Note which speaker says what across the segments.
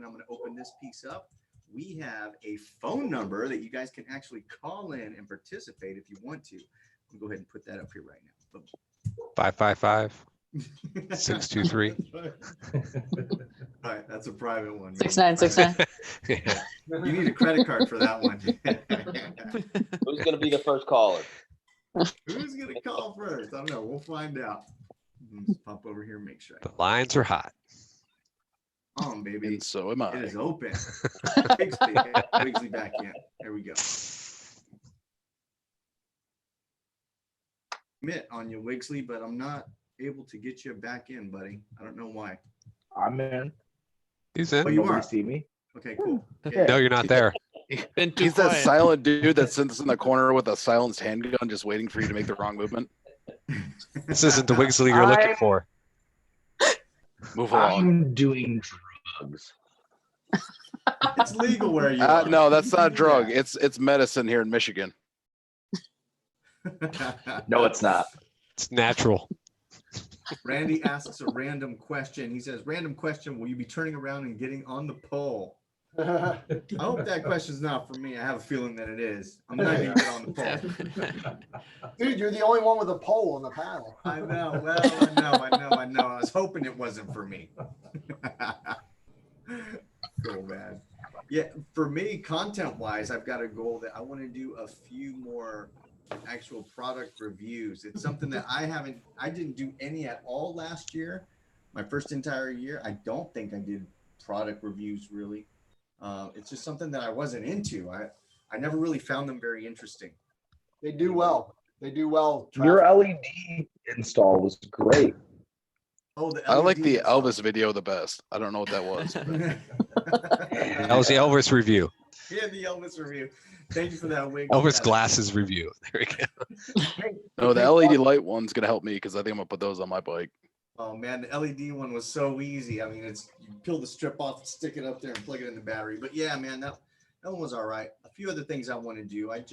Speaker 1: I'm going to open this piece up. We have a phone number that you guys can actually call in and participate if you want to. I'll go ahead and put that up here right now.
Speaker 2: 555-623.
Speaker 1: All right, that's a private one.
Speaker 3: 6969.
Speaker 2: Yeah.
Speaker 1: You need a credit card for that one.
Speaker 4: Who's going to be the first caller?
Speaker 1: Who's going to call first? I don't know. We'll find out. Let's pop over here and make sure.
Speaker 2: The lines are hot.
Speaker 1: On, baby.
Speaker 5: And so am I.
Speaker 1: It is open. Wigsley back in. There we go. Admit on you, Wigsley, but I'm not able to get you back in, buddy. I don't know why.
Speaker 6: I'm in.
Speaker 2: He's in.
Speaker 1: Oh, you are.
Speaker 6: See me?
Speaker 1: Okay, cool.
Speaker 2: No, you're not there.
Speaker 7: Been too
Speaker 5: He's that
Speaker 7: quiet.
Speaker 5: silent dude that sits in the corner with a silenced handgun just waiting for you to make the wrong movement.
Speaker 2: This isn't the Wigsley you're looking for.
Speaker 5: Move along.
Speaker 6: I'm doing drugs.
Speaker 1: It's legal where you are.
Speaker 5: No, that's not a drug. It's medicine here in Michigan.
Speaker 6: No, it's not.
Speaker 2: It's natural.
Speaker 1: Randy asks a random question. He says, random question, will you be turning around and getting on the pole? I hope that question's not for me. I have a feeling that it is. I'm not going to get on the pole.
Speaker 8: Dude, you're the only one with a pole on the panel.
Speaker 1: I know. Well, I know. I was hoping it wasn't for me. So bad. Yeah, for me, content-wise, I've got a goal that I want to do a few more actual product reviews. It's something that I didn't do any at all last year. My first entire year, I don't think I did product reviews really. It's just something that I wasn't into. I never really found them very interesting.
Speaker 8: They do well. They do well.
Speaker 6: Your LED install was great.
Speaker 1: Oh, the
Speaker 5: I like
Speaker 1: LED
Speaker 5: the
Speaker 1: install.
Speaker 5: Elvis video the best. I don't know what that was. but-
Speaker 2: That was the Elvis review.
Speaker 1: Yeah, the Elvis review. Thank you for that, Wig.
Speaker 2: Elvis glasses review. There we go.
Speaker 5: No, the LED light one's gonna help me because I think I'm gonna put those on my bike.
Speaker 1: Oh man, the LED one was so easy. I mean, you peel the strip off, stick it up there, and plug it in the battery. But yeah, man, that one was all right. A few other things I want to do. I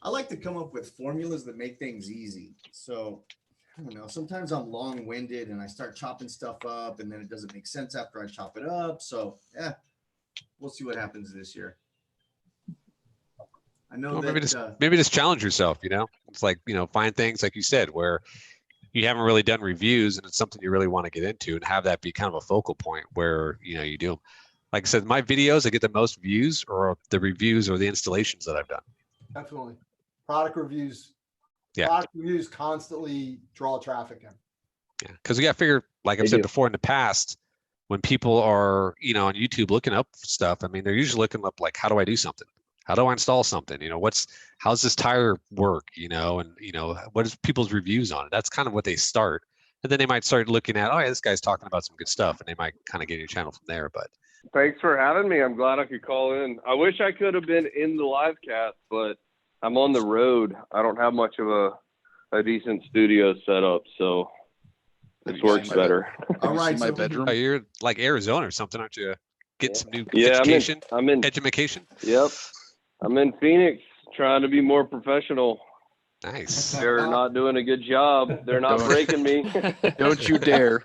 Speaker 1: like to come up with formulas that make things easy. So I don't know. Sometimes I'm long-winded and I start chopping stuff up, and then it doesn't make sense after I chop it up. So yeah, we'll see what happens this year. I know
Speaker 2: Well,
Speaker 1: that
Speaker 2: maybe just challenge yourself, It's like, find things like you said where you haven't really done reviews and it's something you really want to get into and have that be kind of a focal point where, you do them. Like I said, my videos, I get the most views or the reviews or the installations that I've done.
Speaker 8: Definitely. Product reviews.
Speaker 2: Yeah.
Speaker 8: Product reviews constantly draw traffic in.
Speaker 2: Yeah. Because we got to figure, like I've said before in the past, when people are, on YouTube looking up stuff, I mean, they're usually looking up like, how do I do something? How do I install something? How's this tire work? And what is people's reviews on it? That's kind of what they start. And then they might start looking at, oh yeah, this guy's talking about some good stuff. And they might kind of get your channel from there. But
Speaker 9: thanks for having me. I'm glad I could call in. I wish I could have been in the live cast, but I'm on the road. I don't have much of a decent studio set up, so this works better.
Speaker 1: All right,
Speaker 5: my bedroom.
Speaker 2: oh, you're like Arizona or something, aren't you? Get some new
Speaker 9: Yeah,
Speaker 2: education.
Speaker 9: I'm in.
Speaker 2: Education.
Speaker 9: Yep. I'm in Phoenix trying to be more professional.
Speaker 2: Nice.
Speaker 9: They're not doing a good job. They're not breaking me.
Speaker 5: Don't you dare.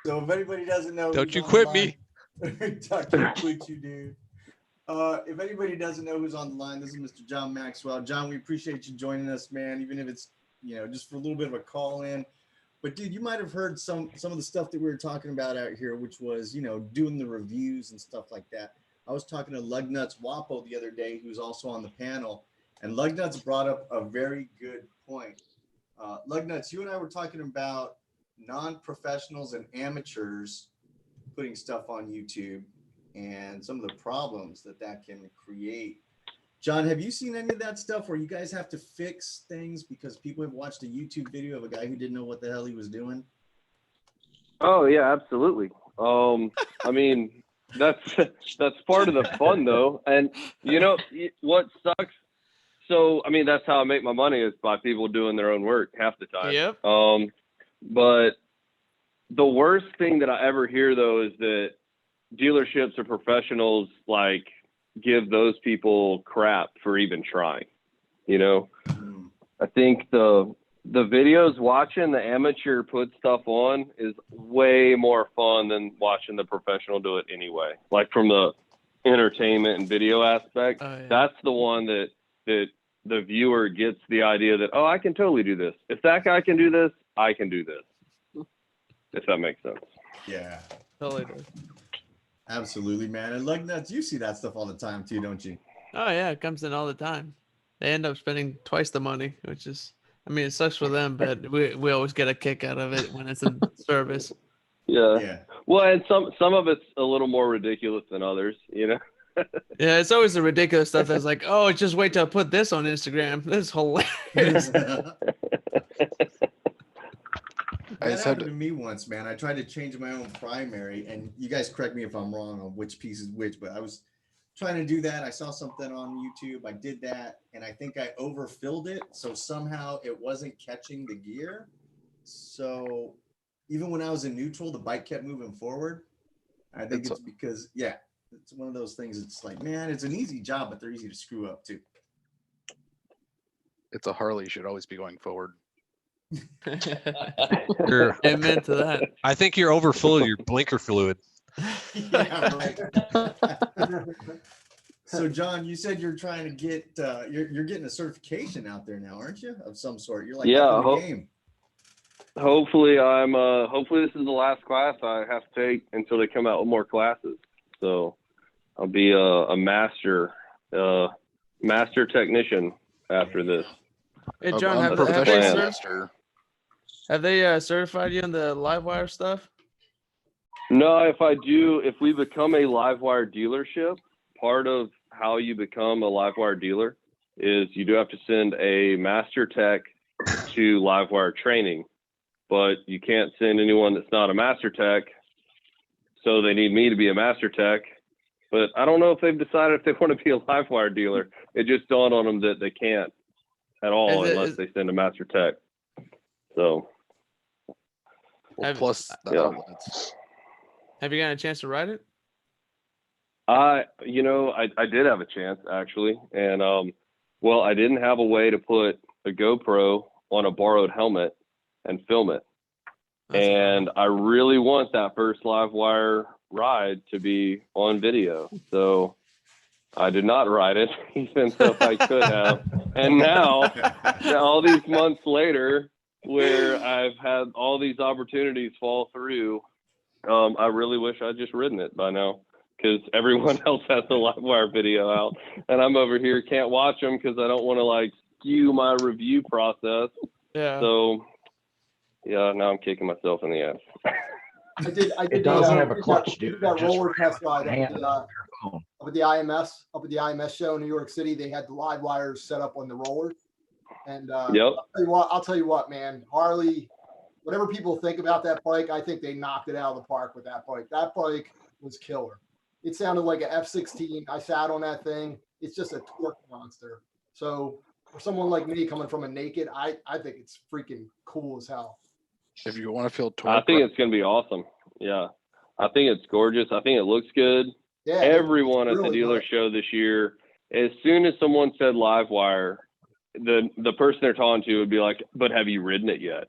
Speaker 1: So if anybody doesn't know,
Speaker 2: Don't
Speaker 1: who's
Speaker 2: you
Speaker 1: on
Speaker 2: quit
Speaker 1: the
Speaker 2: me.
Speaker 1: line- Don't quit you, dude. If anybody doesn't know who's on the line, this is Mr. John Maxwell. John, we appreciate you joining us, man. Even if it's just for a little bit of a call in. But dude, you might have heard some of the stuff that we were talking about out here, which was doing the reviews and stuff like that. I was talking to Lugnuts Wapo the other day, who's also on the panel, and Lugnuts brought up a very good point. Lugnuts, you and I were talking about non-professionals and amateurs putting stuff on YouTube and some of the problems that can create. John, have you seen any of that stuff where you guys have to fix things because people have watched a YouTube video of a guy who didn't know what the hell he was doing?
Speaker 9: Oh yeah, absolutely. I mean, that's part of the fun though. And what sucks? So, I mean, that's how I make my money is by people doing their own work half the time.
Speaker 7: Yep.
Speaker 9: But the worst thing that I ever hear though is that dealerships or professionals give those people crap for even trying. I think the the videos, watching the amateur put stuff on is way more fun than watching the professional do it anyway. Like from the entertainment and video aspect, that's the one that the viewer gets the idea that, oh, I can totally do this. If that guy can do this, I can do this. If that makes sense.
Speaker 1: Yeah.
Speaker 3: Totally does.
Speaker 1: Absolutely, man. And like nuts, you see that stuff all the time too, don't you?
Speaker 3: Oh yeah, it comes in all the time. They end up spending twice the money, which is, I mean, it sucks for them, but we always get a kick out of it when it's in service.
Speaker 9: Yeah. Well, and some of it's a little more ridiculous than others, you know.
Speaker 3: Yeah, it's always the ridiculous stuff that's like, oh, just wait till I put this on Instagram. This is hilarious.
Speaker 1: That happened to me once, man. I tried to change my own primary, and you guys correct me if I'm wrong on which piece is which, but I was trying to do that. I saw something on YouTube. I did that, and I think I overfilled it, so somehow it wasn't catching the gear. So even when I was in neutral, the bike kept moving forward. I think it's because, yeah, it's one of those things. It's like, man, it's an easy job, but they're easy to screw up too.
Speaker 5: It's a Harley, should always be going forward.
Speaker 3: Amen to that.
Speaker 2: I think you're overfull of your blinker fluid.
Speaker 1: Yeah, right. So, John, you said you're trying to get you're getting a certification out there now, aren't you? Of some sort. You're like up in the game.
Speaker 9: Hopefully hopefully this is the last class I have to take until they come out with more classes. So I'll be a master technician after this.
Speaker 3: Hey John, have they certified you on the LiveWire stuff?
Speaker 9: No, if we become a LiveWire dealership, part of how you become a LiveWire dealer is you do have to send a master tech to LiveWire training, but you can't send anyone that's not a master tech. So they need me to be a master tech, but I don't know if they've decided if they want to be a LiveWire dealer. It just dawned on them that they can't at all unless they send a master tech. So.
Speaker 5: Plus the outlets.
Speaker 3: Have you got a chance to ride it?
Speaker 9: I did have a chance actually. And, well, I didn't have a way to put a GoPro on a borrowed helmet and film it. And I really want that first LiveWire ride to be on video. So I did not ride it, even though I could have. And now all these months later, where I've had all these opportunities fall through, I really wish I'd just ridden it by now, because everyone else has the LiveWire video out, and I'm over here can't watch them because I don't want to like skew my review process. Yeah. So, yeah, now I'm kicking myself in the ass.
Speaker 6: It doesn't have a clutch, dude.
Speaker 8: That roller test ride up at the IMS show in New York City. They had the live wires set up on the roller. And I'll tell you what, man, Harley, whatever people think about that bike, I think they knocked it out of the park with that bike. That bike was killer. It sounded like an F-16. I sat on that thing. It's just a torque monster. So for someone like me coming from a naked, I think it's freaking cool as hell.
Speaker 5: If you want to feel torque,
Speaker 9: I think it's going to be awesome. Yeah. I think it's gorgeous. I think it looks good. Yeah, everyone at the dealer show this year, as soon as someone said LiveWire, the person they're talking to would be like, but have you ridden it yet?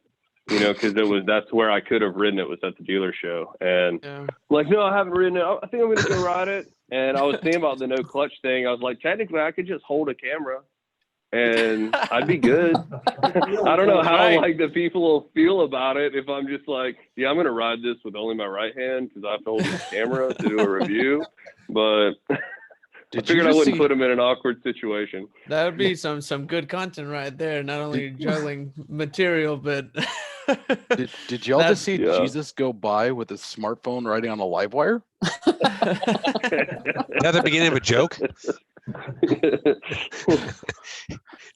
Speaker 9: You know, because that's where I could have ridden it, was at the dealer show. And like, no, I haven't ridden it. I think I'm going to go ride it. And I was thinking about the no clutch thing. I was like, technically I could just hold a camera and I'd be good. I don't know how like the people will feel about it if I'm just like, yeah, I'm going to ride this with only my right hand because I have to hold this camera to do a review. But I figured I wouldn't put them in an awkward situation.
Speaker 3: That would be some good content right there. Not only juggling material, but
Speaker 5: did y'all just see Jesus go by with his smartphone riding on a LiveWire?
Speaker 2: Is that the beginning of a joke?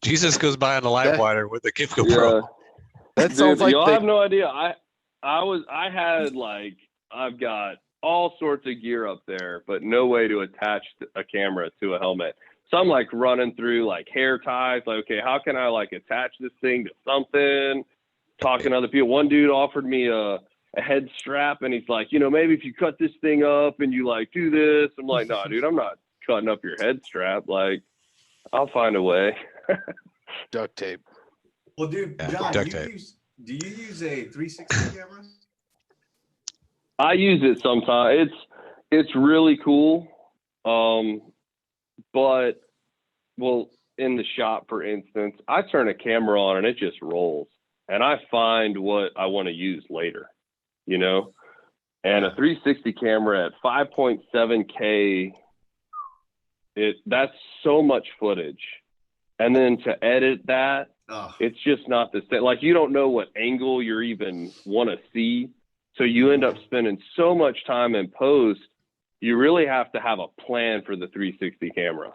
Speaker 2: Jesus goes by on the LiveWire with the Kipco Pro.
Speaker 5: That sounds like
Speaker 9: y'all have no idea. I've got all sorts of gear up there, but no way to attach a camera to a helmet. So I'm like running through like hair ties, like, okay, how can I like attach this thing to something? Talking to other people. One dude offered me a head strap, and he's like, maybe if you cut this thing up and you like do this. I'm like, nah, dude, I'm not cutting up your head strap. Like, I'll find a way.
Speaker 5: Duct tape.
Speaker 1: Well, dude,
Speaker 2: Yeah,
Speaker 1: John,
Speaker 2: duct tape.
Speaker 1: do you use a 360 camera?
Speaker 9: I use it sometimes. It's really cool. But well, in the shop, for instance, I turn a camera on and it just rolls, and I find what I want to use later, you know. And a 360 camera at 5.7K, that's so much footage. And then to edit that, it's just not the same. Like, you don't know what angle you even want to see. So you end up spending so much time in post, you really have to have a plan for the 360 camera.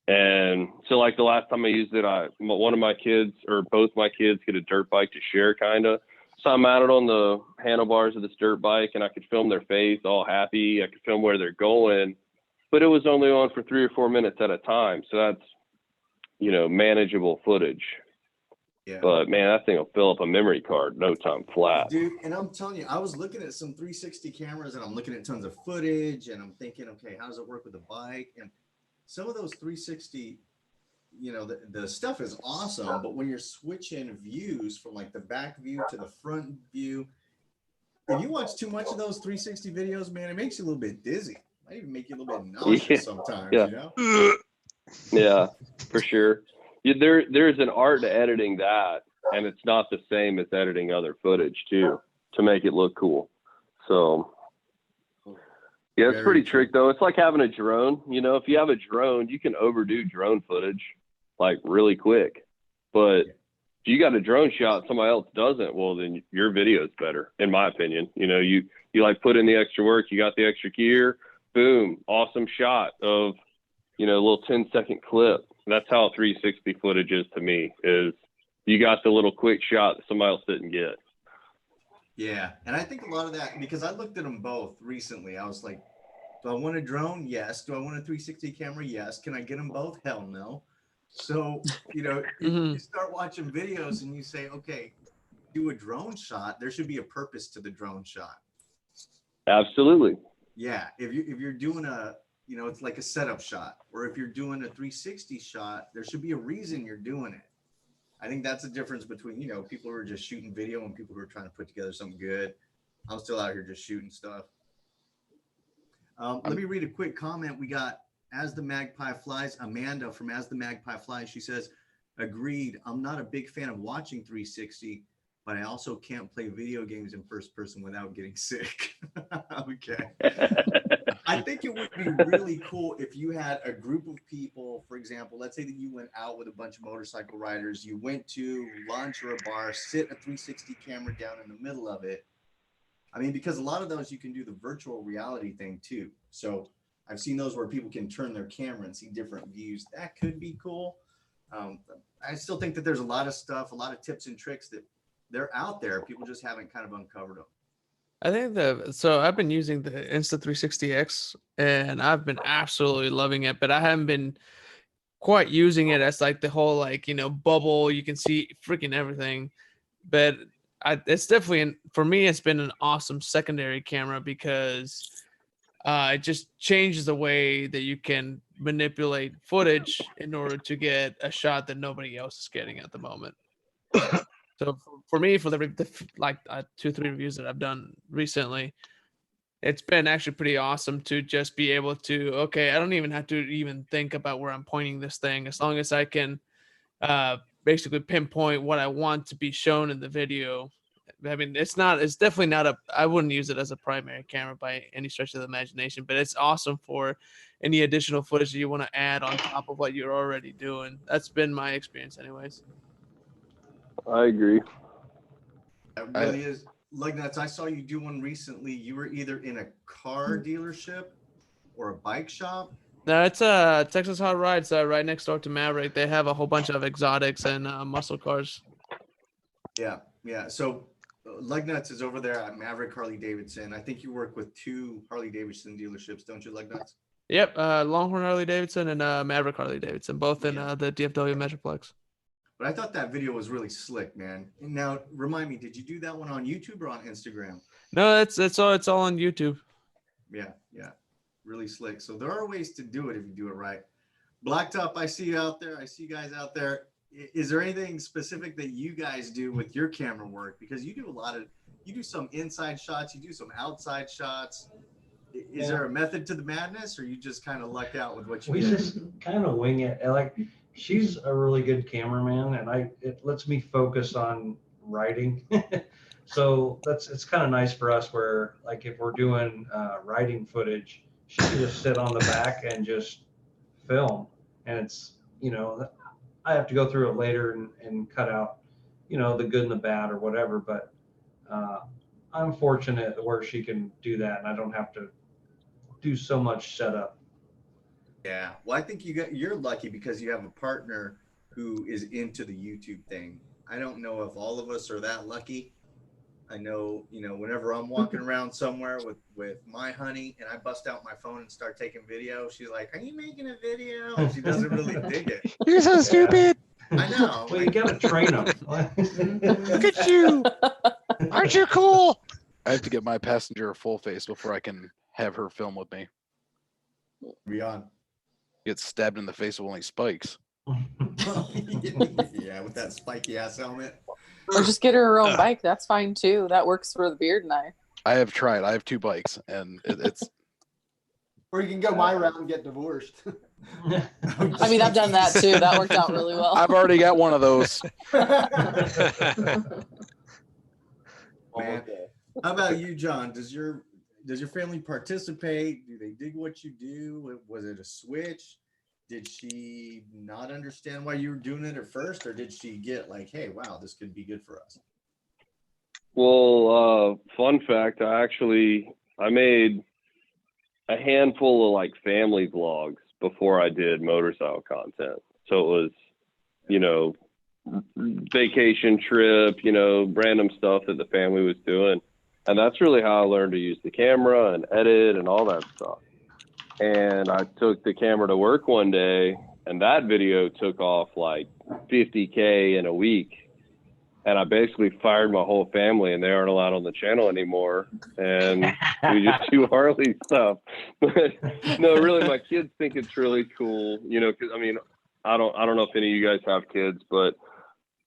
Speaker 9: And so, like, the last time I used it, one of my kids, or both my kids, get a dirt bike to share, kind of. So I mounted on the handlebars of this dirt bike, and I could film their face, all happy. I could film where they're going, but it was only on for 3 or 4 minutes at a time. So that's, you know, manageable footage.
Speaker 1: Yeah.
Speaker 9: But man, that thing will fill up a memory card no time flat.
Speaker 1: Dude, and I'm telling you, I was looking at some 360 cameras, and I'm looking at tons of footage, and I'm thinking, okay, how does it work with the bike? And some of those 360, you know, the stuff is awesome, but when you're switching views from like the back view to the front view, if you watch too much of those 360 videos, man, it makes you a little bit dizzy. Might even make you a little bit nauseous sometimes, you know?
Speaker 9: Yeah, for sure. Yeah, there's an art to editing that, and it's not the same as editing other footage too, to make it look cool. So yeah, it's pretty tricky though. It's like having a drone. You know, if you have a drone, you can overdo drone footage like really quick. But if you got a drone shot, somebody else doesn't, well, then your video is better, in my opinion. You know, you like put in the extra work, you got the extra gear, boom, awesome shot of, you know, a little 10-second clip. That's how 360 footage is to me, is you got the little quick shot that somebody else didn't get.
Speaker 1: Yeah, and I think a lot of that, because I looked at them both recently. I was like, do I want a drone? Yes. Do I want a 360 camera? Yes. Can I get them both? Hell no. So, you know, you start watching videos and you say, okay, do a drone shot. There should be a purpose to the drone shot.
Speaker 9: Absolutely.
Speaker 1: Yeah. If you're doing a, you know, it's like a setup shot, or if you're doing a 360 shot, there should be a reason you're doing it. I think that's the difference between, you know, people who are just shooting video and people who are trying to put together something good. I'm still out here just shooting stuff. Let me read a quick comment. We got As the Magpie Flies, Amanda from As the Magpie Flies. She says, agreed. I'm not a big fan of watching 360, but I also can't play video games in first person without getting sick. Okay. I think it would be really cool if you had a group of people, for example, let's say that you went out with a bunch of motorcycle riders, you went to lunch or a bar, sit a 360 camera down in the middle of it. I mean, because a lot of those you can do the virtual reality thing too. So I've seen those where people can turn their camera and see different views. That could be cool. I still think that there's a lot of stuff, a lot of tips and tricks that they're out there. People just haven't kind of uncovered them.
Speaker 3: I think so I've been using the Insta360X and I've been absolutely loving it, but I haven't been quite using it as like the whole, like, you know, bubble, you can see freaking everything. But it's definitely, for me, it's been an awesome secondary camera because it just changes the way that you can manipulate footage in order to get a shot that nobody else is getting at the moment. So for me, for the 2-3 reviews that I've done recently, it's been actually pretty awesome to just be able to, okay, I don't even have to even think about where I'm pointing this thing, as long as I can basically pinpoint what I want to be shown in the video. I mean, it's definitely not I wouldn't use it as a primary camera by any stretch of the imagination, but it's awesome for any additional footage that you want to add on top of what you're already doing. That's been my experience anyways.
Speaker 9: I agree.
Speaker 1: It really is. Like nuts, I saw you do one recently. You were either in a car dealership or a bike shop.
Speaker 3: No, it's Texas Hot Rides right next door to Maverick. They have a whole bunch of exotics and muscle cars.
Speaker 1: Yeah. So Lugnuts is over there at Maverick Harley Davidson. I think you work with 2 Harley Davidson dealerships, don't you, Lugnuts?
Speaker 3: Yep, Longhorn Harley Davidson and Maverick Harley Davidson, both in the DFW Metroplex.
Speaker 1: But I thought that video was really slick, man. Now, remind me, did you do that one on YouTube or on Instagram?
Speaker 3: No, it's all on YouTube.
Speaker 1: Yeah, really slick. So there are ways to do it if you do it right. Blacktop, I see you out there. I see you guys out there. is there anything specific that you guys do with your camera work? Because you do some inside shots, you do some outside shots. Is there a method to the madness, or you just kind of luck out with what you
Speaker 6: We
Speaker 1: get?
Speaker 6: just kind of wing it. And like, she's a really good cameraman, and it lets me focus on writing. So it's kind of nice for us where, like, if we're doing writing footage, she can just sit on the back and just film. And it's, I have to go through it later and cut out, the good and the bad or whatever. But I'm fortunate where she can do that, and I don't have to do so much setup.
Speaker 1: Yeah. Well, I think you're lucky because you have a partner who is into the YouTube thing. I don't know if all of us are that lucky. I know, whenever I'm walking around somewhere with my honey and I bust out my phone and start taking video, she's like, "Are you making a video?" And she doesn't really dig it.
Speaker 2: You're so stupid.
Speaker 1: I know.
Speaker 6: Well, you gotta train them.
Speaker 2: Look at you. Aren't you cool?
Speaker 5: I have to get my passenger a full face before I can have her film with me.
Speaker 1: Beyond.
Speaker 5: Get stabbed in the face with only spikes.
Speaker 1: Yeah, with that spiky ass helmet.
Speaker 7: Or just get her own bike. That's fine too. That works for the beard and I.
Speaker 5: I have tried. I have 2 bikes, and it's.
Speaker 8: Or you can go my route and get divorced.
Speaker 7: I mean, I've done that too. That worked out really well.
Speaker 5: I've already got one of those.
Speaker 1: Man. How about you, John? Does your family participate? Do they dig what you do? Was it a switch? Did she not understand why you were doing it at first, or did she get like, "Hey, wow, this could be good for us"?
Speaker 9: Well, fun fact, I made a handful of like family vlogs before I did motorcycle content. So it was, vacation trip, random stuff that the family was doing. And that's really how I learned to use the camera and edit and all that stuff. And I took the camera to work one day, and that video took off like 50K in a week. And I basically fired my whole family, and they aren't allowed on the channel anymore. And we just do Harley stuff. But no, really, my kids think it's really cool, because I mean, I don't know if any of you guys have kids, but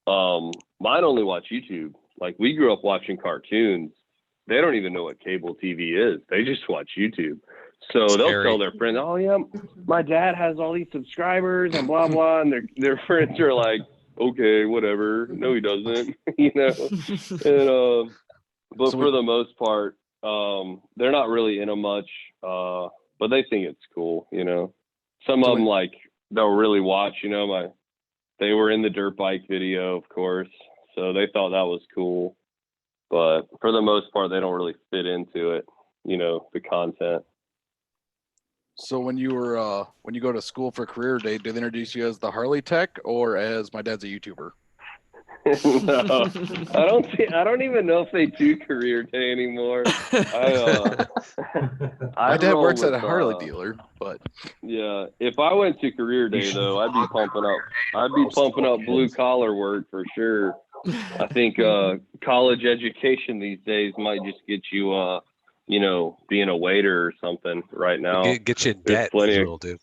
Speaker 9: mine only watch YouTube. Like, we grew up watching cartoons. They don't even know what cable TV is. They just watch YouTube. So they'll tell their friends, "Oh yeah, my dad has all these subscribers and blah blah," and their friends are like, "Okay, whatever." No, he doesn't. And but for the most part, they're not really into much, but they think it's cool. Some of them, like, they'll really watch. They were in the dirt bike video, of course, so they thought that was cool. But for the most part, they don't really fit into it, the content.
Speaker 5: So when you go to school for career day, do they introduce you as the Harley tech or as my dad's a YouTuber?
Speaker 9: No, I don't even know if they do career day anymore.
Speaker 5: My dad works at a Harley dealer, but
Speaker 9: yeah, if I went to career day though, I'd be pumping up blue collar work for sure. I think college education these days might just get you being a waiter or something right now.
Speaker 2: Get you in debt, dude.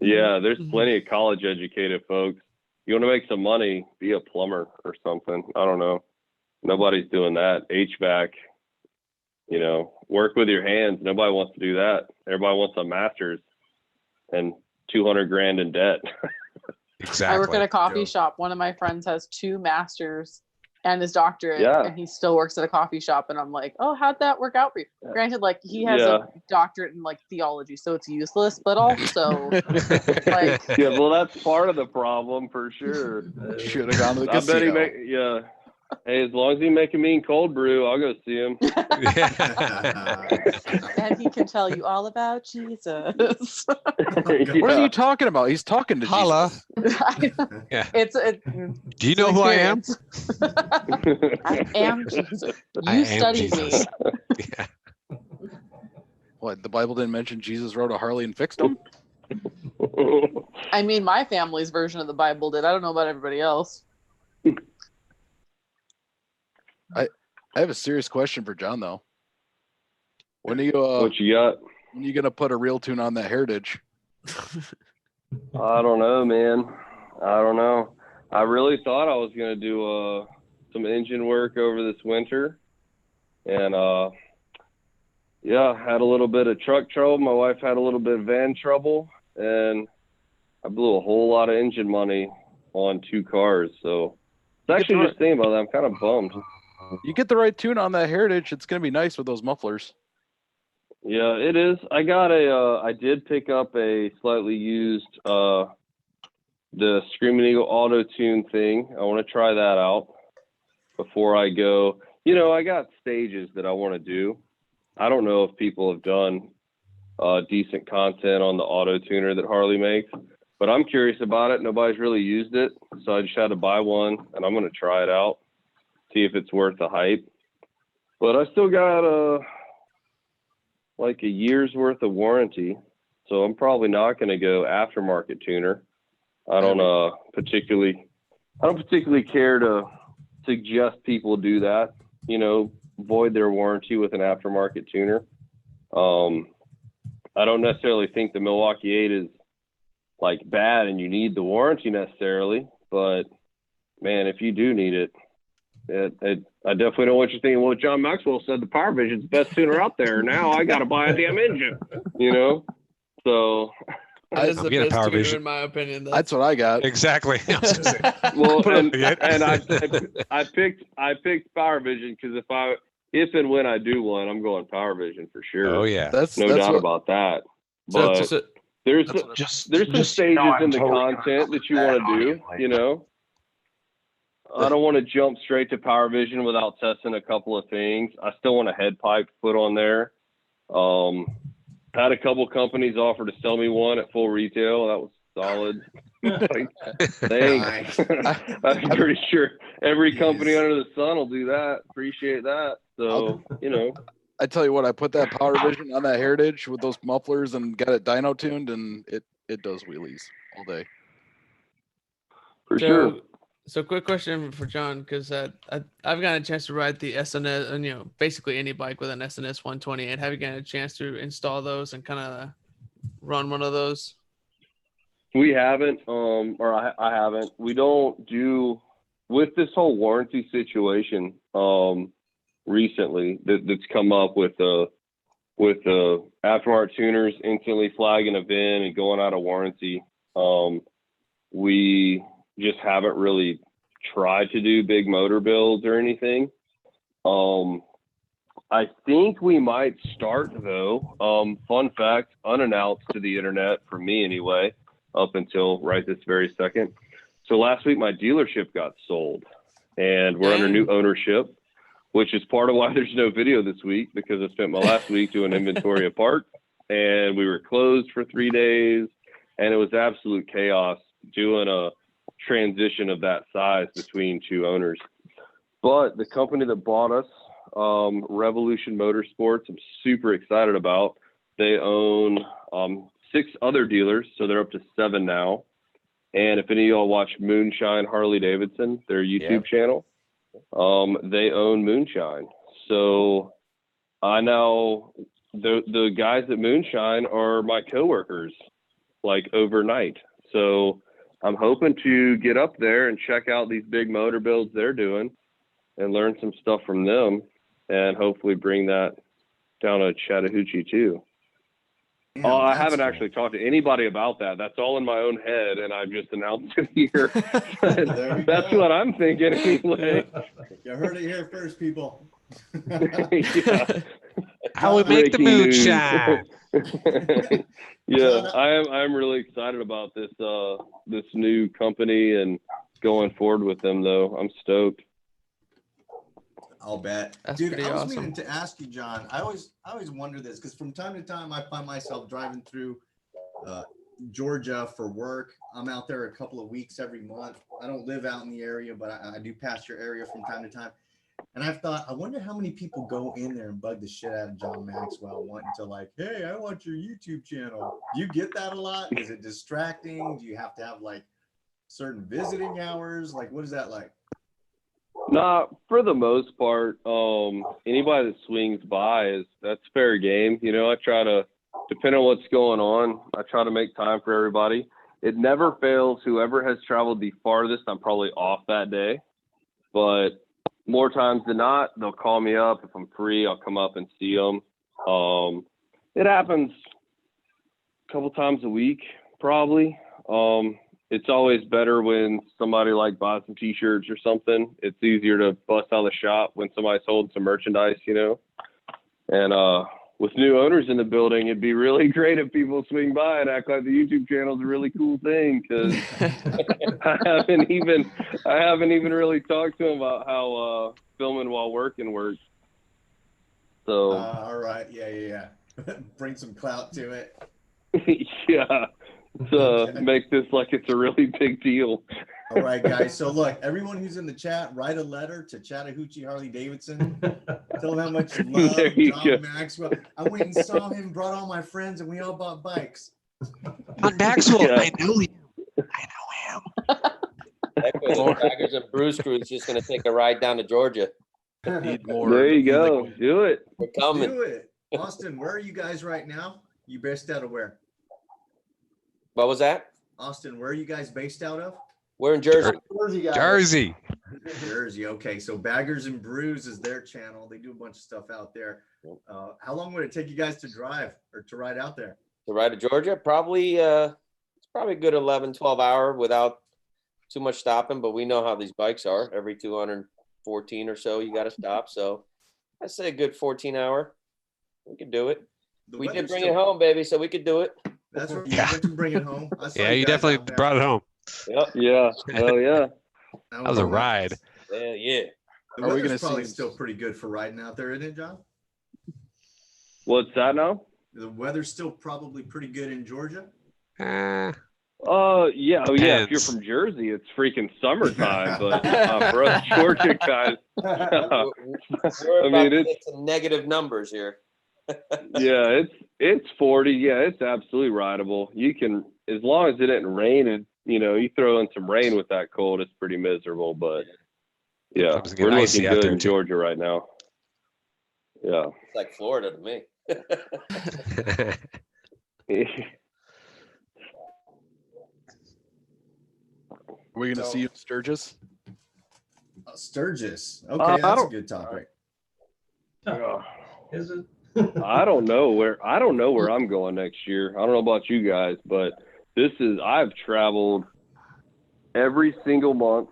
Speaker 9: Yeah, there's plenty of college educated folks. You want to make some money, be a plumber or something. I don't know. Nobody's doing that. HVAC, work with your hands. Nobody wants to do that. Everybody wants a master's and $200,000 in debt.
Speaker 2: Exactly.
Speaker 7: I work at a coffee shop. One of my friends has 2 masters and his doctorate, and he still works at a coffee shop. And I'm like, "Oh, how'd that work out for you?" Granted, like, he has a doctorate in like theology, so it's useless, but also like,
Speaker 9: yeah, well, that's part of the problem for sure.
Speaker 5: Should have gone to the casino.
Speaker 9: I bet hey, as long as he make a mean cold brew, I'll go see him.
Speaker 7: And he can tell you all about Jesus.
Speaker 5: What are you talking about? He's talking to Jesus.
Speaker 2: Yeah.
Speaker 7: Do
Speaker 2: you know who I am?
Speaker 7: I am Jesus. You studied me.
Speaker 2: Yeah.
Speaker 5: What, the Bible didn't mention Jesus rode a Harley and fixed him?
Speaker 7: I mean, my family's version of the Bible did. I don't know about everybody else.
Speaker 5: I have a serious question for John though. When are you
Speaker 9: what you got?
Speaker 5: When are you gonna put a real tune on that Heritage?
Speaker 9: I don't know, man. I don't know. I really thought I was going to do some engine work over this winter. And, yeah, had a little bit of truck trouble. My wife had a little bit of van trouble. And I blew a whole lot of engine money on 2 cars. So it's actually just thinking about that. I'm kind of bummed.
Speaker 5: You get the right tune on that Heritage, it's going to be nice with those mufflers.
Speaker 9: Yeah, it is. I got I did pick up a slightly used, the Screaming Eagle auto tune thing. I want to try that out before I go. You know, I got stages that I want to do. I don't know if people have done decent content on the auto tuner that Harley makes, but I'm curious about it. Nobody's really used it, so I just had to buy one, and I'm going to try it out, see if it's worth the hype. But I still got like a year's worth of warranty, so I'm probably not going to go aftermarket tuner. I don't particularly care to suggest people do that, you know, void their warranty with an aftermarket tuner. I don't necessarily think the Milwaukee 8 is like bad and you need the warranty necessarily, but man, if you do need it, I definitely know what you're thinking. Well, John Maxwell said the Power Vision's the best tuner out there. Now I got to buy a damn engine, you know? So
Speaker 3: That's the best
Speaker 2: Power
Speaker 3: tuner,
Speaker 2: Vision.
Speaker 3: in my opinion.
Speaker 5: That's what I got.
Speaker 2: Exactly.
Speaker 9: well, and I picked Power Vision because if and when I do one, I'm going Power Vision for sure.
Speaker 2: Oh yeah,
Speaker 5: that's
Speaker 9: no doubt about that. But there's some stages in the content that you want to do, you know. I don't want to jump straight to Power Vision without testing a couple of things. I still want a head pipe put on there. Had a couple companies offer to sell me one at full retail. That was solid. Like, thanks. I'm pretty sure every company under the sun will do that. Appreciate that. So, you know.
Speaker 5: I tell you what, I put that Power Vision on that Heritage with those mufflers and got it dyno tuned, and it does wheelies all day.
Speaker 9: For sure.
Speaker 3: So quick question for John, because I've gotten a chance to ride the SNS, and you know, basically any bike with an SNS 128. Have you gotten a chance to install those and kind of run one of those?
Speaker 9: We haven't, or I haven't. We don't do, with this whole warranty situation recently that's come up with the aftermarket tuners instantly flagging a VIN and going out of warranty. We just haven't really tried to do big motor builds or anything. I think we might start though. Fun fact, unannounced to the internet, for me anyway, up until right this very second. So last week my dealership got sold and we're under new ownership, which is part of why there's no video this week, because I spent my last week doing inventory of parts and we were closed for 3 days and it was absolute chaos doing a transition of that size between 2 owners. But the company that bought us, Revolution Motorsports, I'm super excited about. They own 6 other dealers, so they're up to 7 now. And if any of y'all watch Moonshine Harley Davidson, their YouTube channel, they own Moonshine. So I know the guys at Moonshine are my coworkers, like overnight. So I'm hoping to get up there and check out these big motor builds they're doing and learn some stuff from them and hopefully bring that down to Chattahoochee too.
Speaker 1: Damn,
Speaker 9: I haven't actually talked to anybody about that. That's all in my own head, and I just announced it here. That's what I'm thinking anyway.
Speaker 1: You heard it here first, people.
Speaker 9: Yeah.
Speaker 2: How we make the moonshine.
Speaker 9: Yeah, I'm really excited about this this new company and going forward with them though. I'm stoked.
Speaker 1: I'll bet.
Speaker 3: That's
Speaker 1: Dude,
Speaker 3: pretty
Speaker 1: I was
Speaker 3: awesome.
Speaker 1: meaning to ask you, John. I always wonder this because from time to time I find myself driving through Georgia for work. I'm out there a couple of weeks every month. I don't live out in the area, but I do pass your area from time to time. And I've thought, I wonder how many people go in there and bug the shit out of John Maxwell, wanting to like, hey, I want your YouTube channel. Do you get that a lot? Is it distracting? Do you have to have like certain visiting hours? Like, what is that like?
Speaker 9: Nah, for the most part, anybody that swings by that's fair game. You know, I try to, depending on what's going on, I try to make time for everybody. it never fails. Whoever has traveled the farthest, I'm probably off that day. But more times than not, they'll call me up. If I'm free, I'll come up and see them. It happens a couple times a week, probably. It's always better when somebody like buys some t-shirts or something. It's easier to bust out of the shop when somebody's holding some merchandise, you know. And with new owners in the building, it'd be really great if people swing by and act like the YouTube channel is a really cool thing, because I haven't even really talked to them about how filming while working works. So
Speaker 1: all right, yeah. Bring some clout to it.
Speaker 9: Yeah, to make this like it's a really big deal.
Speaker 1: All right, guys. So look, everyone who's in the chat, write a letter to Chattahoochee Harley Davidson. Tell them how much you love John Maxwell. I went and saw him, brought all my friends, and we all bought bikes.
Speaker 2: On Maxwell,
Speaker 9: Yeah.
Speaker 2: I know him.
Speaker 4: The Baggers and Brews crew is just going to take a ride down to Georgia.
Speaker 5: Need more.
Speaker 9: There you go.
Speaker 5: liquid.
Speaker 9: Do it.
Speaker 4: We're coming.
Speaker 1: Do it. Austin, where are you guys right now? You based out of where?
Speaker 4: What was that?
Speaker 1: Austin, where are you guys based out of?
Speaker 4: We're in Jersey.
Speaker 8: Jersey guys.
Speaker 2: Jersey.
Speaker 1: Jersey. Okay, so Baggers and Brews is their channel. They do a bunch of stuff out there. How long would it take you guys to drive or to ride out there?
Speaker 4: To ride to Georgia, probably it's probably a good 11, 12 hour without too much stopping, but we know how these bikes are. Every 214 or so, you got to stop. So I'd say a good 14 hour. We could do it. We did bring it home, baby, so we could do it.
Speaker 1: That's right. You went to bring it home. I saw
Speaker 2: Yeah, you
Speaker 1: guys
Speaker 2: definitely
Speaker 1: out there.
Speaker 2: brought it home.
Speaker 4: Yep.
Speaker 9: Yeah. Hell yeah.
Speaker 2: That was a ride.
Speaker 4: Yeah, yeah.
Speaker 1: The
Speaker 5: Are we
Speaker 1: weather's
Speaker 5: gonna
Speaker 1: probably
Speaker 5: see-
Speaker 1: still pretty good for riding out there, isn't it, John?
Speaker 9: What's that now?
Speaker 1: The weather's still probably pretty good in Georgia.
Speaker 2: Eh,
Speaker 9: Yeah. Oh yeah. If you're
Speaker 2: Depends.
Speaker 9: from Jersey, it's freaking summertime. But for us Georgia guys,
Speaker 4: We're
Speaker 9: I
Speaker 4: about
Speaker 9: mean,
Speaker 4: to
Speaker 9: it's
Speaker 4: get some negative numbers here.
Speaker 9: yeah, it's 40. Yeah, it's absolutely rideable. You can, as long as it didn't rain, and you know, you throw in some rain with that cold, it's pretty miserable. But yeah,
Speaker 2: Sometimes it get
Speaker 9: we're
Speaker 2: icy
Speaker 9: looking
Speaker 2: out
Speaker 9: good
Speaker 2: there,
Speaker 9: in
Speaker 2: too.
Speaker 9: Georgia right now. Yeah.
Speaker 4: It's like Florida to me.
Speaker 5: Are we gonna see you in Sturgis?
Speaker 1: Sturgis.
Speaker 9: I
Speaker 1: Okay, that's a
Speaker 9: don't-
Speaker 1: good topic.
Speaker 6: Is it?
Speaker 9: I don't know where I'm going next year. I don't know about you guys, but I've traveled every single month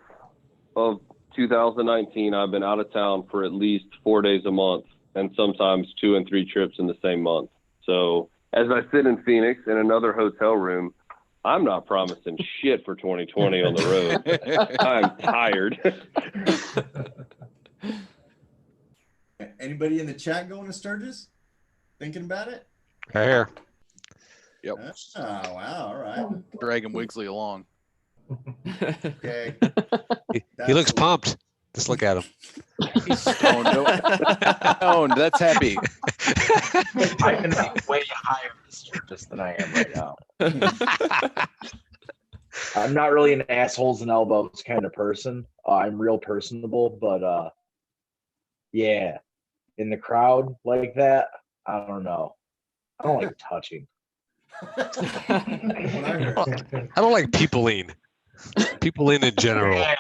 Speaker 9: of 2019. I've been out of town for at least 4 days a month, and sometimes 2 and 3 trips in the same month. So as I sit in Phoenix in another hotel room, I'm not promising shit for 2020 on the road. I'm tired.
Speaker 1: Anybody in the chat going to Sturgis? Thinking about it?
Speaker 2: right here.
Speaker 5: Yep.
Speaker 1: Oh, wow. All right.
Speaker 5: Dragging Wigsley along.
Speaker 1: Okay.
Speaker 2: He looks pumped. Just look at him.
Speaker 5: He's stoned. Stoned. That's happy.
Speaker 10: I can be way higher in Sturgis than I am right now. I'm not really an assholes and elbows kind of person. I'm real personable, but yeah, in the crowd like that, I don't know. I don't like touching.
Speaker 2: I don't like people in. People in general.
Speaker 10: Yeah.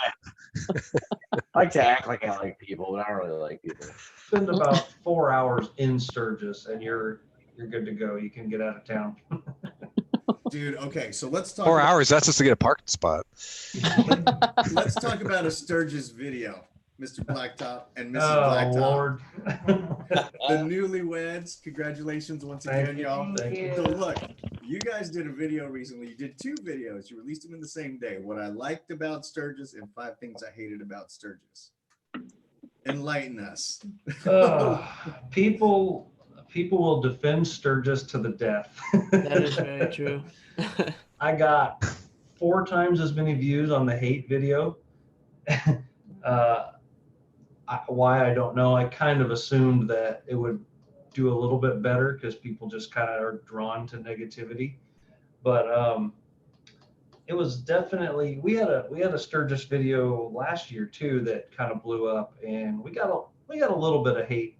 Speaker 10: I like to act like I like people, but I don't really like people.
Speaker 6: Spend about 4 hours in Sturgis, and you're good to go. You can get out of town.
Speaker 1: Dude, okay, so let's talk
Speaker 2: 4
Speaker 1: about-
Speaker 2: hours. That's just to get a parking spot.
Speaker 1: Let's talk about a Sturgis video, Mr. Blacktop and Mrs.
Speaker 6: Oh
Speaker 1: Blacktop.
Speaker 6: Lord!
Speaker 1: The newlyweds, congratulations once again,
Speaker 6: Thank you.
Speaker 1: y'all.
Speaker 6: Thank you.
Speaker 1: So look, you guys did a video recently. You did 2 videos. You released them in the same day. What I liked about Sturgis and 5 things I hated about Sturgis. Enlighten us.
Speaker 6: People will defend Sturgis to the death.
Speaker 3: That is very true.
Speaker 6: I got 4 times as many views on the hate video. Why, I don't know. I kind of assumed that it would do a little bit better because people just kind of are drawn to negativity. But it was definitely, we had a Sturgis video last year too that kind of blew up, and we got a little bit of hate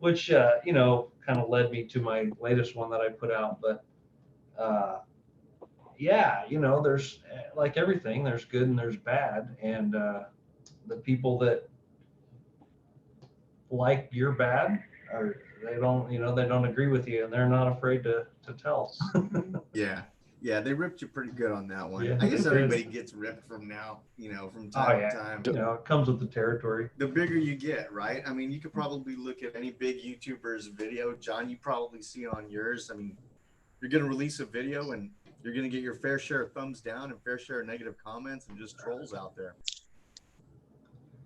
Speaker 6: which kind of led me to my latest one that I put out. But yeah, there's like everything, there's good and there's bad, and the people that like your bad or they don't agree with you, and they're not afraid to tell.
Speaker 1: Yeah, they ripped you pretty good on that one.
Speaker 6: Yeah,
Speaker 1: I guess
Speaker 6: they
Speaker 1: everybody
Speaker 6: did.
Speaker 1: gets ripped from from time to time.
Speaker 6: It comes with the territory.
Speaker 1: The bigger you get, right? I mean, you could probably look at any big YouTuber's video. John, you probably see on yours. I mean, you're going to release a video and you're going to get your fair share of thumbs down and fair share of negative comments and just trolls out there.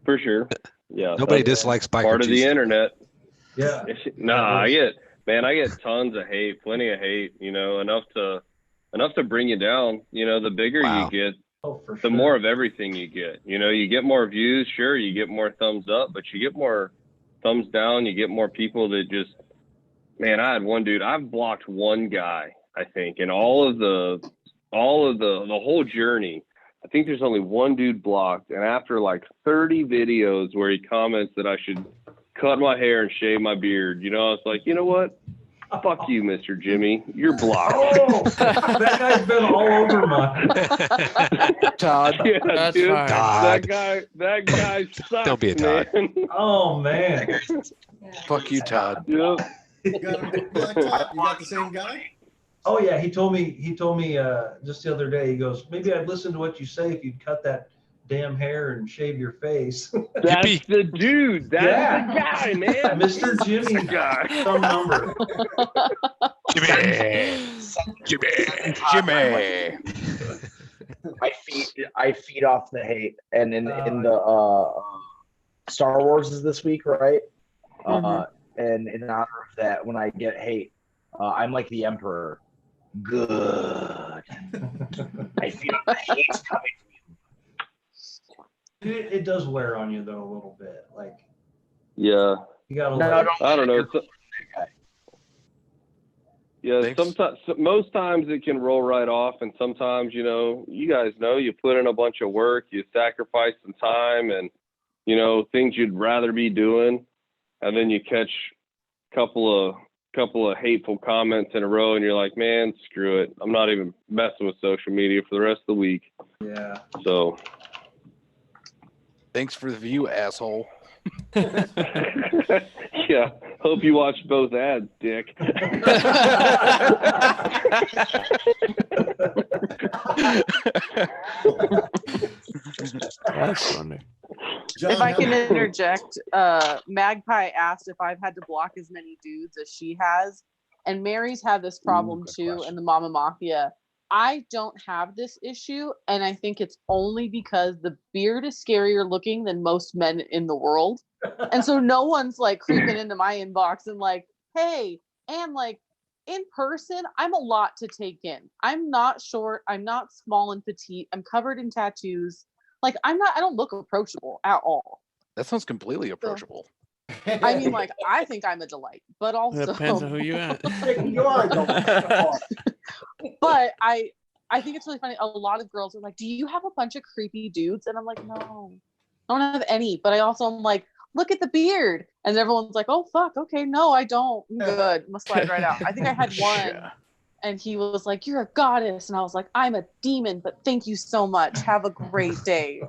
Speaker 9: For sure. Yeah.
Speaker 2: Nobody dislikes biker
Speaker 9: part of the
Speaker 2: Tuesday.
Speaker 9: Internet.
Speaker 6: Yeah.
Speaker 9: Nah, I get tons of hate, plenty of hate, enough to bring you down. The bigger you get, the more of everything you get. You get more views, sure, you get more thumbs up, but you get more thumbs down, you get more people that just, man, I had one dude, I've blocked one guy, I think, in all of the whole journey. I think there's only one dude blocked, and after like 30 videos where he comments that I should cut my hair and shave my beard, I was like, you know what? Fuck you, Mr. Jimmy. You're blocked.
Speaker 6: Oh, that guy's been all over mine.
Speaker 5: Todd.
Speaker 9: Yeah,
Speaker 3: That's
Speaker 9: dude,
Speaker 3: fine.
Speaker 9: that guy sucks.
Speaker 2: Don't be a Todd.
Speaker 9: Man.
Speaker 6: Oh man.
Speaker 5: Fuck you, Todd.
Speaker 9: Yep.
Speaker 1: You got the same guy?
Speaker 6: Oh yeah, he told me just the other day. He goes, maybe I'd listen to what you say if you'd cut that damn hair and shave your face.
Speaker 9: That's the dude. That's the guy, man.
Speaker 6: Mr. Jimmy
Speaker 9: guy.
Speaker 6: Some number.
Speaker 2: Jimmy.
Speaker 10: I feed off the hate, and in the Star Wars is this week, right? And in honor of that, when I get hate, I'm like the Emperor. Good. I feel the hate's coming from you.
Speaker 6: It does wear on you though a little bit, like.
Speaker 9: Yeah.
Speaker 6: You gotta.
Speaker 9: I don't know. Yeah, most times it can roll right off, and sometimes, you guys know, you put in a bunch of work, you sacrifice some time, and things you'd rather be doing, and then you catch a couple of hateful comments in a row, and you're like, man, screw it, I'm not even messing with social media for the rest of the week.
Speaker 6: Yeah.
Speaker 9: So.
Speaker 5: Thanks for the view, asshole.
Speaker 9: Yeah. Hope you watched both ads, dick.
Speaker 3: That's funny.
Speaker 1: John,
Speaker 7: If I can interject, Magpie asked if I've had to block as many dudes as she has, and Mary's had this problem too, and the Mama Mafia. I don't have this issue, and I think it's only because the beard is scarier looking than most men in the world. And so no one's like creeping into my inbox and like, hey, and like in person, I'm a lot to take in. I'm not short, I'm not small and petite, I'm covered in tattoos. Like I don't look approachable at all.
Speaker 5: That sounds completely approachable.
Speaker 7: I mean, like, I think I'm a delight, but also
Speaker 3: Depends on who you at.
Speaker 8: You are a delight.
Speaker 7: But I think it's really funny. A lot of girls are like, do you have a bunch of creepy dudes? And I'm like, no, I don't have any. But I also am like, look at the beard. And everyone's like, oh, fuck. Okay, no, I don't. I'm good. I'm going to slide right out. I think I had one. And he was like, you're a goddess. And I was like, I'm a demon, but thank you so much. Have a great day.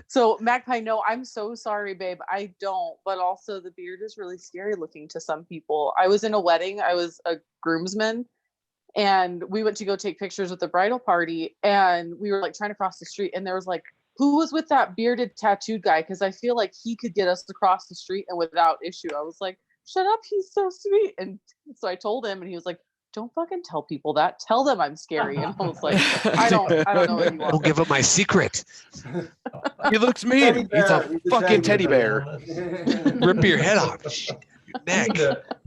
Speaker 7: So Magpie, no, I'm so sorry, babe. I don't. But also the beard is really scary looking to some people. I was in a wedding. I was a groomsman. And we went to go take pictures with the bridal party. And we were like trying to cross the street. And there was like, who was with that bearded tattooed guy? Because I feel like he could get us across the street and without issue. I was like, shut up, he's so sweet. And so I told him, and he was like, don't fucking tell people that. Tell them I'm scary. And I was like, I don't know what you want.
Speaker 2: Don't give up my secret.
Speaker 5: He looks mean. He's a fucking teddy bear.
Speaker 2: Rip your head off. Neck.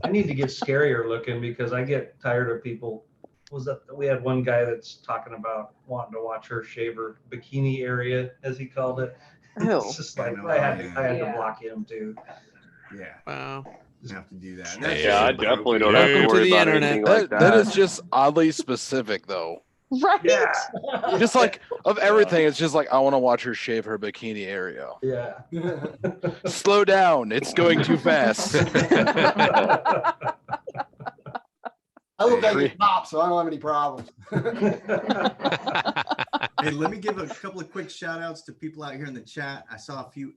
Speaker 6: I need to get scarier looking because I get tired of people. We had one guy that's talking about wanting to watch her shave her bikini area, as he called it. It's just like I had to block him too.
Speaker 1: Yeah.
Speaker 3: Wow.
Speaker 1: You have to do that.
Speaker 9: Yeah, I definitely don't have to
Speaker 3: Welcome to
Speaker 9: worry
Speaker 3: the
Speaker 9: about
Speaker 3: internet.
Speaker 9: anything like that.
Speaker 5: That is just oddly specific, though.
Speaker 7: Right?
Speaker 6: Yeah.
Speaker 5: Just like of everything, it's just like I want to watch her shave her bikini area.
Speaker 6: Yeah.
Speaker 5: Slow down, it's going too fast.
Speaker 8: I look like a cop, so I don't have any problems.
Speaker 1: Hey, let me give a couple of quick shout outs to people out here in the chat. I saw a few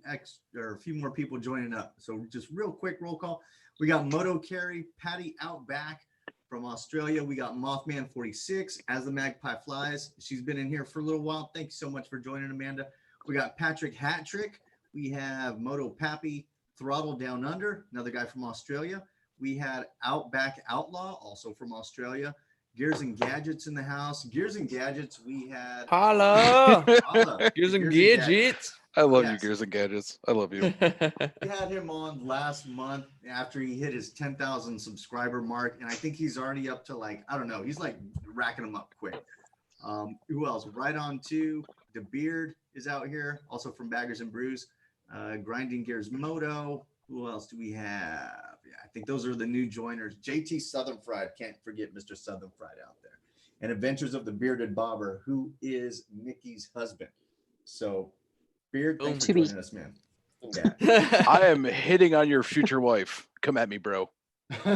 Speaker 1: more people joining up. So just real quick roll call. We got Moto Carry, Patty Outback from Australia. We got Mothman 46, As the Magpie Flies. She's been in here for a little while. Thank you so much for joining, Amanda. We got Patrick Hattrick. We have Moto Pappy, Throttle Down Under, another guy from Australia. We had Outback Outlaw, also from Australia. Gears and Gadgets in the house. Gears and Gadgets, we had
Speaker 3: Holla!
Speaker 1: Holla.
Speaker 3: Gears and Gadgets.
Speaker 5: I love
Speaker 1: Yes.
Speaker 5: you, Gears and Gadgets. I love you.
Speaker 1: We had him on last month after he hit his 10,000 subscriber mark, and I think he's already up to like, I don't know, he's like racking them up quick. Who else? Right on to the Beard is out here, also from Baggers and Brews. Grinding Gears Moto. Who else do we have? Yeah, I think those are the new joiners. JT Southern Fried, can't forget Mr. Southern Fried out there. And Adventures of the Bearded Bobber, who is Nikki's husband. So, Beard, thanks for joining us, man. Yeah.
Speaker 5: I am hitting on your future wife. Come at me, bro.
Speaker 7: I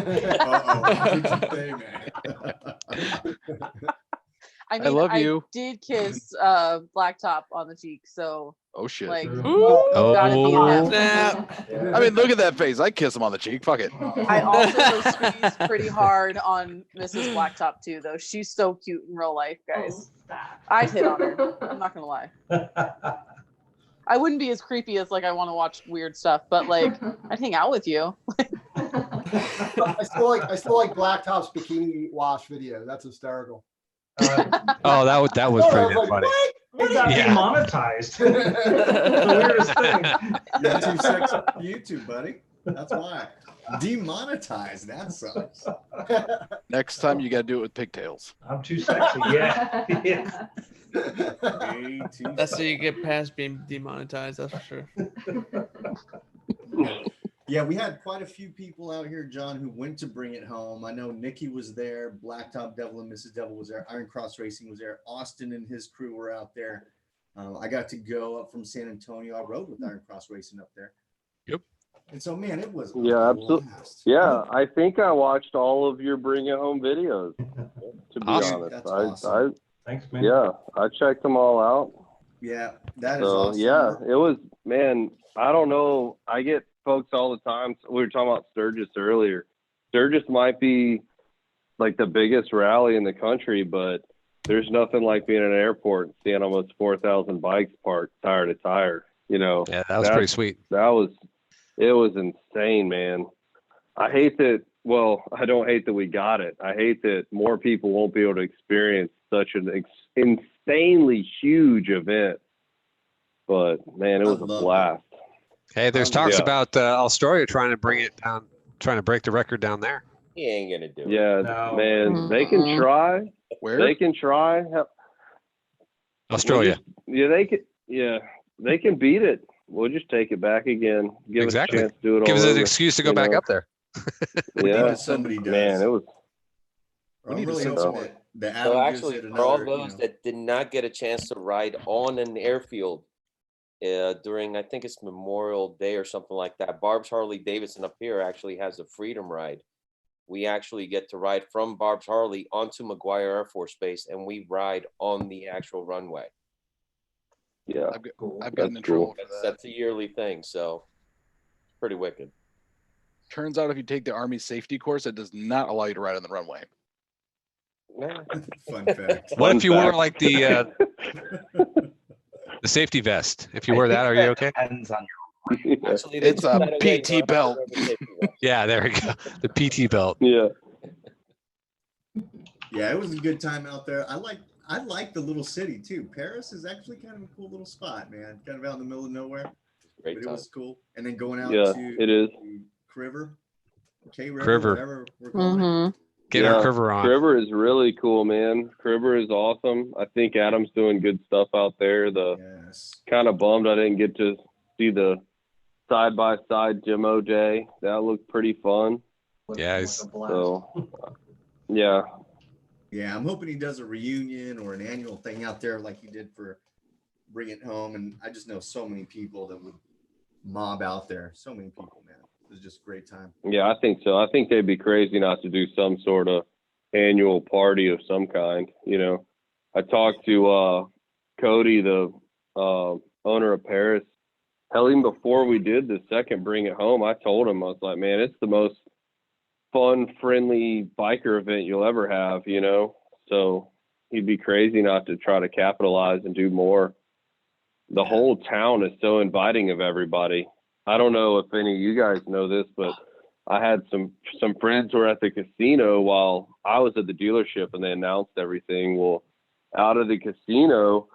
Speaker 7: mean,
Speaker 5: love you.
Speaker 7: I did kiss Blacktop on the cheek, so
Speaker 5: Oh shit.
Speaker 7: like,
Speaker 3: Oh,
Speaker 7: gotta be him.
Speaker 3: snap.
Speaker 5: I mean, look at that face. I kiss him on the cheek. Fuck it.
Speaker 7: I also squeezed pretty hard on Mrs. Blacktop too, though. She's so cute in real life, guys. I'd hit on her. I'm not gonna lie. I wouldn't be as creepy as like I want to watch weird stuff, but like I'd hang out with you.
Speaker 8: I still like Blacktop's bikini wash video. That's hysterical.
Speaker 2: Oh, that was pretty funny.
Speaker 6: It got demonetized. The weirdest thing.
Speaker 1: You're too sexy for YouTube, buddy. That's why. Demonetized. That sucks.
Speaker 5: Next time you gotta do it with pigtails.
Speaker 6: I'm too sexy. Yeah.
Speaker 3: That's how you get past being demonetized. That's for sure.
Speaker 1: Yeah, we had quite a few people out here, John, who went to bring it home. I know Nikki was there, Blacktop Devil and Mrs. Devil was there, Iron Cross Racing was there, Austin and his crew were out there. I got to go up from San Antonio. I rode with Iron Cross Racing up there.
Speaker 2: Yep.
Speaker 1: And so, man, it was
Speaker 9: absolutely. Yeah, I think I watched all of your Bring It Home videos. To be honest,
Speaker 1: That's awesome.
Speaker 6: Thanks, man.
Speaker 9: Yeah, I checked them all out.
Speaker 1: Yeah, that is awesome.
Speaker 9: Yeah, it was, man. I don't know. I get folks all the time. We were talking about Sturgis earlier. Sturgis might be like the biggest rally in the country, but there's nothing like being in an airport and seeing almost 4,000 bikes parked tire to tire. You know,
Speaker 2: Yeah, that was pretty sweet.
Speaker 9: It was insane, man. I hate that. Well, I don't hate that we got it. I hate that more people won't be able to experience such an insanely huge event. But man, it was a blast.
Speaker 2: Hey, there's talks about Australia trying to bring it down, trying to break the record down there.
Speaker 4: He ain't gonna do it.
Speaker 9: Yeah, man, they can try.
Speaker 5: Where?
Speaker 9: They can try.
Speaker 2: Australia.
Speaker 9: They can beat it. We'll just take it back again. Give us a chance to do it.
Speaker 2: Give us
Speaker 9: all
Speaker 2: an
Speaker 9: over,
Speaker 2: excuse to go back up there.
Speaker 9: Yeah,
Speaker 1: somebody does.
Speaker 9: man, it was.
Speaker 1: I'm really hoping that
Speaker 4: So actually, for all those that did not get a chance to ride on an airfield during, I think it's Memorial Day or something like that, Barb's Harley Davidson up here actually has a Freedom Ride. We actually get to ride from Barb's Harley onto McGuire Air Force Base, and we ride on the actual runway.
Speaker 9: Yeah,
Speaker 5: I've gotten in trouble for that.
Speaker 4: That's a yearly thing, so it's pretty wicked.
Speaker 5: Turns out if you take the Army safety course, it does not allow you to ride on the runway.
Speaker 1: Fun fact.
Speaker 2: What if you wore like the safety vest? If you wear that, are you okay?
Speaker 10: Depends on
Speaker 4: Actually,
Speaker 5: It's a PT belt.
Speaker 2: Yeah, there we go. The PT belt.
Speaker 9: Yeah.
Speaker 1: Yeah, it was a good time out there. I like the little city too. Paris is actually kind of a cool little spot, man. Kind of out in the middle of nowhere.
Speaker 4: Great
Speaker 1: But it
Speaker 4: time.
Speaker 1: was cool. And then going out
Speaker 9: Yeah,
Speaker 1: to
Speaker 9: it is.
Speaker 1: Kriver,
Speaker 2: Kriver.
Speaker 1: whatever we're calling it.
Speaker 2: Get our Kriver on.
Speaker 9: Kriver is really cool, man. Kriver is awesome. I think Adam's doing good stuff out there. Kind of bummed I didn't get to see the side-by-side demo day. That looked pretty fun.
Speaker 2: Yeah.
Speaker 9: So, yeah.
Speaker 1: Yeah, I'm hoping he does a reunion or an annual thing out there like he did for Bring It Home. And I just know so many people that would mob out there. So many people, man. It was just a great time.
Speaker 9: Yeah, I think so. I think they'd be crazy not to do some sort of annual party of some kind. You know, I talked to Cody, the owner of Paris. Hell, even before we did the second Bring It Home, I told him, I was like, man, it's the most fun, friendly biker event you'll ever have, you know? So he'd be crazy not to try to capitalize and do more. The whole town is so inviting of everybody. I don't know if any of you guys know this, but I had some friends who were at the casino while I was at the dealership, and they announced everything. Well, out of the casino,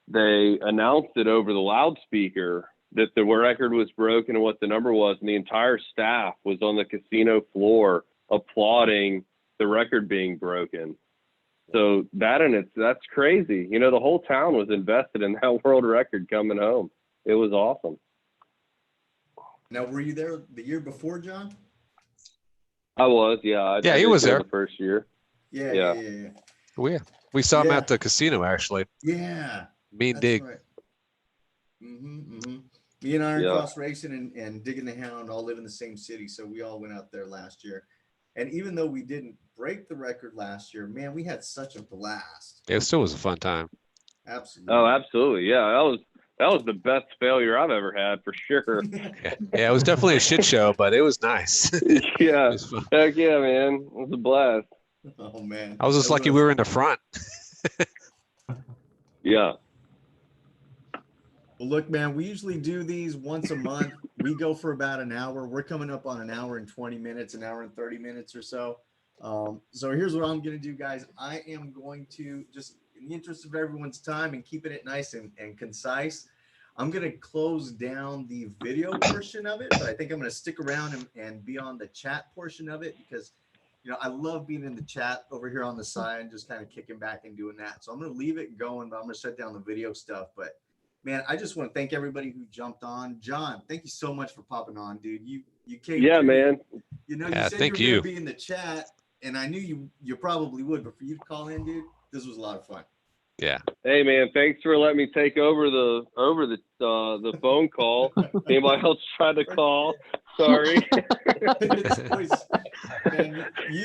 Speaker 9: they announced it over the loudspeaker that the record was broken and what the number was, and the entire staff was on the casino floor applauding the record being broken. So that's crazy. You know, the whole town was invested in that world record coming home. It was awesome.
Speaker 1: Now, were you there the year before, John?
Speaker 9: I was, yeah.
Speaker 2: Yeah, he was there
Speaker 9: the first year.
Speaker 1: Yeah.
Speaker 2: We saw him at the casino, actually.
Speaker 1: Yeah.
Speaker 2: Mean Dig.
Speaker 1: Right. Me and Iron Cross Racing and Digging the Hound all live in the same city, so we all went out there last year. And even though we didn't break the record last year, man, we had such a blast.
Speaker 2: It still was a fun time.
Speaker 1: Absolutely.
Speaker 9: Oh, absolutely. Yeah, that was the best failure I've ever had for sure.
Speaker 2: Yeah, it was definitely a shit show, but it was nice.
Speaker 9: Yeah. Heck yeah, man. It was a blast.
Speaker 1: Oh, man.
Speaker 2: I was just lucky we were in the front.
Speaker 9: Yeah.
Speaker 1: Well, look, man, we usually do these once a month. We go for about an hour. We're coming up on an hour and 20 minutes, an hour and 30 minutes or so. So here's what I'm going to do, guys. I am going to, just in the interest of everyone's time and keeping it nice and concise, I'm going to close down the video portion of it, but I think I'm going to stick around and be on the chat portion of it because, you know, I love being in the chat over here on the side, just kind of kicking back and doing that. So I'm going to leave it going, but I'm going to shut down the video stuff. But man, I just want to thank everybody who jumped on. John, thank you so much for popping on, dude. You came.
Speaker 9: Yeah, man.
Speaker 1: You know, you said you were going to be in the chat, and I knew you probably would, but for you to call in, dude, this was a lot of fun.
Speaker 2: Yeah.
Speaker 9: Hey, man, thanks for letting me take over the phone call. Anybody else tried to call? Sorry.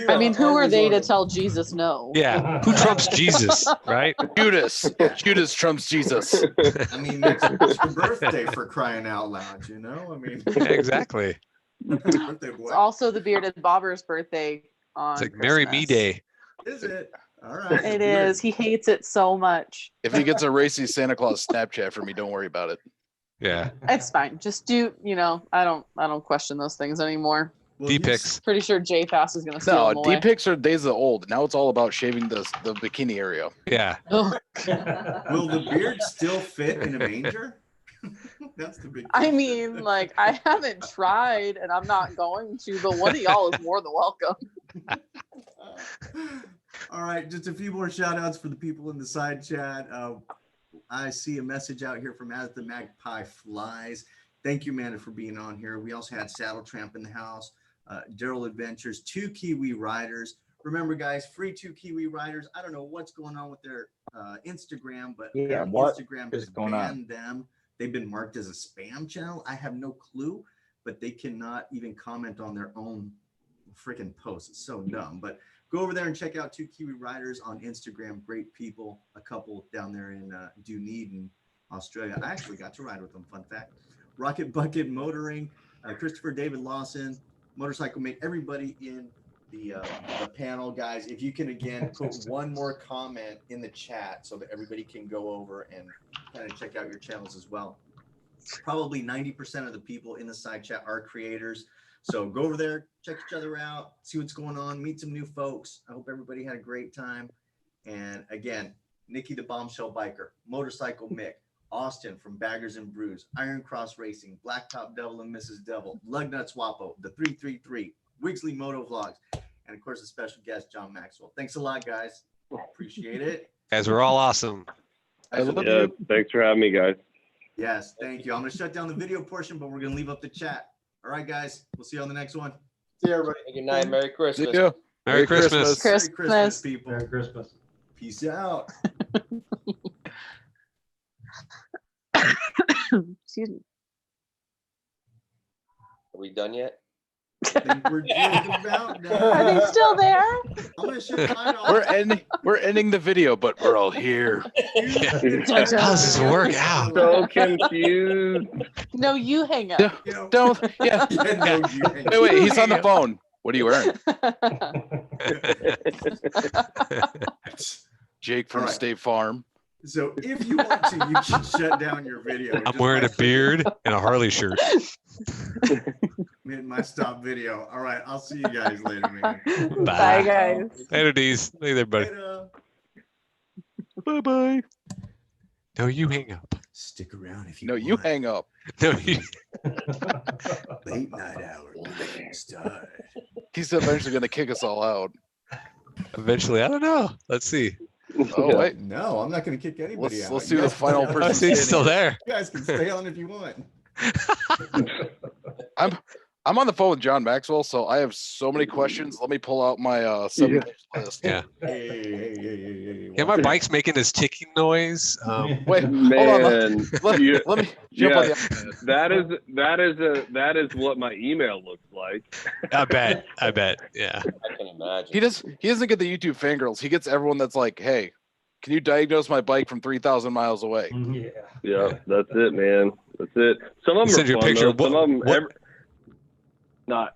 Speaker 7: I mean, who are they to tell Jesus no?
Speaker 2: Yeah. Who trumps Jesus, right?
Speaker 5: Judas. Judas trumps Jesus.
Speaker 1: I mean, it's your birthday, for crying out loud, you know? I mean,
Speaker 2: exactly.
Speaker 1: Birthday boy.
Speaker 7: It's also the bearded bobber's birthday on
Speaker 2: It's like
Speaker 7: Christmas.
Speaker 2: Marry Me Day.
Speaker 1: Is it? All right.
Speaker 7: It is. He hates it so much.
Speaker 5: If he gets a racy Santa Claus Snapchat from me, don't worry about it.
Speaker 2: Yeah.
Speaker 7: It's fine. Just do, you know, I don't question those things anymore.
Speaker 1: Well,
Speaker 2: D-pics.
Speaker 7: Pretty sure J-Fast is going to steal them
Speaker 5: No,
Speaker 7: away.
Speaker 5: D-pics are days of old. Now it's all about shaving the bikini area.
Speaker 2: Yeah.
Speaker 7: Oh.
Speaker 1: Will the beard still fit in a manger? That's the big
Speaker 7: I mean, like, I haven't tried and I'm not going to, but one of y'all is more than welcome.
Speaker 1: All right, just a few more shout outs for the people in the side chat. I see a message out here from As the Magpie Flies. Thank you, Amanda, for being on here. We also had Saddle Tramp in the house, Daryl Adventures, 2 Kiwi Riders. Remember, guys, free 2 Kiwi Riders. I don't know what's going on with their Instagram, but Instagram has banned them. They've been marked as a spam channel. I have no clue, but they cannot even comment on their own freaking posts. It's so dumb. But go over there and check out 2 Kiwi Riders on Instagram. Great people. A couple down there in Dunedin, Australia. I actually got to ride with them. Fun fact. Rocket Bucket Motoring, Christopher David Lawson, Motorcycle Mate. Everybody in the panel, guys. If you can again put one more comment in the chat so that everybody can go over and kind of check out your channels as well. Probably 90% of the people in the side chat are creators. So go over there, check each other out, see what's going on, meet some new folks. I hope everybody had a great time. And again, Nikki the Bombshell Biker, Motorcycle Mick, Austin from Baggers and Brews, Iron Cross Racing, Blacktop Devil and Mrs. Devil, Lugnut Swapo, the 333, Wigsley Moto Vlogs, and of course a special guest, John Maxwell. Thanks a lot, guys. Appreciate it.
Speaker 2: Guys, we're all awesome.
Speaker 9: Yeah, thanks for having me, guys.
Speaker 1: Yes, thank you. I'm going to shut down the video portion, but we're going to leave up the chat. All right, guys. We'll see you on the next one.
Speaker 8: See you, everybody.
Speaker 4: Good night. Merry Christmas.
Speaker 5: See ya.
Speaker 2: Merry Christmas.
Speaker 1: Merry Christmas, people.
Speaker 6: Merry Christmas.
Speaker 1: Peace out.
Speaker 7: Excuse me.
Speaker 4: Are we done yet?
Speaker 1: I think we're just about done.
Speaker 7: Are they still there?
Speaker 1: I'm gonna shut mine off.
Speaker 5: We're ending the video, but we're all here.
Speaker 2: How does this work out?
Speaker 9: So confused.
Speaker 7: No, you hang up.
Speaker 5: Don't. Yeah. Wait. He's on the phone. What are you wearing? Jake from State Farm.
Speaker 1: So if you want to, you can shut down your video.
Speaker 2: I'm wearing a beard and a Harley shirt.
Speaker 1: Made my stop video. All right, I'll see you guys later, man.
Speaker 7: Bye, guys.
Speaker 2: Later, D's. Later, everybody. Bye-bye. No, you hang up.
Speaker 1: Stick around if you
Speaker 5: want. No, you hang up.
Speaker 2: No, you...
Speaker 1: Late night hour. Start.
Speaker 5: He's eventually going to kick us all out.
Speaker 2: Eventually, I don't know. Let's see.
Speaker 5: Oh, wait.
Speaker 1: No, I'm not going to kick anybody out.
Speaker 5: Let's do the final person.
Speaker 2: He's still there.
Speaker 1: You guys can stay on if you want.
Speaker 5: I'm on the phone with John Maxwell, so I have so many questions. Let me pull out my list.
Speaker 2: Yeah. Yeah, my bike's making this ticking noise.
Speaker 5: Wait,
Speaker 9: man,
Speaker 5: hold on. Let me jump on the
Speaker 9: that is what my email looks like.
Speaker 2: I bet. Yeah.
Speaker 4: I can imagine.
Speaker 5: He doesn't get the YouTube fangirls. He gets everyone that's like, hey, can you diagnose my bike from 3,000 miles away?
Speaker 9: Yeah, that's it, man. That's it. Some of them
Speaker 2: Send
Speaker 9: are
Speaker 2: you a
Speaker 9: fun,
Speaker 2: picture.
Speaker 9: though. Some of them,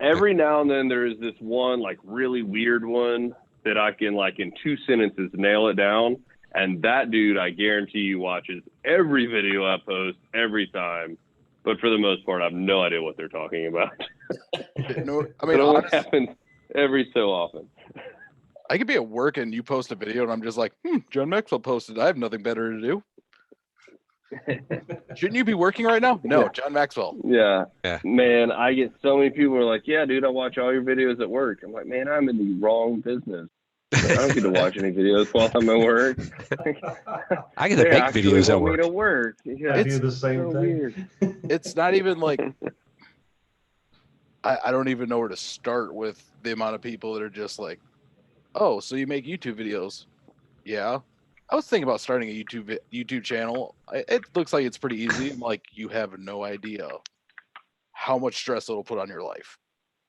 Speaker 9: every now and then there is this one like really weird one that I can like in 2 sentences nail it down. And that dude, I guarantee you, watches every video I post every time. But for the most part, I have no idea what they're talking about.
Speaker 5: No, I
Speaker 9: It
Speaker 5: mean,
Speaker 9: only
Speaker 5: honestly,
Speaker 9: happens every so often.
Speaker 5: I could be at work and you post a video and I'm just like, John Maxwell posted. I have nothing better to do. Shouldn't you be working right now? No, John Maxwell.
Speaker 9: Yeah. Man, I get so many people who are like, yeah, dude, I watch all your videos at work. I'm like, man, I'm in the wrong business. I don't get to watch any videos while I'm at work.
Speaker 2: I get to make videos at work.
Speaker 9: To work. Yeah,
Speaker 6: I do the same
Speaker 9: so
Speaker 6: thing.
Speaker 9: weird.
Speaker 5: It's not even like I don't even know where to start with the amount of people that are just like, oh, so you make YouTube videos? Yeah. I was thinking about starting a YouTube channel. It looks like it's pretty easy. I'm like, you have no idea how much stress it'll put on your life,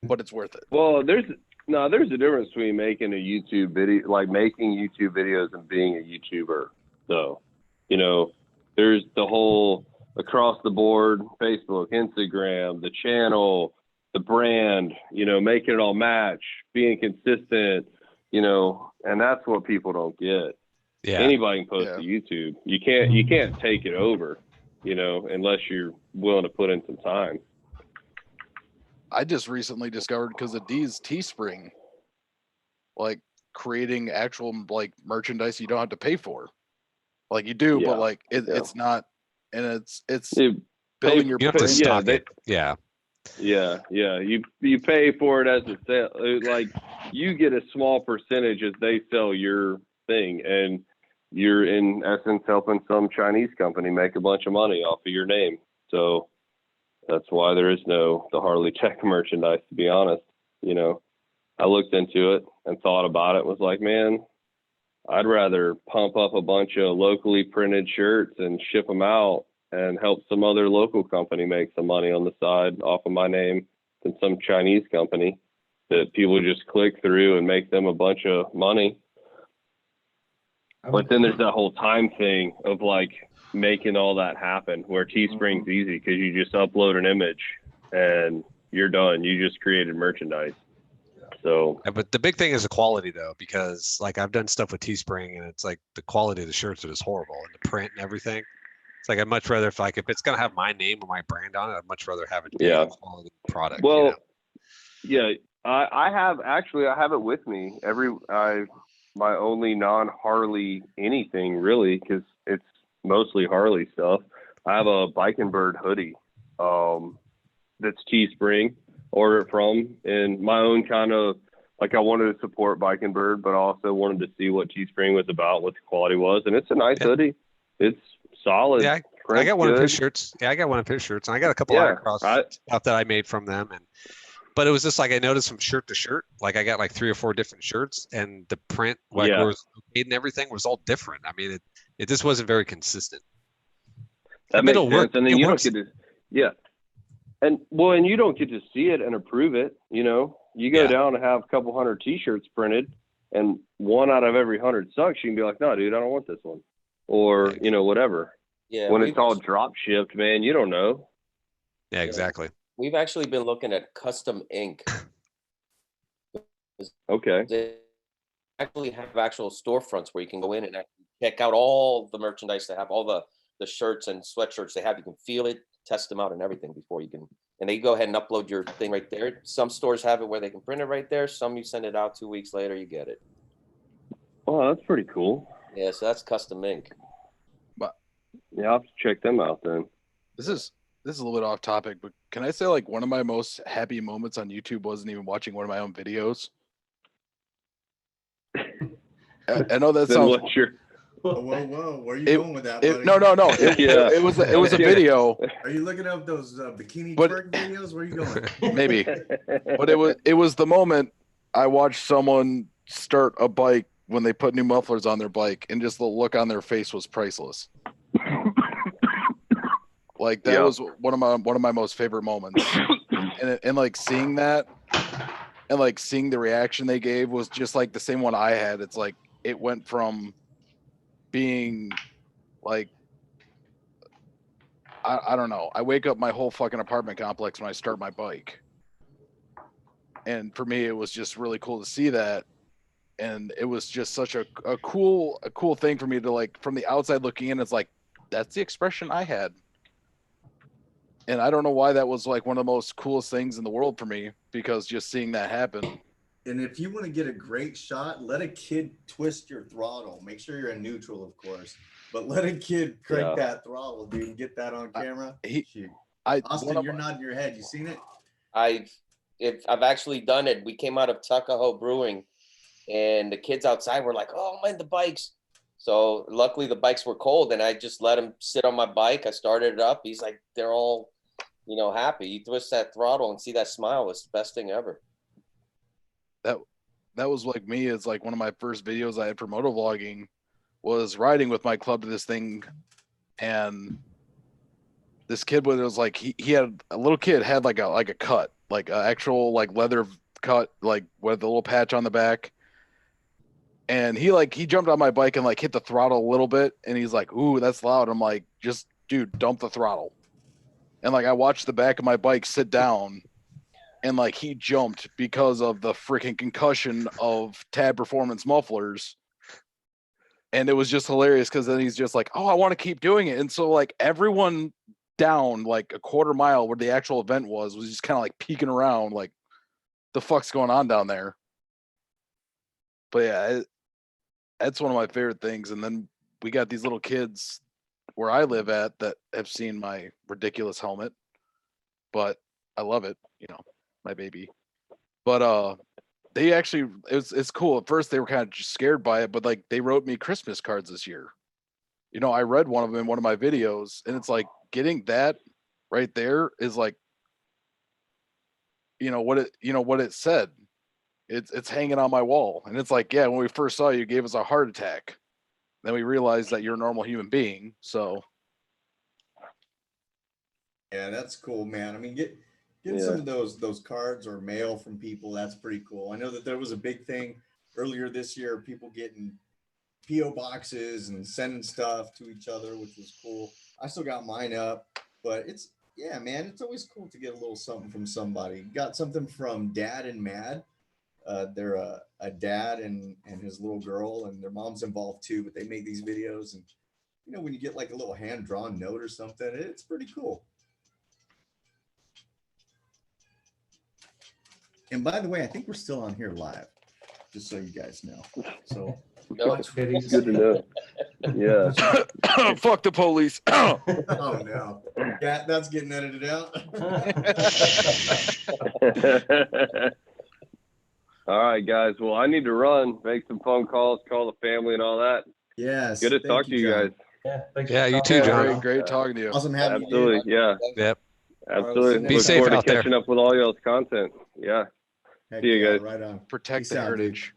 Speaker 5: but it's worth it.
Speaker 9: Well, there's a difference between making a YouTube video, like making YouTube videos, and being a YouTuber. So, there's the whole across the board, Facebook, Instagram, the channel, the brand, making it all match, being consistent, and that's what people don't get.
Speaker 2: Yeah.
Speaker 9: Anybody can post to YouTube. You can't take it over, unless you're willing to put in some time.
Speaker 5: I just recently discovered because of D's Teespring, like creating actual like merchandise you don't have to pay for. Like you do, but like it's not, and it's building your.
Speaker 2: You have to stock it. Yeah.
Speaker 9: Yeah. You pay for it as a sale. Like you get a small percentage as they sell your thing, and you're in essence helping some Chinese company make a bunch of money off of your name. So that's why there is the Harley Tech merchandise, to be honest. I looked into it and thought about it, was like, man, I'd rather pump up a bunch of locally printed shirts and ship them out and help some other local company make some money on the side off of my name than some Chinese company that people just click through and make them a bunch of money. But then there's that whole time thing of like making all that happen, where Teespring's easy because you just upload an image and you're done. You just created merchandise. So,
Speaker 2: but the big thing is the quality, though, because like I've done stuff with Teespring, and it's like the quality of the shirts are just horrible, and the print and everything. It's like I'd much rather if it's gonna have my name or my brand on it, I'd much rather have it be a quality product.
Speaker 9: Well, I have it with me my only non-Harley anything really, because it's mostly Harley stuff. I have a Bike and Bird hoodie that's Teespring, order it from, and my own kind of like I wanted to support Bike and Bird, but also wanted to see what Teespring was about, what the quality was, and it's a nice hoodie. It's solid.
Speaker 2: Yeah, I got one of his shirts. Yeah, I got one of his shirts, and I got a couple of autocross stuff that I made from them, and But it was just like I noticed from shirt to shirt, like I got like 3 or 4 different shirts, and the print, like where it was made and everything, was all different. I mean, it just wasn't very consistent.
Speaker 9: That makes sense. And then you don't get to, and you don't get to see it and approve it. You know, you go down and have a couple hundred T-shirts printed, and 1 out of every 100 sucks. You can be like, no, dude, I don't want this one, or you know, whatever.
Speaker 4: Yeah.
Speaker 9: When it's all drop shipped, man, you don't know.
Speaker 2: Yeah, exactly.
Speaker 4: We've actually been looking at custom ink.
Speaker 9: Okay.
Speaker 4: They actually have actual storefronts where you can go in and actually check out all the merchandise they have, all the shirts and sweatshirts they have. You can feel it, test them out and everything before you can. And they go ahead and upload your thing right there. Some stores have it where they can print it right there. Some you send it out 2 weeks later, you get it.
Speaker 9: Oh, that's pretty cool.
Speaker 4: Yeah, so that's custom ink.
Speaker 5: But
Speaker 9: yeah, I'll have to check them out then.
Speaker 5: This is a little bit off topic, but can I say like one of my most happy moments on YouTube wasn't even watching one of my own videos? I know that sounds.
Speaker 1: Whoa, where are you going with that, buddy?
Speaker 5: No. It was a video.
Speaker 1: Are you looking up those bikini twerk videos? Where are you going?
Speaker 5: Maybe, but it was the moment I watched someone start a bike when they put new mufflers on their bike, and just the look on their face was priceless. Like that was one of my most favorite moments, and like seeing that, and like seeing the reaction they gave was just like the same one I had. It's like it went from being like I don't know. I wake up my whole fucking apartment complex when I start my bike, and for me it was just really cool to see that, and it was just such a cool thing for me to like from the outside looking in. It's like that's the expression I had. And I don't know why that was like one of the most coolest things in the world for me, because just seeing that happen.
Speaker 1: And if you want to get a great shot, let a kid twist your throttle. Make sure you're in neutral, of course, but let a kid crank that throttle, dude, and get that on camera. Austin, you're nodding your head. You seen it?
Speaker 4: I've actually done it. We came out of Tuckahoe Brewing, and the kids outside were like, "Oh man, the bikes!" So luckily the bikes were cold, and I just let him sit on my bike. I started it up. He's like, they're all, you know, happy. You twist that throttle and see that smile. It's the best thing ever.
Speaker 5: That was like me. It's like one of my first videos I had for motovlogging was riding with my club to this thing, and this kid was like he had a little kid had like a cut, like an actual like leather cut, like with a little patch on the back. And he jumped on my bike and like hit the throttle a little bit, and he's like, "Ooh, that's loud." I'm like, "Just dude, dump the throttle." And like I watched the back of my bike sit down, and like he jumped because of the freaking concussion of Tab Performance mufflers. And it was just hilarious because then he's just like, "Oh, I want to keep doing it." And so like everyone down like a quarter mile where the actual event was just kind of like peeking around like, the fuck's going on down there? But yeah, that's one of my favorite things. And then we got these little kids where I live at that have seen my ridiculous helmet, but I love it, you know, my baby. But they actually, it's cool. At first they were kind of just scared by it, but like they wrote me Christmas cards this year. You know, I read one of them in one of my videos, and it's like getting that right there is like, you know what it said. It's hanging on my wall, and it's like, yeah, when we first saw you, you gave us a heart attack. Then we realized that you're a normal human being. So
Speaker 1: yeah, that's cool, man. I mean, getting some of those cards or mail from people, that's pretty cool. I know that there was a big thing earlier this year, people getting PO boxes and sending stuff to each other, which was cool. I still got mine up, but yeah, man, it's always cool to get a little something from somebody. Got something from Dad and Mad. They're a dad and his little girl, and their mom's involved too, but they make these videos, and you know, when you get like a little hand-drawn note or something, it's pretty cool. And by the way, I think we're still on here live, just so you guys know. So
Speaker 9: it's good to know. Yeah.
Speaker 5: Fuck the police.
Speaker 1: Oh no. Yeah, that's getting edited out.
Speaker 9: All right, guys. Well, I need to run, make some phone calls, call the family and all that.
Speaker 1: Yes.
Speaker 9: Good to talk to you guys.
Speaker 6: Yeah, thanks.
Speaker 2: Yeah, you too, John.
Speaker 5: Great talking to you.
Speaker 1: Awesome having
Speaker 9: Absolutely.
Speaker 1: you.
Speaker 9: Yeah.
Speaker 2: Yep.
Speaker 9: Absolutely.
Speaker 2: Be
Speaker 9: Look
Speaker 2: safe
Speaker 9: forward
Speaker 2: out
Speaker 9: to
Speaker 2: there.
Speaker 9: catching up with all y'all's content. Yeah.
Speaker 1: Heck
Speaker 9: See you
Speaker 1: yeah,
Speaker 9: guys.
Speaker 1: right on.
Speaker 5: Protect
Speaker 1: Peace
Speaker 5: the
Speaker 1: out, dude.
Speaker 5: heritage.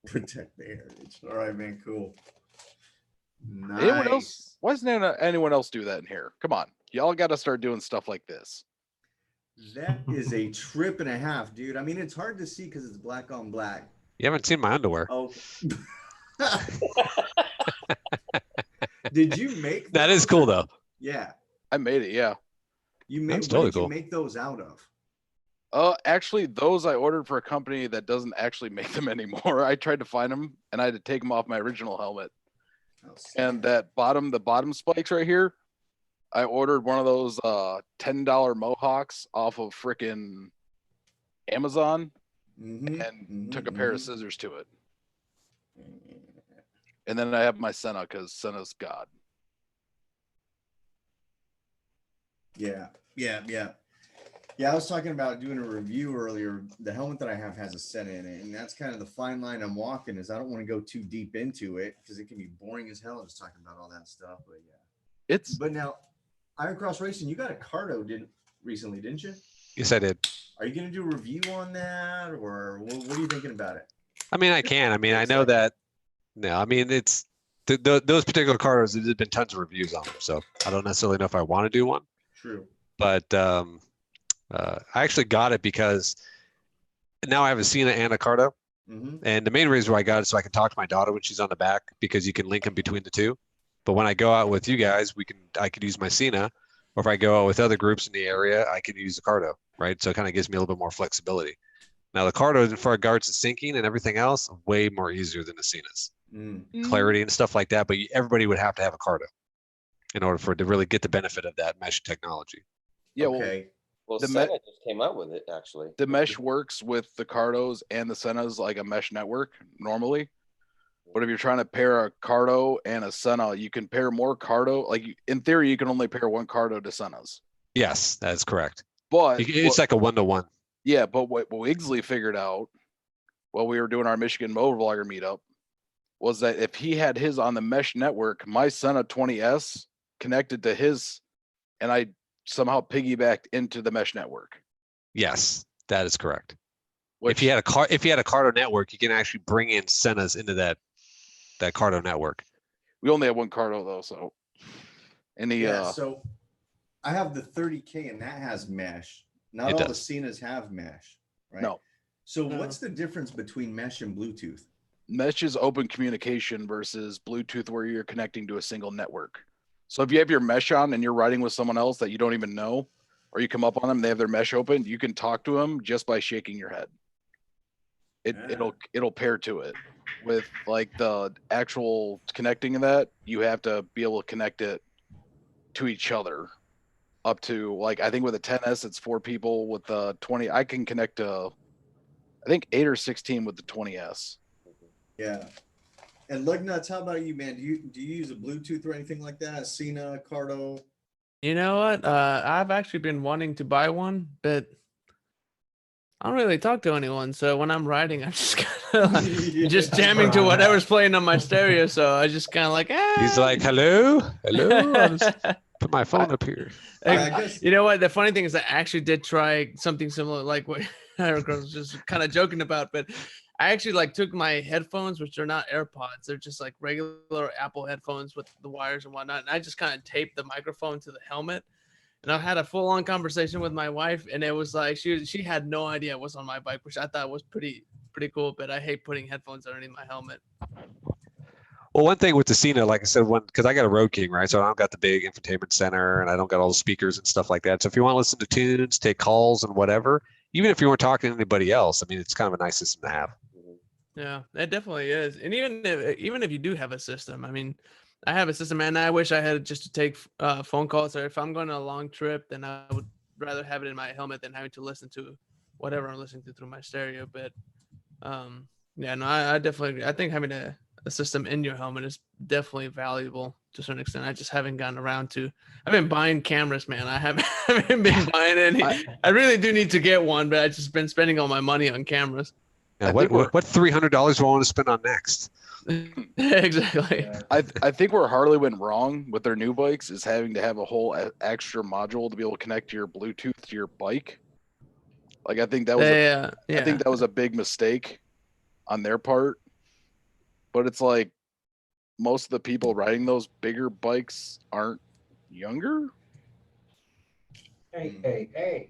Speaker 1: Protect the heritage. All right, man. Cool.
Speaker 5: Anyone else?
Speaker 1: Nice.
Speaker 5: Why doesn't anyone else do that in here? Come on, y'all got to start doing stuff like this.
Speaker 1: That is a trip and a half, dude. I mean, it's hard to see because it's black on black.
Speaker 2: You haven't seen my underwear.
Speaker 1: Oh. Did you make
Speaker 2: That is
Speaker 1: those,
Speaker 2: cool
Speaker 1: or-
Speaker 2: though.
Speaker 1: Yeah.
Speaker 5: I made it. Yeah.
Speaker 1: You made
Speaker 2: That's
Speaker 1: what
Speaker 2: totally
Speaker 1: did you
Speaker 2: cool.
Speaker 1: make those out of?
Speaker 5: Actually, those I ordered for a company that doesn't actually make them anymore. I tried to find them, and I had to take them off my original helmet.
Speaker 1: Oh,
Speaker 5: And
Speaker 1: snap.
Speaker 5: the bottom spikes right here, I ordered one of those $10 Mohawks off of frickin' Amazon, and took a pair of scissors to it. And then I have my Senna because Senna's God.
Speaker 1: Yeah. I was talking about doing a review earlier. The helmet that I have has a set in it, and that's kind of the fine line I'm walking. Is I don't want to go too deep into it because it can be boring as hell just talking about all that stuff. But yeah, But now, Iron Cross Racing, you got a Cardo recently, didn't you?
Speaker 2: Yes, I did.
Speaker 1: Are you going to do a review on that, or what are you thinking about it?
Speaker 2: I mean, I can. I mean, I know that. No, I mean, it's those particular cards. There's been tons of reviews on them, so I don't necessarily know if I want to do one.
Speaker 1: True.
Speaker 2: But I actually got it because now I have a Cena and a Cardo. And the main reason why I got it is so I can talk to my daughter when she's on the back, because you can link them between the two. But when I go out with you guys, I could use my Cena, or if I go out with other groups in the area, I can use the Cardo, right? So it kind of gives me a little bit more flexibility. Now the Cardo, for regards to syncing and everything else, way more easier than the Cenas. Clarity and stuff like that, but everybody would have to have a Cardo in order for it to really get the benefit of that mesh technology.
Speaker 5: Yeah.
Speaker 1: Okay.
Speaker 4: Well, Senna just came out with it, actually.
Speaker 5: The mesh works with the Cardos and the Sennas like a mesh network normally. But if you're trying to pair a Cardo and a Senna, you can pair more Cardo. Like in theory, you can only pair one Cardo to Sennas.
Speaker 2: Yes, that is correct.
Speaker 5: But
Speaker 2: it's like a 1-to-1.
Speaker 5: Yeah, but what Wigsley figured out while we were doing our Michigan Motovlogger meetup was that if he had his on the mesh network, my Senna 20S connected to his, and I somehow piggybacked into the mesh network.
Speaker 2: Yes, that is correct. If you had a Cardo network, you can actually bring in Sennas into that Cardo network.
Speaker 5: We only have one Cardo though, so
Speaker 1: so I have the 30K and that has mesh. Not all the Cenas have mesh, right?
Speaker 5: No.
Speaker 1: So what's the difference between mesh and Bluetooth?
Speaker 5: Mesh is open communication versus Bluetooth, where you're connecting to a single network. So if you have your mesh on and you're riding with someone else that you don't even know, or you come up on them, they have their mesh open, you can talk to them just by shaking your head. It'll pair to it. With like the actual connecting of that, you have to be able to connect it to each other. Up to, like, I think with a 10S, it's 4 people. With the 20, I can connect to, I think 8 or 16 with the 20S.
Speaker 1: Yeah. And Lugnuts, how about you, man? Do you use a Bluetooth or anything like that? Cena, Cardo?
Speaker 3: You know what? I've actually been wanting to buy one, but I don't really talk to anyone. So when I'm riding, I'm just kind of like, just jamming to whatever's playing on my stereo. So I just kind of like,
Speaker 2: He's like, hello. I'll just put my phone up here.
Speaker 3: You know what? The funny thing is, I actually did try something similar, like what Eric was just kind of joking about. But I actually like took my headphones, which are not AirPods, they're just like regular Apple headphones with the wires and whatnot, and I just kind of taped the microphone to the helmet. And I had a full-on conversation with my wife, and it was like she had no idea what's on my bike, which I thought was pretty cool. But I hate putting headphones underneath my helmet.
Speaker 2: Well, one thing with the Cena, like I said, because I got a Road King, right? So I don't got the big infotainment center, and I don't got all the speakers and stuff like that. So if you want to listen to tunes, take calls, and whatever, even if you weren't talking to anybody else, I mean, it's kind of a nice system to have.
Speaker 3: Yeah, it definitely is. And even if you do have a system, I mean, I have a system, and I wish I had it just to take phone calls. Or if I'm going on a long trip, then I would rather have it in my helmet than having to listen to whatever I'm listening to through my stereo. But yeah, no, I definitely, I think having a system in your helmet is definitely valuable to a certain extent. I just haven't gotten around to. I've been buying cameras, man. I haven't been buying any. I really do need to get one, but I've just been spending all my money on cameras.
Speaker 2: Now, what $300 do I want to spend on next?
Speaker 3: Exactly.
Speaker 6: Yeah.
Speaker 5: I think where Harley went wrong with their new bikes is having to have a whole extra module to be able to connect your Bluetooth to your bike. Like I think that was
Speaker 3: Yeah.
Speaker 5: I think that was a big mistake on their part. But it's like most of the people riding those bigger bikes aren't younger.
Speaker 6: Hey.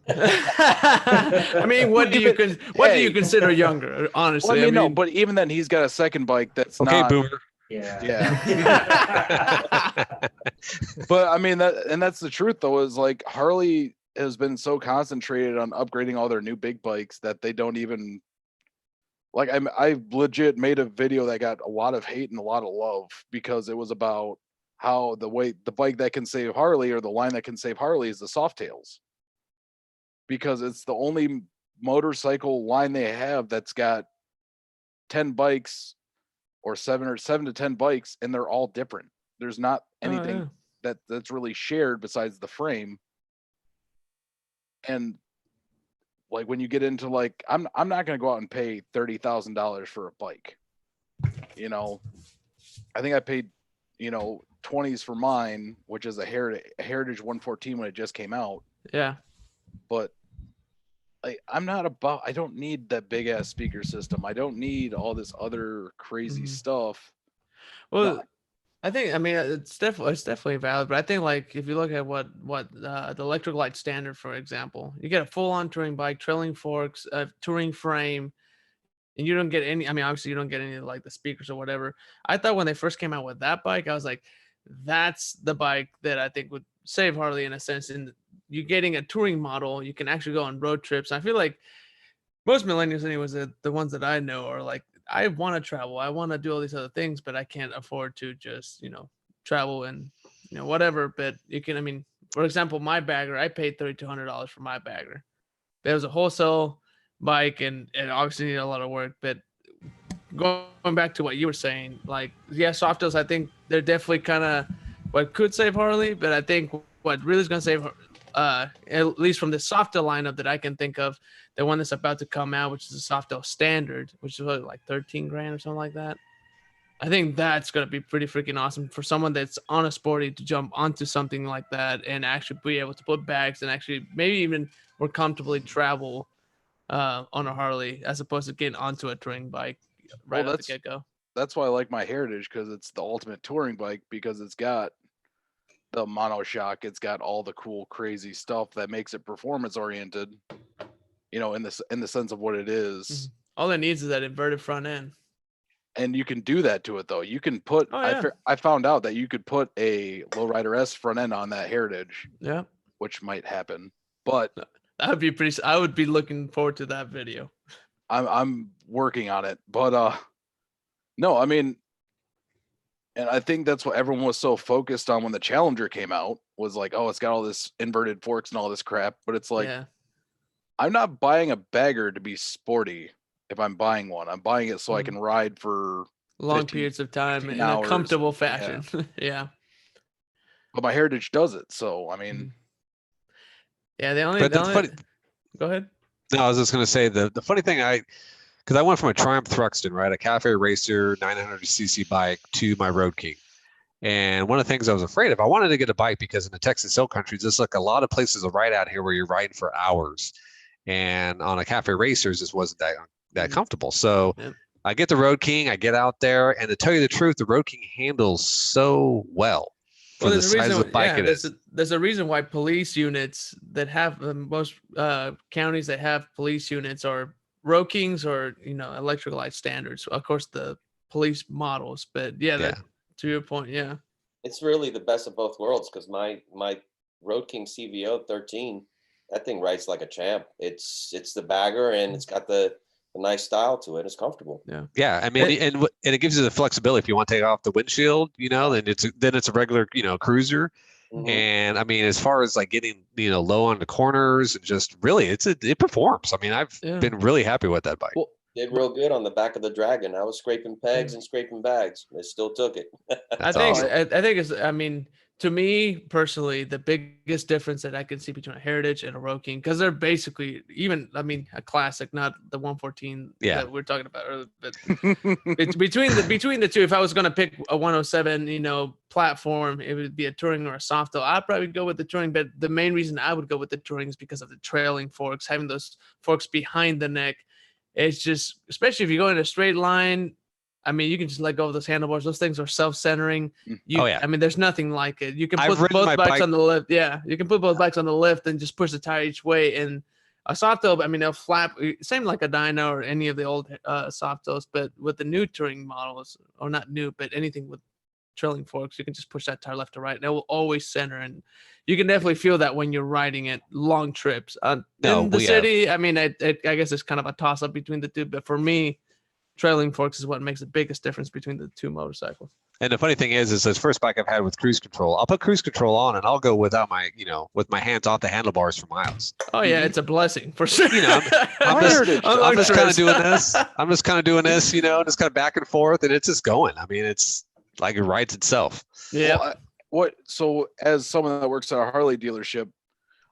Speaker 3: I mean, what do you consider younger? Honestly,
Speaker 5: Well, I mean, no, but even then, he's got a second bike that's
Speaker 2: Okay,
Speaker 5: not.
Speaker 2: boomer.
Speaker 6: Yeah.
Speaker 5: But I mean that's the truth though. Is like Harley has been so concentrated on upgrading all their new big bikes that they don't even. Like I legit made a video that got a lot of hate and a lot of love because it was about how the bike that can save Harley or the line that can save Harley is the Softails. Because it's the only motorcycle line they have that's got 10 bikes or 7 to 10 bikes, and they're all different. There's not anything that's really shared besides the frame. And like when you get into like, I'm not going to go out and pay $30,000 for a bike. You know, I think I paid, 20s for mine, which is a Heritage 114 when it just came out.
Speaker 3: Yeah.
Speaker 5: But I don't need that big ass speaker system. I don't need all this other crazy stuff.
Speaker 3: Well, I mean, it's definitely valid, but I think like if you look at what the electric light standard, for example, you get a full on touring bike, trailing forks, a touring frame, and you don't get any. I mean, obviously you don't get any of like the speakers or whatever. I thought when they first came out with that bike, I was like, that's the bike that I think would save Harley in a sense. And you're getting a touring model, you can actually go on road trips. I feel like most millennials, anyways, the ones that I know are like, I want to travel, I want to do all these other things, but I can't afford to just travel and whatever. But you can, I mean, for example, my bagger, I paid $3,200 for my bagger. It was a wholesale bike, and it obviously needed a lot of work. But going back to what you were saying, like, yeah, Softails, I think they're definitely kind of what could save Harley, but I think what really is going to save at least from the Softail lineup that I can think of, the one that's about to come out, which is the Softail Standard, which is like 13 grand or something like that. I think that's going to be pretty freaking awesome for someone that's on a sporty to jump onto something like that and actually be able to put bags and actually maybe even more comfortably travel on a Harley as opposed to getting onto a touring bike right off the get-go.
Speaker 5: That's why I like my Heritage, because it's the ultimate touring bike, because it's got the monoshock, it's got all the cool crazy stuff that makes it performance oriented, in the sense of what it is.
Speaker 3: All it needs is that inverted front end,
Speaker 5: and you can do that to it though. You can put I found out that you could put a Lowrider S front end on that Heritage, which might happen, but
Speaker 3: that would be pretty. I would be looking forward to that video.
Speaker 5: I'm working on it, but no, I mean, and I think that's what everyone was so focused on when the Challenger came out, was like, oh, it's got all this inverted forks and all this crap. But it's like, I'm not buying a bagger to be sporty. If I'm buying one, I'm buying it so I can ride for
Speaker 3: long periods of time in a comfortable fashion. Yeah.
Speaker 5: But my Heritage does it. So, I mean.
Speaker 3: Yeah,
Speaker 2: funny.
Speaker 3: Go ahead.
Speaker 2: No, I was just going to say the funny thing, because I went from a Triumph Thruxton, right, a Cafe Racer 900cc bike to my Road King. And one of the things I was afraid of, I wanted to get a bike because in the Texas Hill Country, there's like a lot of places to ride out here where you're riding for hours. And on a Cafe Racers, this wasn't that comfortable. So I get the Road King, I get out there, and to tell you the truth, the Road King handles so well. The size of the bike it is.
Speaker 3: There's a reason why police units that have most counties that have police units are Road Kings or electric light standards. Of course, the police models, but to your point,
Speaker 4: it's really the best of both worlds, because my Road King CVO 13, that thing rides like a champ. It's the bagger, and it's got the nice style to it. It's comfortable.
Speaker 2: Yeah. I mean, and it gives you the flexibility. If you want to take off the windshield, then it's a regular, cruiser. Mm-hmm. And I mean, as far as like getting, low on the corners and just really, it performs. I mean, I've been really happy with that bike.
Speaker 4: Well, did real good on the back of the Dragon. I was scraping pegs and scraping bags. They still took it.
Speaker 3: I think it's, I mean, to me personally, the biggest difference that I can see between a Heritage and a Road King, because they're basically a classic, not the 114 that we're talking about earlier. But between the two, if I was going to pick a 107, platform, it would be a touring or a softail. I'd probably go with the touring, but the main reason I would go with the touring is because of the trailing forks, having those forks behind the neck. It's just, especially if you go in a straight line. I mean, you can just let go of those handlebars. Those things are self-centering. I mean, there's nothing like it. You can put both bikes on the lift. Yeah, you can put both bikes on the lift and just push the tire each way. And a softail, I mean, they'll flap, same like a dyno or any of the old softails. But with the new touring models, or not new, but anything with trailing forks, you can just push that tire left to right, and it will always center. And you can definitely feel that when you're riding it long trips. In the city, I mean, I guess it's kind of a toss-up between the two. But for me, trailing forks is what makes the biggest difference between the two motorcycles.
Speaker 2: And the funny thing is this first bike I've had with cruise control. I'll put cruise control on and I'll go without my, with my hands off the handlebars for miles.
Speaker 3: Oh yeah, it's a blessing for sure.
Speaker 2: I'm just kind of doing this. just kind of back and forth, and it's just going. I mean, it's like it rides itself.
Speaker 3: Yeah.
Speaker 5: So as someone that works at a Harley dealership,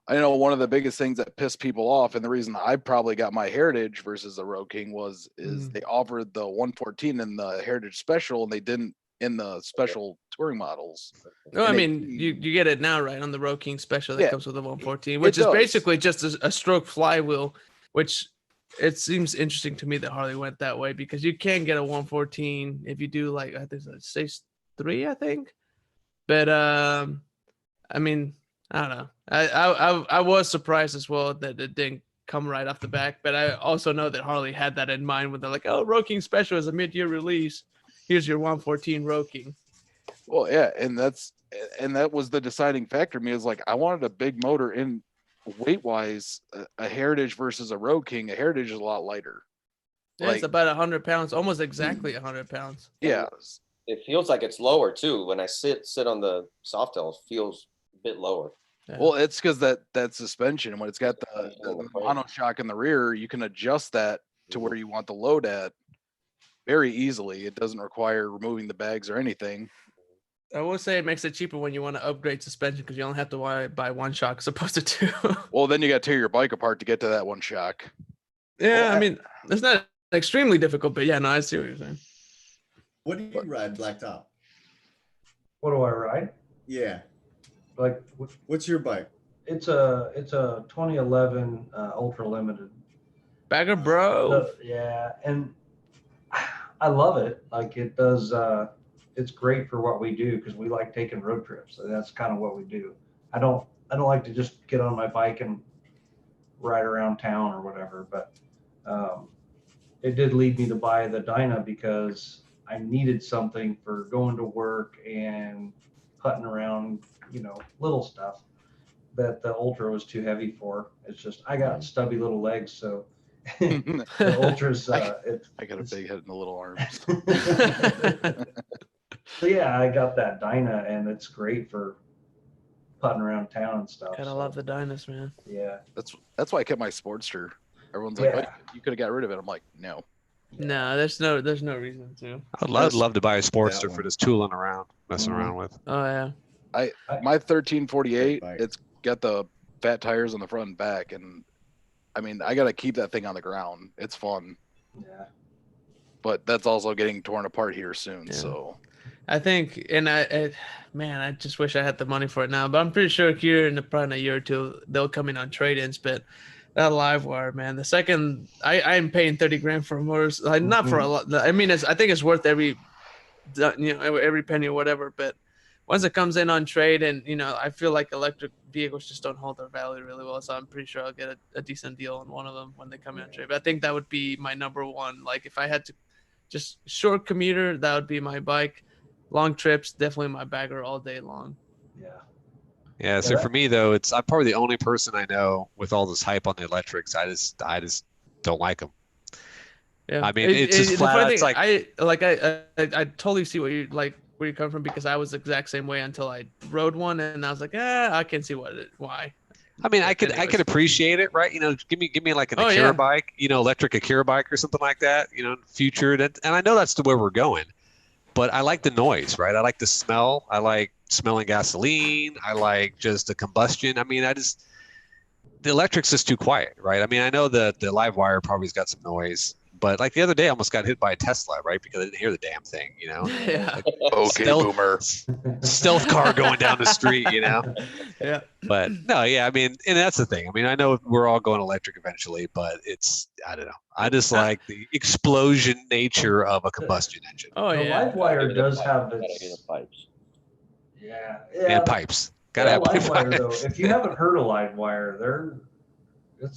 Speaker 5: I know one of the biggest things that pissed people off, and the reason I probably got my Heritage versus the Road King is they offered the 114 in the Heritage Special, and they didn't in the special touring models.
Speaker 3: No, I mean, you get it now, right, on the Road King Special that comes with the 114, which is basically just a stroke flywheel, which it seems interesting to me that Harley went that way, because you can get a 114 if you do like, I think it's a stage 3, I think. But I mean, I don't know. I was surprised as well that it didn't come right off the back, but I also know that Harley had that in mind when they're like, "Oh, Road King Special is a mid-year release. Here's your 114 Road King."
Speaker 5: Well, yeah, and that was the deciding factor. Me is like, I wanted a big motor in weight-wise. A Heritage versus a Road King. A Heritage is a lot lighter.
Speaker 3: Yeah, it's about 100 pounds, almost exactly 100 pounds.
Speaker 5: Yeah,
Speaker 4: it feels like it's lower too. When I sit on the softail, it feels a bit lower.
Speaker 5: Yeah. Well, it's because that suspension, when it's got the monoshock in the rear, you can adjust that to where you want the load at very easily. It doesn't require removing the bags or anything.
Speaker 3: I will say it makes it cheaper when you want to upgrade suspension, because you only have to buy one shock as opposed to two.
Speaker 5: Well, then you got to tear your bike apart to get to that one shock.
Speaker 3: Yeah, well, I mean, it's not extremely difficult, but yeah, no, I see what you're saying.
Speaker 1: What do you ride, Blacktop?
Speaker 6: What do I ride?
Speaker 1: Yeah.
Speaker 6: Like,
Speaker 1: what's your bike?
Speaker 6: It's a 2011 Ultra Limited.
Speaker 3: Bagger bro.
Speaker 6: Yeah, and I love it. Like, it does. It's great for what we do, because we like taking road trips. So that's kind of what we do. I don't like to just get on my bike and ride around town or whatever. But it did lead me to buy the Dyna, because I needed something for going to work and putting around, little stuff that the Ultra was too heavy for. It's just, I got stubby little legs, so the Ultra's
Speaker 5: I got a big head and the little arms.
Speaker 6: So yeah, I got that Dyna, and it's great for putting around town and stuff.
Speaker 3: Gotta love the Dynas, man.
Speaker 6: Yeah,
Speaker 5: that's why I kept my Sportster. Everyone's like, oh, you could have got rid of it. I'm like, no.
Speaker 3: No, there's no reason to.
Speaker 2: I'd love to buy a Sportster for just tooling around, messing around with.
Speaker 3: Oh yeah.
Speaker 5: My 1348, it's got the fat tires on the front and back, and I mean, I got to keep that thing on the ground. It's fun.
Speaker 6: Yeah.
Speaker 5: But that's also getting torn apart here soon. Yeah. So
Speaker 3: I think, and I just wish I had the money for it now, but I'm pretty sure here in probably a year or two, they'll come in on trade-ins. But that Livewire, man, the second I'm paying 30 grand for a motor, like not for a lot. I mean, I think it's worth every penny or whatever, but once it comes in on trade, and I feel like electric vehicles just don't hold their value really well, so I'm pretty sure I'll get a decent deal on one of them when they come in on trade. But I think that would be my number one. Like, if I had to just short commuter, that would be my bike. Long trips, definitely my bagger all day long.
Speaker 2: Yeah. So for me though, I'm probably the only person I know with all this hype on the electrics. I just don't like them.
Speaker 3: Yeah.
Speaker 2: I mean, it's just flat. It's like
Speaker 3: I totally see where you come from, because I was the exact same way until I rode one, and I was like, I can see why. I
Speaker 2: mean, I could appreciate it, right? Give me like an Akira bike, electric Akira bike or something like that, future. And I know that's the way we're going, but I like the noise, right? I like the smell. I like smelling gasoline. I like just the combustion. I mean, the electric's just too quiet, right? I mean, I know the live wire probably's got some noise, but like the other day, I almost got hit by a Tesla, right? Because I didn't hear the damn thing, you know?
Speaker 3: Yeah.
Speaker 2: Like,
Speaker 5: Okay, boomer.
Speaker 2: stealth car going down the street, you know?
Speaker 3: Yeah.
Speaker 2: But no, yeah, I mean, and that's the thing. I mean, I know we're all going electric eventually, but I don't know. I just like the explosion nature of a combustion engine.
Speaker 3: Oh
Speaker 6: The
Speaker 3: yeah.
Speaker 6: live wire does have
Speaker 4: Gotta
Speaker 6: its
Speaker 4: hear the pipes.
Speaker 2: And pipes. Gotta have
Speaker 6: live wire
Speaker 2: pipes.
Speaker 6: though. If you haven't heard of live wire,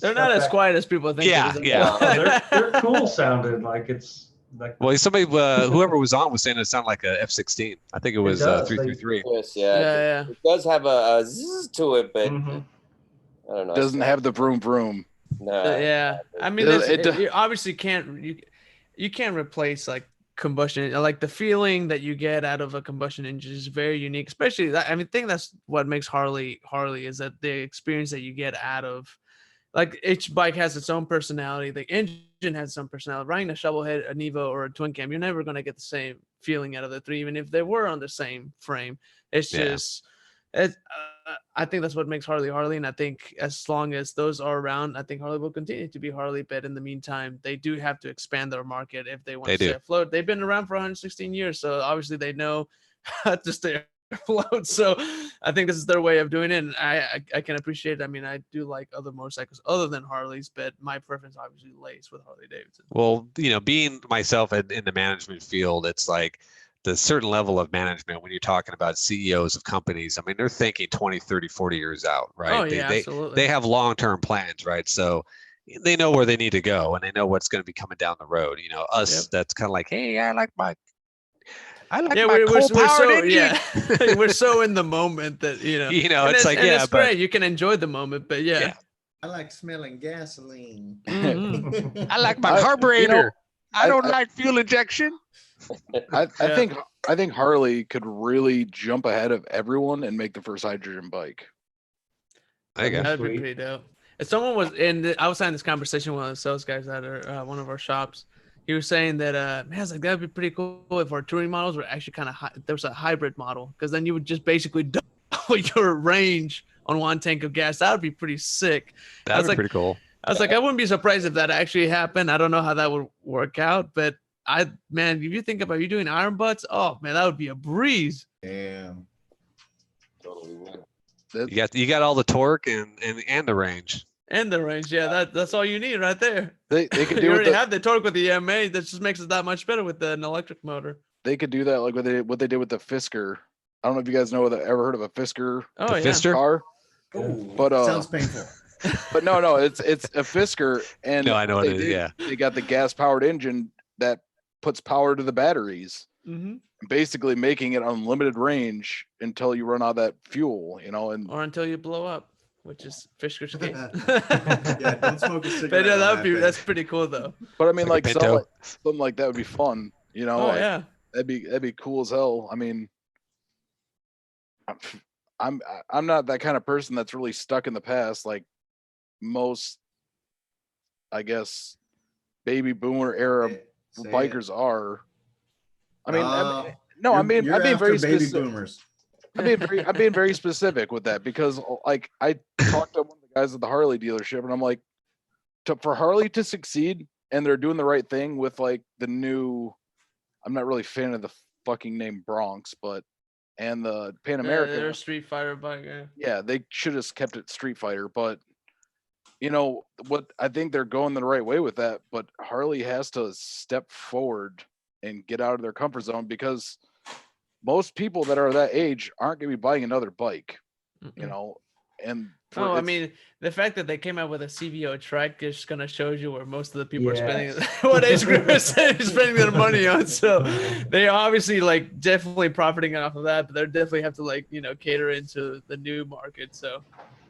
Speaker 3: They're not as quiet as people think.
Speaker 2: Yeah,
Speaker 3: it is.
Speaker 2: yeah.
Speaker 6: they're cool sounding. Like it's like.
Speaker 2: Well, somebody, whoever was on was saying it sounded like a F-16. I think it was
Speaker 6: does.
Speaker 2: 333.
Speaker 4: Yes,
Speaker 3: Yeah.
Speaker 4: It does have a zzz to it, but
Speaker 6: Mhm.
Speaker 4: I don't know.
Speaker 5: Doesn't have the vroom vroom.
Speaker 4: No.
Speaker 3: Yeah. I mean, you obviously can't you can't replace like combustion. Like the feeling that you get out of a combustion engine is very unique. Especially that. I mean, I think that's what makes Harley is that the experience that you get out of. Like each bike has its own personality. The engine has its own personality. Riding a Shovelhead, a Nevo, or a Twin Cam, you're never going to get the same feeling out of the three, even if they were on the same frame. It's just, I think that's what makes Harley. And I think as long as those are around, I think Harley will continue to be Harley. But in the meantime, they do have to expand their market if they want to stay afloat. They've been around for 116 years, so obviously they know how to stay afloat. So I think this is their way of doing it, and I can appreciate it. I mean, I do like other motorcycles other than Harleys, but my preference obviously lays with Harley Davidson.
Speaker 2: Well, you know, being myself in the management field, it's like the certain level of management when you're talking about CEOs of companies. I mean, they're thinking 20, 30, 40 years out, right?
Speaker 3: Oh, yeah, absolutely.
Speaker 2: They have long-term plans, right? So they know where they need to go, and they know what's going to be coming down the road. You know, us, that's kind of like, hey, I like my coal-powered engine.
Speaker 3: Yeah. We're so in the moment that,
Speaker 2: it's like,
Speaker 3: it's great. You can enjoy the moment, but yeah.
Speaker 1: I like smelling gasoline.
Speaker 3: Mm-hmm.
Speaker 2: I like my carburetor. I don't like fuel injection.
Speaker 5: I think Harley could really jump ahead of everyone and make the first hydrogen bike.
Speaker 3: That'd be pretty dope. If someone was I was having this conversation with one of the sales guys at one of our shops. He was saying that, man, I was like, that'd be pretty cool if our touring models were actually kind of there was a hybrid model, because then you would just basically double your range on one tank of gas. That would be pretty sick.
Speaker 2: That'd be pretty cool.
Speaker 3: I was like, I wouldn't be surprised if that actually happened. I don't know how that would work out, but man, if you think about you doing iron butts, oh man, that would be a breeze.
Speaker 1: Damn.
Speaker 4: Totally would.
Speaker 2: You got all the torque and the range.
Speaker 3: And the range, yeah, that's all you need right there.
Speaker 5: They could do
Speaker 3: you already have the torque with the EMA. That just makes it that much better with an electric motor.
Speaker 5: They could do that like what they did with the Fisker. I don't know if you guys know ever heard of a Fisker.
Speaker 3: Oh, yeah.
Speaker 2: Fisker
Speaker 5: car. But
Speaker 1: sounds painful.
Speaker 5: But no, it's a Fisker, and
Speaker 2: no, I know what it is. Yeah,
Speaker 5: they got the gas powered engine that puts power to the batteries, basically making it unlimited range until you run out of that fuel, or
Speaker 3: until you blow up, which is Fisker's case.
Speaker 1: Yeah, don't smoke a cigarette.
Speaker 3: But that's pretty cool though.
Speaker 5: But I mean, like something like that would be fun,
Speaker 3: Oh yeah,
Speaker 5: that'd be cool as hell. I mean, I'm not that kind of person that's really stuck in the past like most, I guess, baby boomer era bikers are. I mean, I'm being very
Speaker 1: baby
Speaker 5: specific.
Speaker 1: boomers.
Speaker 5: I'm being very specific with that, because like I talked to one of the guys at the Harley dealership, and I'm like, for Harley to succeed, and they're doing the right thing with like the new, I'm not really a fan of the fucking name Bronx, and the Pan America.
Speaker 3: They're a Street Fighter bike.
Speaker 5: Yeah, they should have kept it Street Fighter, but what I think they're going the right way with that, but Harley has to step forward and get out of their comfort zone, because most people that are that age aren't going to be buying another bike, and
Speaker 3: I mean, the fact that they came out with a CVO Trek just kind of shows you where most of the people are spending what age group is spending their money on. So they obviously like definitely profiting off of that, but they definitely have to cater into the new market. So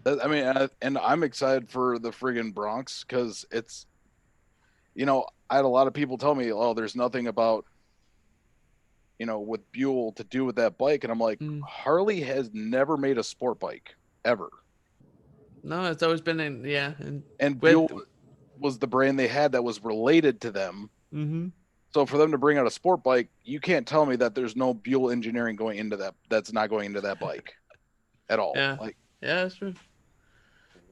Speaker 5: I mean, and I'm excited for the friggin' Bronx, because it's, I had a lot of people tell me, oh, there's nothing about, with Buell to do with that bike. And I'm like, Harley has never made a sport bike ever.
Speaker 3: No, it's always been
Speaker 5: and Buell was the brand they had that was related to them.
Speaker 3: Mm-hmm.
Speaker 5: So for them to bring out a sport bike, you can't tell me that there's no Buell engineering going into that. That's not going into that bike at all.
Speaker 3: Yeah.
Speaker 5: Like,
Speaker 3: Yeah, that's true.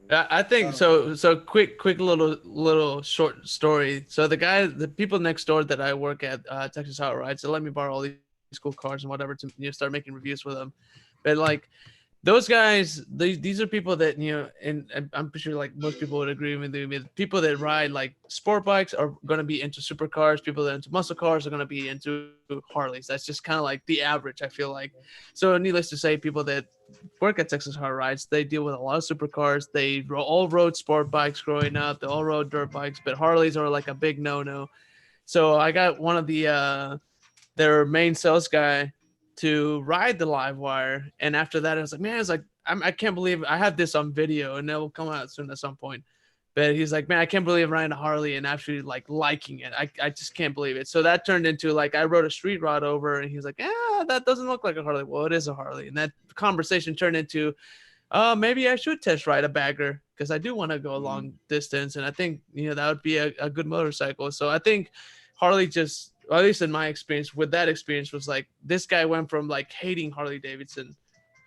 Speaker 3: I think so. So quick little short story. So the people next door that I work at, Texas Hot Rides, they let me borrow all these cool cars and whatever to start making reviews with them. But like those guys, these are people that and I'm pretty sure like most people would agree with me. People that ride like sport bikes are going to be into supercars. People that are into muscle cars are going to be into Harleys. That's just kind of like the average, I feel like. So needless to say, people that work at Texas Hot Rides, they deal with a lot of supercars. They all rode sport bikes growing up. They all rode dirt bikes, but Harleys are like a big no-no. So I got one of their main sales guy to ride the live wire, and after that I was like, man, I can't believe I have this on video, and it will come out soon at some point. But he's like, man, I can't believe I'm riding a Harley and actually like liking it. I just can't believe it. So that turned into like I rode a street rod over, and he's like, that doesn't look like a Harley. Well, it is a Harley, and that conversation turned into, maybe I should test ride a bagger because I do want to go a long distance, and I think that would be a good motorcycle. So I think Harley just, or at least in my experience with that experience, was like this guy went from like hating Harley Davidson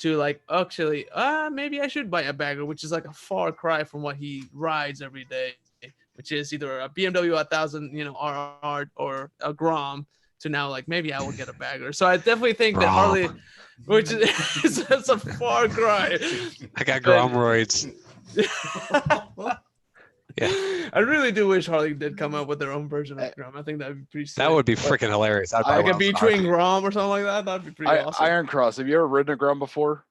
Speaker 3: to like, actually, maybe I should buy a bagger, which is like a far cry from what he rides every day, which is either a BMW 1000, RR or a Grom, to now like maybe I will get a bagger. So I definitely think that Harley, which is that's a far cry.
Speaker 2: I got Gromroids. Yeah,
Speaker 3: I really do wish Harley did come up with their own version of Grom. I think that'd be pretty sick.
Speaker 2: That would be freaking hilarious.
Speaker 3: Like a B-Twin Grom or something like that. That'd be pretty awesome.
Speaker 5: Iron Cross. Have you ever ridden a Grom before?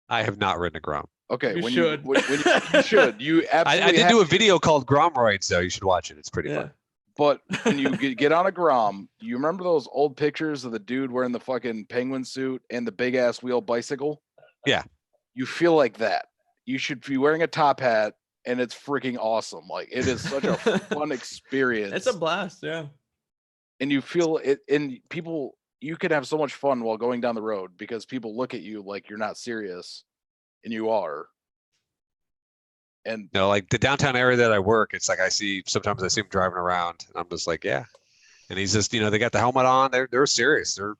Speaker 2: I have not ridden a Grom.
Speaker 5: Okay,
Speaker 3: You
Speaker 5: when
Speaker 3: should.
Speaker 5: you should. You absolutely.
Speaker 2: I did do a video called Gromroids, though. You should watch it. It's pretty fun.
Speaker 5: But when you get on a Grom, you remember those old pictures of the dude wearing the fucking penguin suit and the big ass wheel bicycle?
Speaker 2: Yeah.
Speaker 5: You feel like that. You should be wearing a top hat, and it's freaking awesome. Like, it is such a fun experience.
Speaker 3: It's a blast, yeah.
Speaker 5: And you feel it, and people, you can have so much fun while going down the road because people look at you like you're not serious, and you are. And
Speaker 2: like the downtown area that I work, it's like sometimes I see him driving around, and I'm just like, yeah. And he's just, they got the helmet on. They're serious. They're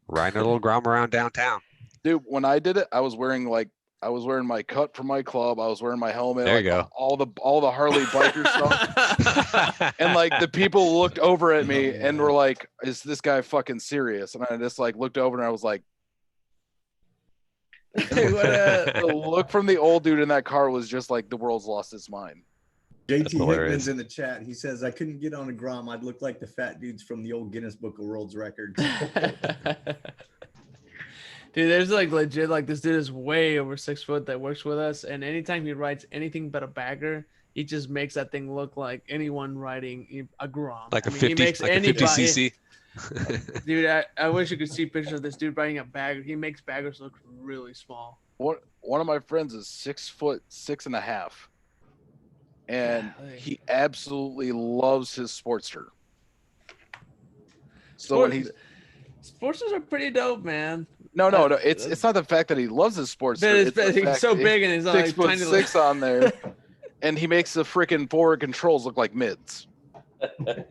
Speaker 2: riding a little Grom around downtown.
Speaker 5: Dude, when I did it, I was wearing my cut from my club. I was wearing my helmet.
Speaker 2: There you go.
Speaker 5: All the Harley biker stuff. And like the people looked over at me and were like, "Is this guy fucking serious?" And I just like looked over and I was like, the look from the old dude in that car was just like the world's lost its mind.
Speaker 1: JT Hickman's in the chat. He says, I couldn't get on a Grom. I'd look like the fat dudes from the old Guinness Book of World Records.
Speaker 3: Dude, there's like legit, like this dude is way over 6 foot that works with us. And anytime he rides anything but a bagger, he just makes that thing look like anyone riding a Grom.
Speaker 2: Like a 50 cc.
Speaker 3: Dude, I wish you could see pictures of this dude riding a bagger. He makes baggers look really small.
Speaker 5: One of my friends is 6'6.5", and he absolutely loves his Sportster. So when
Speaker 3: Sportsters are pretty dope, man.
Speaker 5: No. It's not the fact that he loves his Sportster.
Speaker 3: He's so big and he's like
Speaker 5: 6'6" on there, and he makes the freaking forward controls look like mids.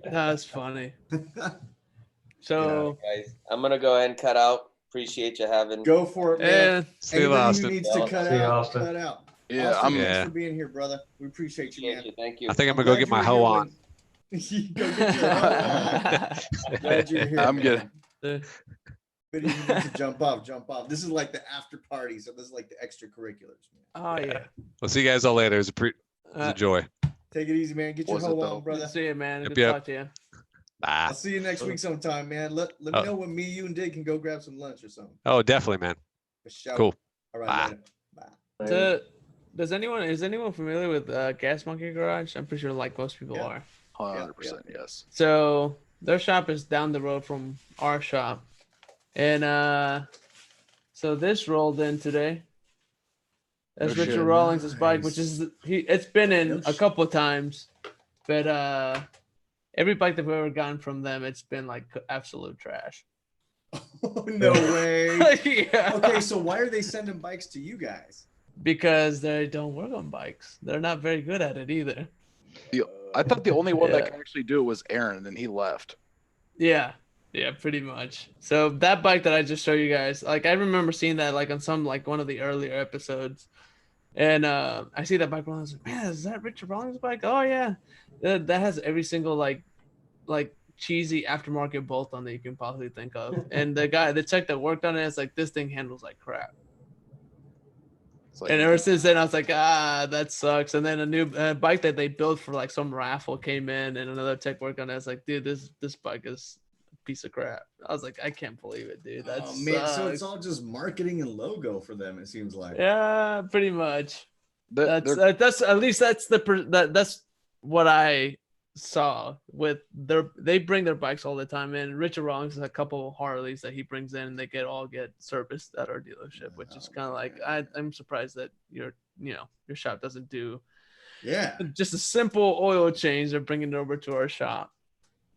Speaker 3: That's funny. So,
Speaker 4: guys, I'm gonna go ahead and cut out. Appreciate you having.
Speaker 1: Go for it, man.
Speaker 2: See you, Austin.
Speaker 1: Who needs to cut out.
Speaker 5: Yeah,
Speaker 1: Austin, thanks for being here, brother. We appreciate you, man.
Speaker 4: Thank you.
Speaker 2: I think I'm gonna go get my hoe on.
Speaker 1: Go get your hoe on. Glad you're here.
Speaker 5: I'm good.
Speaker 1: But you need to jump off. This is like the after party, so this is like the extracurriculars, man.
Speaker 3: Oh yeah.
Speaker 2: We'll see you guys all later. It was a joy.
Speaker 1: Take it easy, man. Get your hoe on, brother.
Speaker 3: See you, man. Good
Speaker 2: Yep.
Speaker 3: talk to you.
Speaker 2: Bye.
Speaker 1: I'll see you next week sometime, man. Let me know when me, you, and Dick can go grab some lunch or something.
Speaker 2: Oh, definitely, man.
Speaker 1: For sure.
Speaker 2: Cool.
Speaker 1: All right.
Speaker 2: Bye.
Speaker 1: Later. Bye.
Speaker 3: Is anyone familiar with Gas Monkey Garage? I'm pretty sure like most people are.
Speaker 5: 100%, yes.
Speaker 3: So their shop is down the road from our shop, and so this rolled in today. That's Richard Rawlings' bike, which is it's been in a couple of times, but every bike that we've ever gotten from them, it's been like absolute trash.
Speaker 1: Oh, no way.
Speaker 3: Yeah.
Speaker 1: Okay, so why are they sending bikes to you guys?
Speaker 3: Because they don't work on bikes. They're not very good at it either.
Speaker 5: I thought the only one that could actually do it was Aaron, and he left.
Speaker 3: Yeah. Yeah, pretty much. So that bike that I just showed you guys, like I remember seeing that like on some like one of the earlier episodes. And I see that bike, and I was like, man, is that Richard Rawlings' bike? Oh yeah, that has every single like cheesy aftermarket bolt on that you can possibly think of. And the tech that worked on it is like, this thing handles like crap.
Speaker 5: Like,
Speaker 3: and ever since then, I was like, that sucks. And then a new bike that they built for like some raffle came in, and another tech worked on it. I was like, dude, this bike is a piece of crap. I was like, I can't believe it, dude. That's
Speaker 1: so it's all just marketing and logo for them. It seems like.
Speaker 3: Yeah, pretty much.
Speaker 5: That's
Speaker 3: At least that's that's what I saw with they bring their bikes all the time in. Richard Rawlings has a couple of Harleys that he brings in, and they get serviced at our dealership, which is kind of like I'm surprised that your shop doesn't do just a simple oil change. They're bringing it over to our shop.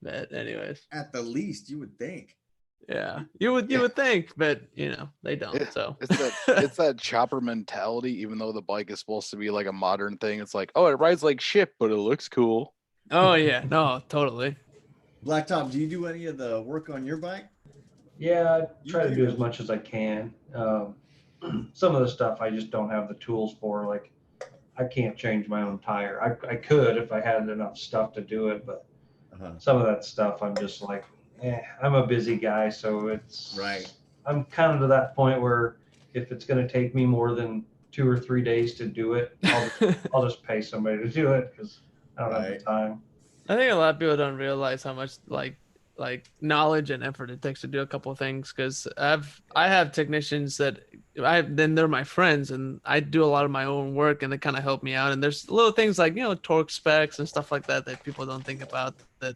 Speaker 3: But anyways,
Speaker 1: at the least you would think.
Speaker 3: Yeah, you would think, but they don't. So
Speaker 5: it's that chopper mentality. Even though the bike is supposed to be like a modern thing, it's like, oh, it rides like shit, but it looks cool.
Speaker 3: Oh yeah, no, totally.
Speaker 1: Blacktop, do you do any of the work on your bike?
Speaker 6: Yeah, I try to do as much as I can. Some of the stuff I just don't have the tools for. Like, I can't change my own tire. I could if I had enough stuff to do it, but some of that stuff I'm just like, I'm a busy guy, so it's
Speaker 1: right.
Speaker 6: I'm kind of to that point where if it's going to take me more than 2 or 3 days to do it, I'll just pay somebody to do it because I don't have the time.
Speaker 3: I think a lot of people don't realize how much like knowledge and effort it takes to do a couple of things. Because I have technicians that then they're my friends, and I do a lot of my own work, and they kind of help me out. And there's little things like torque specs and stuff like that people don't think about that.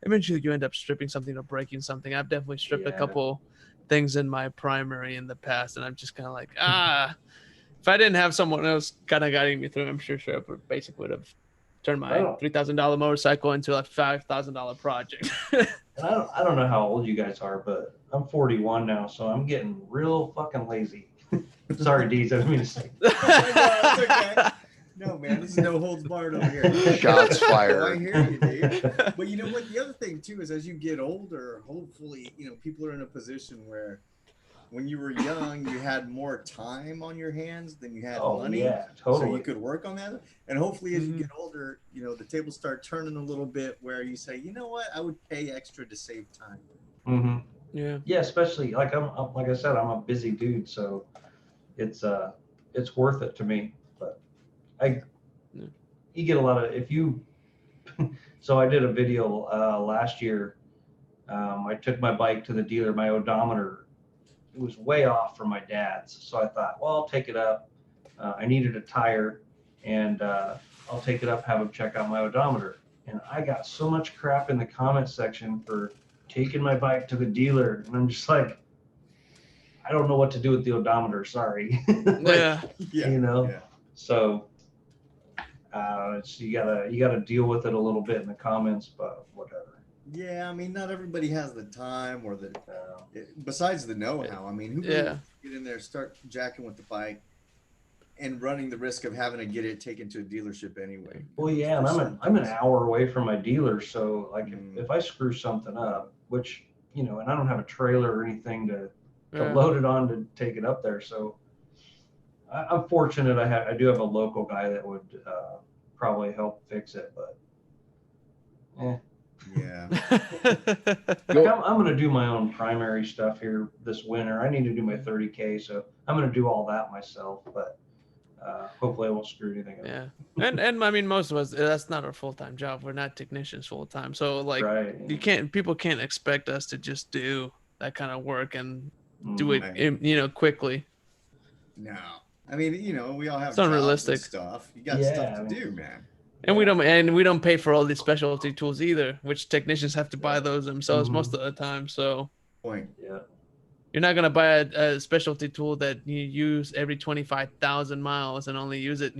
Speaker 3: Eventually you end up stripping something or breaking something. I've definitely stripped a couple things in my primary in the past, and I'm just kind of like, if I didn't have someone else kind of guiding me through, I'm sure I basically would have turned my $3,000 motorcycle into a $5,000 project.
Speaker 6: And I don't know how old you guys are, but I'm 41 now, so I'm getting real fucking lazy. Sorry, Deez, I didn't mean to say.
Speaker 1: It's okay. No, man, this is no holds barred over here.
Speaker 5: Shots fired.
Speaker 1: I hear you, Dave. But you know what? The other thing too is as you get older, hopefully, people are in a position where when you were young, you had more time on your hands than you had money.
Speaker 6: Yeah, totally.
Speaker 1: So you could work on that. And hopefully as you get older, the tables start turning a little bit where you say, you know what, I would pay extra to save time.
Speaker 6: Mm-hmm.
Speaker 3: Yeah.
Speaker 6: Yeah, especially like like I said, I'm a busy dude, so it's worth it to me. But you get a lot of so I did a video last year. I took my bike to the dealer. My odometer, it was way off from my dad's. So I thought, well, I'll take it up. I needed a tire, and I'll take it up, have him check out my odometer. And I got so much crap in the comment section for taking my bike to the dealer. And I'm just like, I don't know what to do with the odometer. Sorry. So you gotta deal with it a little bit in the comments, but whatever.
Speaker 1: Yeah, I mean, not everybody has the time or the besides the know-how. I mean, who can get in there, start jacking with the bike, and running the risk of having to get it taken to a dealership anyway?
Speaker 6: Well, yeah, and I'm an hour away from my dealer, so like if I screw something up, which and I don't have a trailer or anything to load it on to take it up there, so I'm fortunate. I do have a local guy that would probably help fix it, but
Speaker 1: yeah.
Speaker 6: I'm going to do my own primary stuff here this winter. I need to do my 30K, so I'm going to do all that myself, but hopefully I won't screw anything up.
Speaker 3: Yeah. And I mean, most of us, that's not our full-time job. We're not technicians full-time. So like people can't expect us to just do that kind of work and do it, quickly.
Speaker 1: No. I mean, we all have
Speaker 3: it's unrealistic
Speaker 1: stuff. You got stuff to do, man.
Speaker 3: And we don't pay for all these specialty tools either, which technicians have to buy those themselves most of the time. So you're not gonna buy a specialty tool that you use every 25,000 miles and only use it,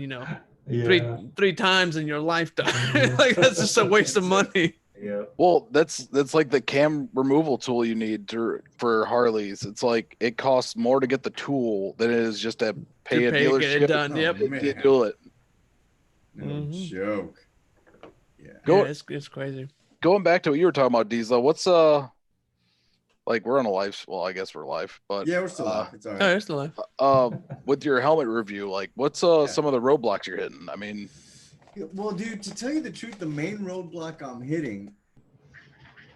Speaker 3: three times in your lifetime. Like that's just a waste of money.
Speaker 6: Yeah.
Speaker 5: Well, that's like the cam removal tool you need for Harleys. It's like it costs more to get the tool than it is just to pay a dealership.
Speaker 3: Get it done. Yep.
Speaker 5: Do it.
Speaker 1: No joke.
Speaker 3: Yeah. It's crazy.
Speaker 5: going back to what you were talking about, Diesel, what's like we're on a live, well, I guess we're live, but
Speaker 1: yeah, we're still live. It's all right.
Speaker 3: Oh, it's still live.
Speaker 5: With your helmet review, like what's some of the roadblocks you're hitting? I mean,
Speaker 1: well, dude, to tell you the truth, the main roadblock I'm hitting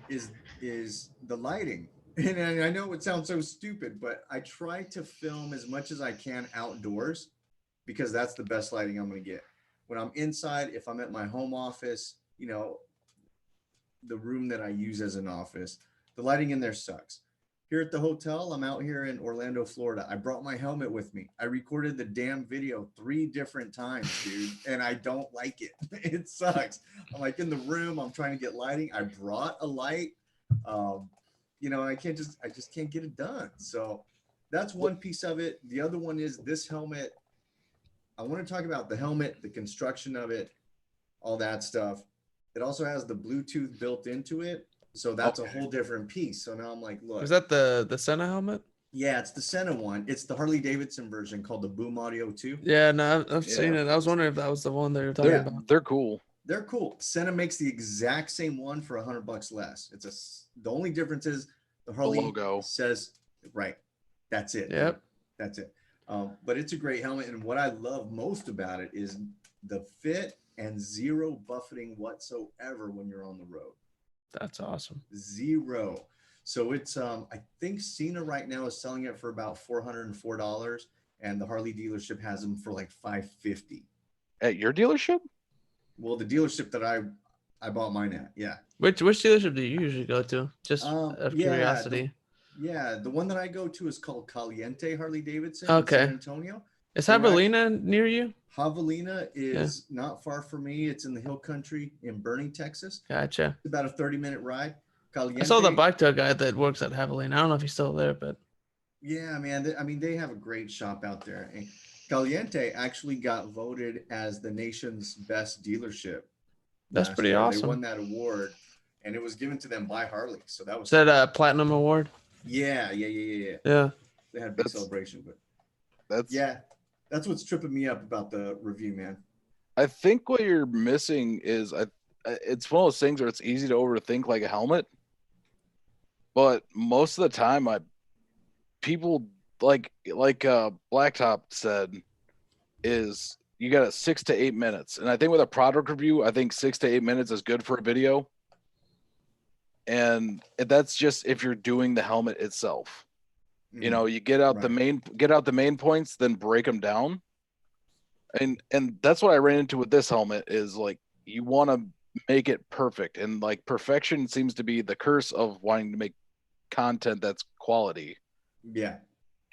Speaker 1: is the lighting. And I know it sounds so stupid, but I try to film as much as I can outdoors because that's the best lighting I'm going to get. When I'm inside, if I'm at my home office, you know, the room that I use as an office, the lighting in there sucks. Here at the hotel, I'm out here in Orlando, Florida. I brought my helmet with me. I recorded the damn video 3 different times, dude, and I don't like it. It sucks. I'm like in the room, I'm trying to get lighting. I brought a light. You know, I just can't get it done. So that's one piece of it. The other one is this helmet. I want to talk about the helmet, the construction of it, all that stuff. It also has the Bluetooth built into it. So that's a whole different piece. So now I'm like, look.
Speaker 3: Is that the Senna helmet?
Speaker 1: Yeah, it's the Senna one. It's the Harley Davidson version called the Boom Audio 2.
Speaker 3: Yeah, no, I've seen it. I was wondering if that was the one they were talking about.
Speaker 5: They're cool.
Speaker 1: They're cool. Senna makes the exact same one for $100 less. The only difference is the Harley
Speaker 5: logo
Speaker 1: says, right. That's it.
Speaker 3: Yep.
Speaker 1: That's it. But it's a great helmet. And what I love most about it is the fit and zero buffeting whatsoever when you're on the road.
Speaker 3: That's awesome.
Speaker 1: Zero. So it's I think Cena right now is selling it for about $404, and the Harley dealership has them for like $550.
Speaker 5: At your dealership?
Speaker 1: Well, the dealership that I bought mine at, yeah.
Speaker 3: Which dealership do you usually go to? Just out of curiosity.
Speaker 1: The one that I go to is called Caliente Harley Davidson in
Speaker 3: Okay.
Speaker 1: San Antonio.
Speaker 3: Is Javelina near you?
Speaker 1: Javelina is not far from me. It's in the hill country in Bernie, Texas.
Speaker 3: Gotcha.
Speaker 1: It's about a 30-minute ride. Caliente.
Speaker 3: I saw the bike tug guy that works at Javelina. I don't know if he's still there, but
Speaker 1: yeah, man. I mean, they have a great shop out there. And Caliente actually got voted as the nation's best dealership.
Speaker 3: That's pretty
Speaker 1: year.
Speaker 3: awesome.
Speaker 1: They won that award, and it was given to them by Harley. So that was.
Speaker 3: Is that a platinum award?
Speaker 1: Yeah.
Speaker 3: Yeah.
Speaker 1: They had a big celebration, but that's what's tripping me up about the review, man.
Speaker 5: I think what you're missing is it's one of those things where it's easy to overthink like a helmet, but most of the time, people like Blacktop said, is you got a 6 to 8 minutes, and I think with a product review, I think 6 to 8 minutes is good for a video, and that's just if you're doing the helmet itself. You know, you get out the main points, then break them down. And that's what I ran into with this helmet is like, you want to make it perfect. And like perfection seems to be the curse of wanting to make content that's quality.
Speaker 1: Yeah.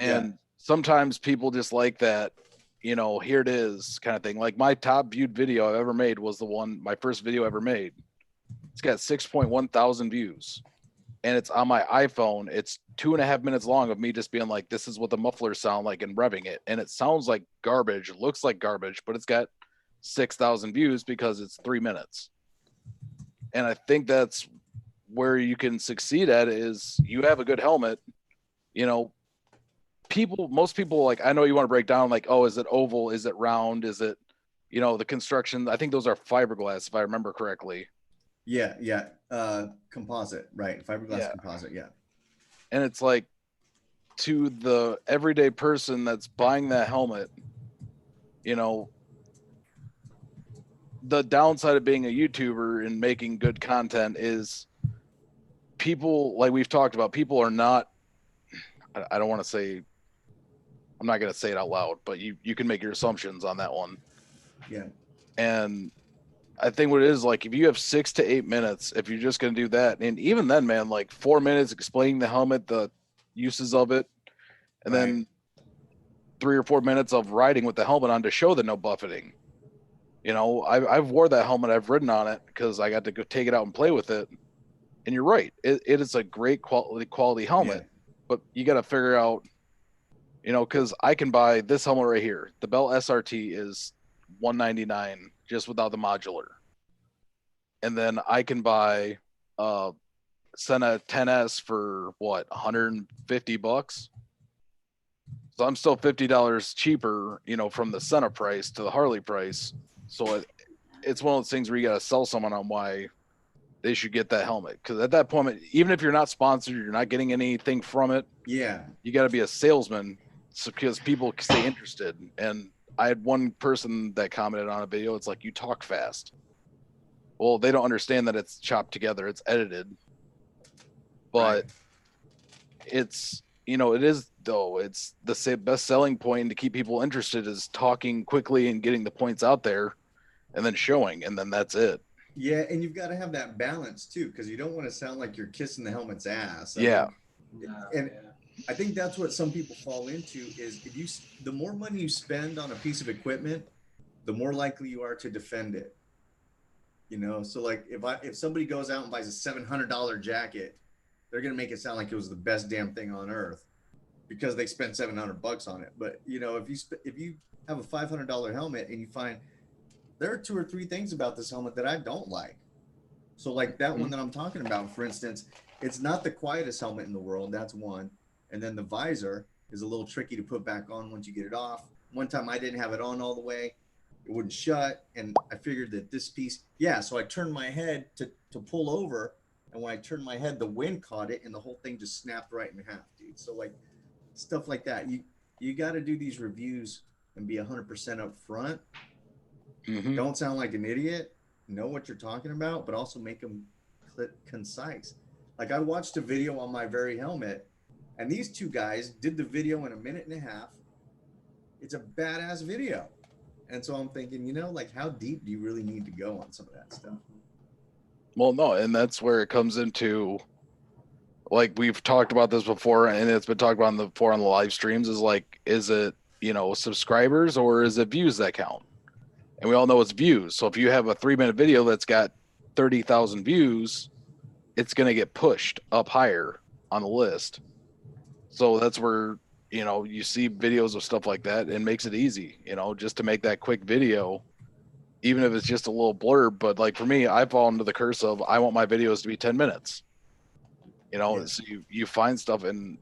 Speaker 5: And sometimes people just like that, you know, here it is kind of thing. Like my top viewed video I've ever made was my first video ever made. It's got 6.1 thousand views. And it's on my iPhone. It's 2.5 minutes long of me just being like, this is what the mufflers sound like and revving it. And it sounds like garbage, it looks like garbage, but it's got 6,000 views because it's 3 minutes. And I think that's where you can succeed at is you have a good helmet. You know, most people like, I know you want to break down like, oh, is it oval? Is it round? Is it, you know, the construction? I think those are fiberglass, if I remember correctly.
Speaker 1: Yeah. Composite, right? Fiberglass composite, yeah.
Speaker 5: And it's like, to the everyday person that's buying that helmet, you know, the downside of being a YouTuber and making good content is people, like we've talked about, people are not, I don't want to say, I'm not going to say it out loud, but you can make your assumptions on that one.
Speaker 1: Yeah.
Speaker 5: And I think what it is, like, if you have 6 to 8 minutes, if you're just going to do that, and even then, man, like 4 minutes explaining the helmet, the uses of it, and then 3 or 4 minutes of riding with the helmet on to show the no buffeting. You know, I've wore that helmet, I've ridden on it because I got to go take it out and play with it. And you're right, it is a great quality helmet, but you got to figure out, you know, because I can buy this helmet right here. The Bell SRT is $199 just without the modular, and then I can buy Senna 10S for what, $150. So I'm still $50 cheaper, you know, from the Senna price to the Harley price. So it's one of those things where you got to sell someone on why they should get that helmet, because at that point, even if you're not sponsored, you're not getting anything from it.
Speaker 1: Yeah,
Speaker 5: you got to be a salesman, so because people stay interested. And I had one person that commented on a video, it's like, you talk fast. Well, they don't understand that it's chopped together, it's edited, but it's, it is, though, it's the best selling point to keep people interested is talking quickly and getting the points out there and then showing, and then that's it.
Speaker 1: Yeah, and you've got to have that balance too, because you don't want to sound like you're kissing the helmet's ass. And I think that's what some people fall into is the more money you spend on a piece of equipment, the more likely you are to defend it. So like if somebody goes out and buys a $700 jacket, they're gonna make it sound like it was the best damn thing on earth because they spent $700 on it. But if you have a $500 helmet and you find there are 2 or 3 things about this helmet that I don't like. So like that one that I'm talking about, for instance, it's not the quietest helmet in the world. That's one. And then the visor is a little tricky to put back on once you get it off. One time I didn't have it on all the way. It wouldn't shut. And I figured that this piece, so I turned my head to pull over. And when I turned my head, the wind caught it and the whole thing just snapped right in half, dude. So like stuff like that. You got to do these reviews and be 100% up front. Don't sound like an idiot, know what you're talking about, but also make them concise. Like I watched a video on my very helmet, and these 2 guys did the video in 1.5 minutes. It's a badass video. And so I'm thinking, like how deep do you really need to go on some of that stuff?
Speaker 5: Well, no, and that's where it comes into, like we've talked about this before, and it's been talked about before on the live streams, is like, is it, subscribers or is it views that count? And we all know it's views. So if you have a 3-minute video that's got 30,000 views, it's going to get pushed up higher on the list. So that's where, you see videos of stuff like that, and makes it easy, just to make that quick video, even if it's just a little blurb. But like for me, I fall into the curse of, I want my videos to be 10 minutes, so you find stuff, and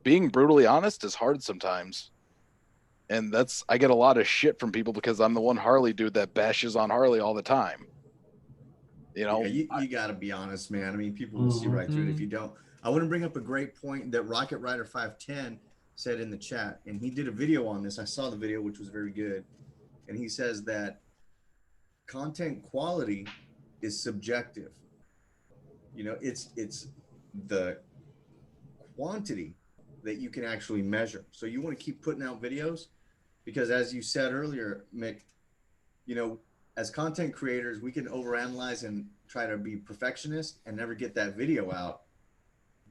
Speaker 5: being brutally honest is hard sometimes. And I get a lot of shit from people because I'm the one Harley dude that bashes on Harley all the time. You got
Speaker 1: to be honest, man. I mean, people will see right through it if you don't. I want to bring up a great point that Rocket Rider 510 said in the chat, and he did a video on this. I saw the video, which was very good. And he says that content quality is subjective. It's the quantity that you can actually measure. So you want to keep putting out videos. Because as you said earlier, Mick, as content creators, we can overanalyze and try to be perfectionist and never get that video out.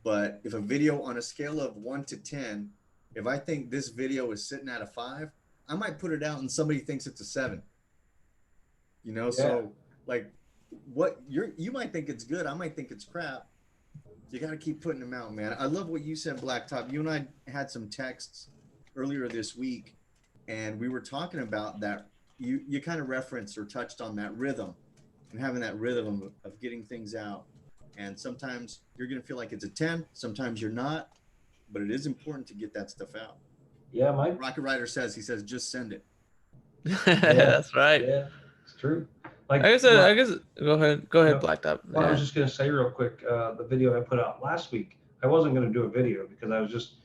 Speaker 1: But if a video on a scale of 1 to 10, if I think this video is sitting at a 5, I might put it out and somebody thinks it's a 7. So like what you might think it's good, I might think it's crap. You got to keep putting them out, man. I love what you said, Blacktop. You and I had some texts earlier this week, and we were talking about that. You kind of referenced or touched on that rhythm and having that rhythm of getting things out. And sometimes you're going to feel like it's a 10. Sometimes you're not. But it is important to get that stuff out.
Speaker 6: Yeah, Mike.
Speaker 1: Rocket Rider says, just send it.
Speaker 3: That's right.
Speaker 6: Yeah, it's true. Like
Speaker 3: I guess go ahead, Blacktop.
Speaker 6: Well, I was just gonna say real quick, the video I put out last week, I wasn't gonna do a video because I was just,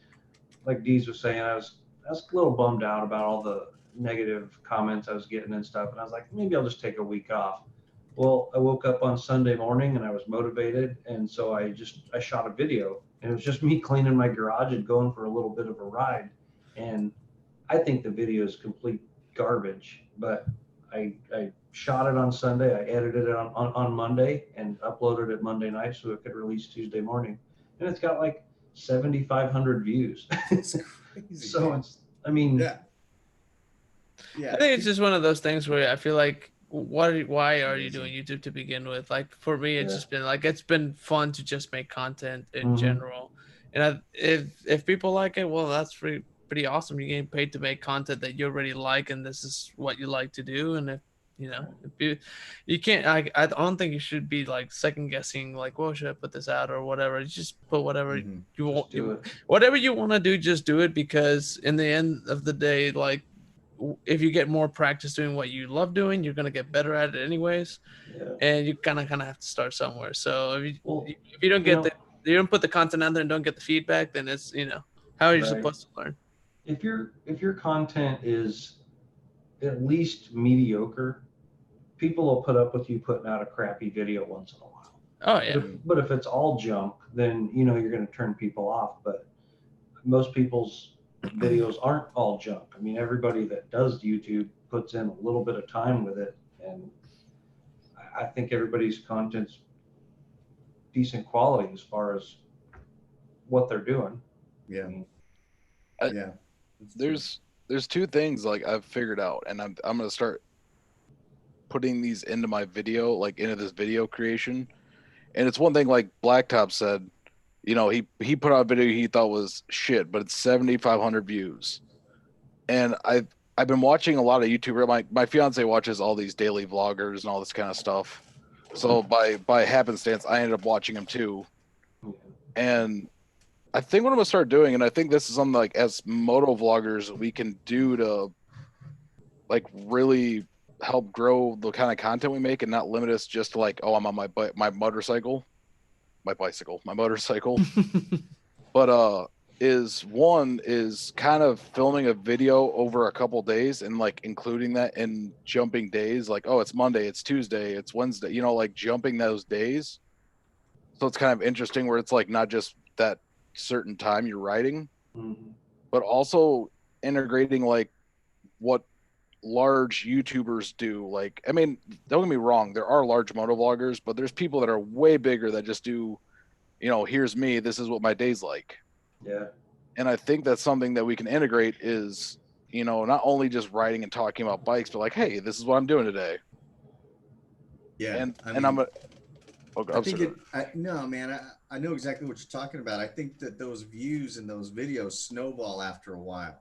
Speaker 6: like Deez was saying, I was a little bummed out about all the negative comments I was getting and stuff, and I was like, maybe I'll just take a week off. Well, I woke up on Sunday morning and I was motivated, and so I shot a video, and it was just me cleaning my garage and going for a little bit of a ride. And I think the video is complete garbage, but I shot it on Sunday. I edited it on Monday and uploaded it Monday night so it could release Tuesday morning. And it's got like 7,500 views.
Speaker 1: It's crazy.
Speaker 6: So it's, I mean,
Speaker 1: yeah.
Speaker 3: I think it's just one of those things where I feel like, why are you doing YouTube to begin with? Like for me, it's just been like, it's been fun to just make content in general. And if people like it, well, that's pretty awesome. You're getting paid to make content that you already like, and this is what you like to do. And if you can't, I don't think you should be like second guessing, like, well, should I put this out or whatever. You just put whatever you want, whatever you want to do, just do it, because in the end of the day, like, if you get more practice doing what you love doing, you're gonna get better at it anyways.
Speaker 6: Yeah.
Speaker 3: And you kind of have to start somewhere. So if you don't get you don't put the content out there and don't get the feedback, then it's, how are you supposed to learn?
Speaker 6: If your content is at least mediocre, people will put up with you putting out a crappy video once in a while.
Speaker 3: Oh yeah.
Speaker 6: But if it's all junk, then you're going to turn people off. But most people's videos aren't all junk. I mean, everybody that does YouTube puts in a little bit of time with it, and I think everybody's content's decent quality as far as what they're doing.
Speaker 1: Yeah.
Speaker 6: I mean,
Speaker 5: There's two things like I've figured out, and I'm gonna start putting these into my video, like into this video creation. And it's one thing, like Blacktop said, he put out a video he thought was shit, but it's 7,500 views. And I've been watching a lot of YouTubers. My fiance watches all these daily vloggers and all this kind of stuff. So by happenstance, I ended up watching them too. And I think what I'm gonna start doing, and I think this is something like as moto vloggers we can do to like really help grow the kind of content we make and not limit us just to like, oh, I'm on my motorcycle. But is kind of filming a video over a couple days and like including that in jumping days, like, oh, it's Monday, it's Tuesday, it's Wednesday, like jumping those days. So it's kind of interesting where it's like not just that certain time you're riding, but also integrating like what large YouTubers do. Like, I mean, don't get me wrong, there are large moto vloggers, but there's people that are way bigger that just do, here's me, this is what my day's like.
Speaker 6: Yeah.
Speaker 5: And I think that's something that we can integrate is, not only just riding and talking about bikes, but like, hey, this is what I'm doing today.
Speaker 1: Yeah. No, man, I know exactly what you're talking about. I think that those views and those videos snowball after a while.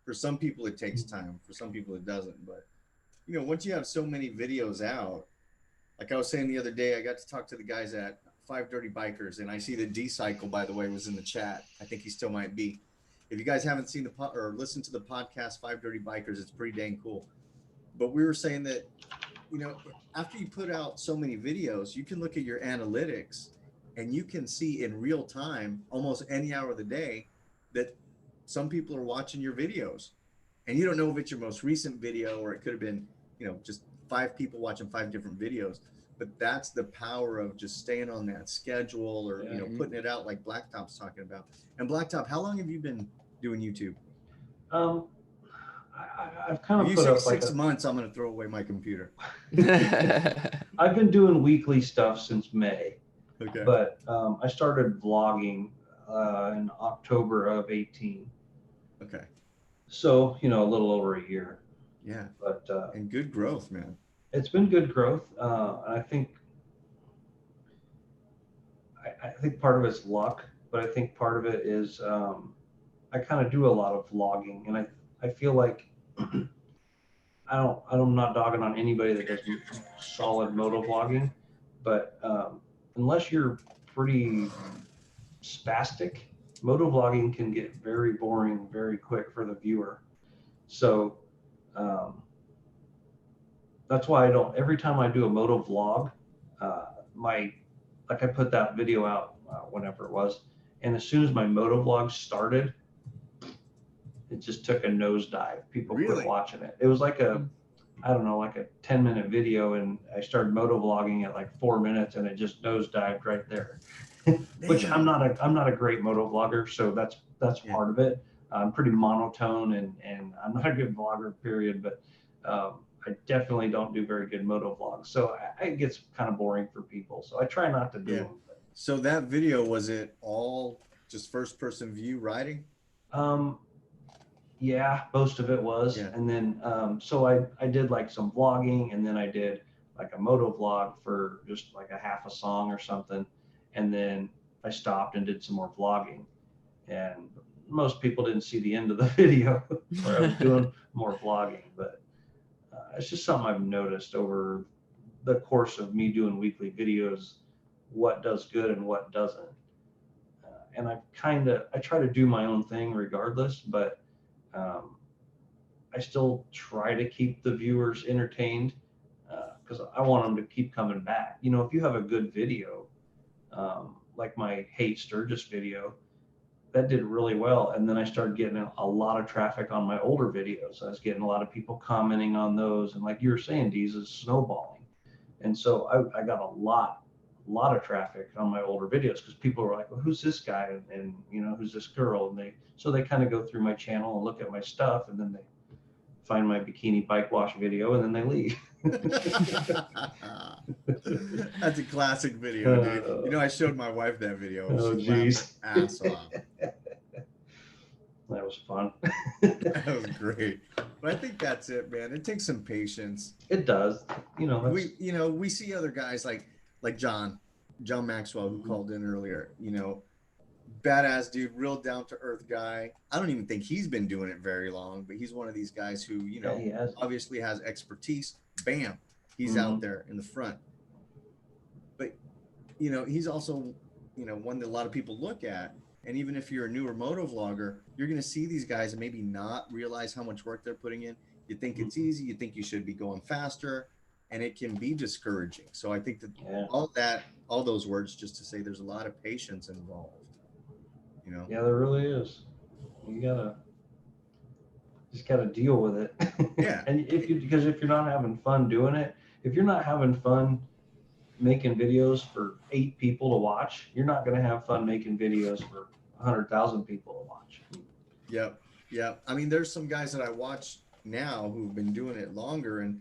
Speaker 1: For some people, it takes time. For some people, it doesn't. But, once you have so many videos out, like I was saying the other day, I got to talk to the guys at Five Dirty Bikers, and I see that D-Cycle, by the way, was in the chat. I think he still might be. If you guys haven't seen or listened to the podcast, Five Dirty Bikers, it's pretty dang cool. But we were saying that, after you put out so many videos, you can look at your analytics and you can see in real time, almost any hour of the day, that some people are watching your videos. And you don't know if it's your most recent video or it could have been, just 5 people watching 5 different videos. But that's the power of just staying on that schedule or, putting it out like Blacktop's talking about. And Blacktop, how long have you been doing YouTube?
Speaker 6: I've kind of
Speaker 1: you
Speaker 6: put
Speaker 1: say
Speaker 6: up
Speaker 1: 6 months, I'm going to throw away my computer.
Speaker 6: I've been doing weekly stuff since May.
Speaker 1: Okay.
Speaker 6: But I started vlogging in October of 18.
Speaker 1: Okay.
Speaker 6: So, a little over a year.
Speaker 1: Yeah.
Speaker 6: But
Speaker 1: and good growth, man.
Speaker 6: It's been good growth. And I think part of it's luck, but I think part of it is I kind of do a lot of vlogging, and I feel like I'm not dogging on anybody that does solid moto vlogging, but unless you're pretty spastic, moto vlogging can get very boring very quick for the viewer. So that's why every time I do a moto vlog, I put that video out whenever it was, and as soon as my moto vlog started, it just took a nosedive. People quit watching it. It was like a 10-minute video, and I started moto vlogging at like 4 minutes, and it just nosedived right there. Which I'm not a great moto vlogger, so that's part of it. I'm pretty monotone, and I'm not a good vlogger, period. But I definitely don't do very good moto vlogs, so it gets kind of boring for people. So I try not to do them.
Speaker 1: So that video, was it all just first-person view riding?
Speaker 6: Yeah, most of it was. Yeah. And then so I did like some vlogging, and then I did like a moto vlog for just like a half a song or something, and then I stopped and did some more vlogging. And most people didn't see the end of the video where I was doing more vlogging, but it's just something I've noticed over the course of me doing weekly videos, what does good and what doesn't. And I try to do my own thing regardless, but I still try to keep the viewers entertained because I want them to keep coming back. You know, if you have a good video, like my Hate Sturgis video, that did really well. And then I started getting a lot of traffic on my older videos. I was getting a lot of people commenting on those. And like you were saying, Deez, is snowballing. And so I got a lot of traffic on my older videos because people were like, well, who's this guy? And you know, who's this girl? And they kind of go through my channel and look at my stuff, and then they find my bikini bike wash video, and then they leave.
Speaker 1: That's a classic video, dude. You know, I showed my wife that video.
Speaker 6: Oh,
Speaker 1: She
Speaker 6: geez.
Speaker 1: laughed her ass off.
Speaker 6: That was fun.
Speaker 1: That was great. But I think that's it, man. It takes some patience.
Speaker 6: It does. You know,
Speaker 1: we see other guys like John Maxwell, who called in earlier. You know, badass dude, real down to earth guy. I don't even think he's been doing it very long, but he's one of these guys who, you know, obviously has expertise. Bam, he's out there in the front. But you know, he's also, you know, one that a lot of people look at. And even if you're a newer moto vlogger, you're going to see these guys and maybe not realize how much work they're putting in. You think it's easy. You think you should be going faster, and it can be discouraging. So I think that all those words just to say there's a lot of patience involved. You know?
Speaker 6: Yeah, there really is. You just gotta deal with it.
Speaker 1: Yeah.
Speaker 6: And because if you're not having fun doing it, if you're not having fun making videos for 8 people to watch, you're not going to have fun making videos for 100,000 people to watch.
Speaker 1: Yep. I mean, there's some guys that I watch now who've been doing it longer, and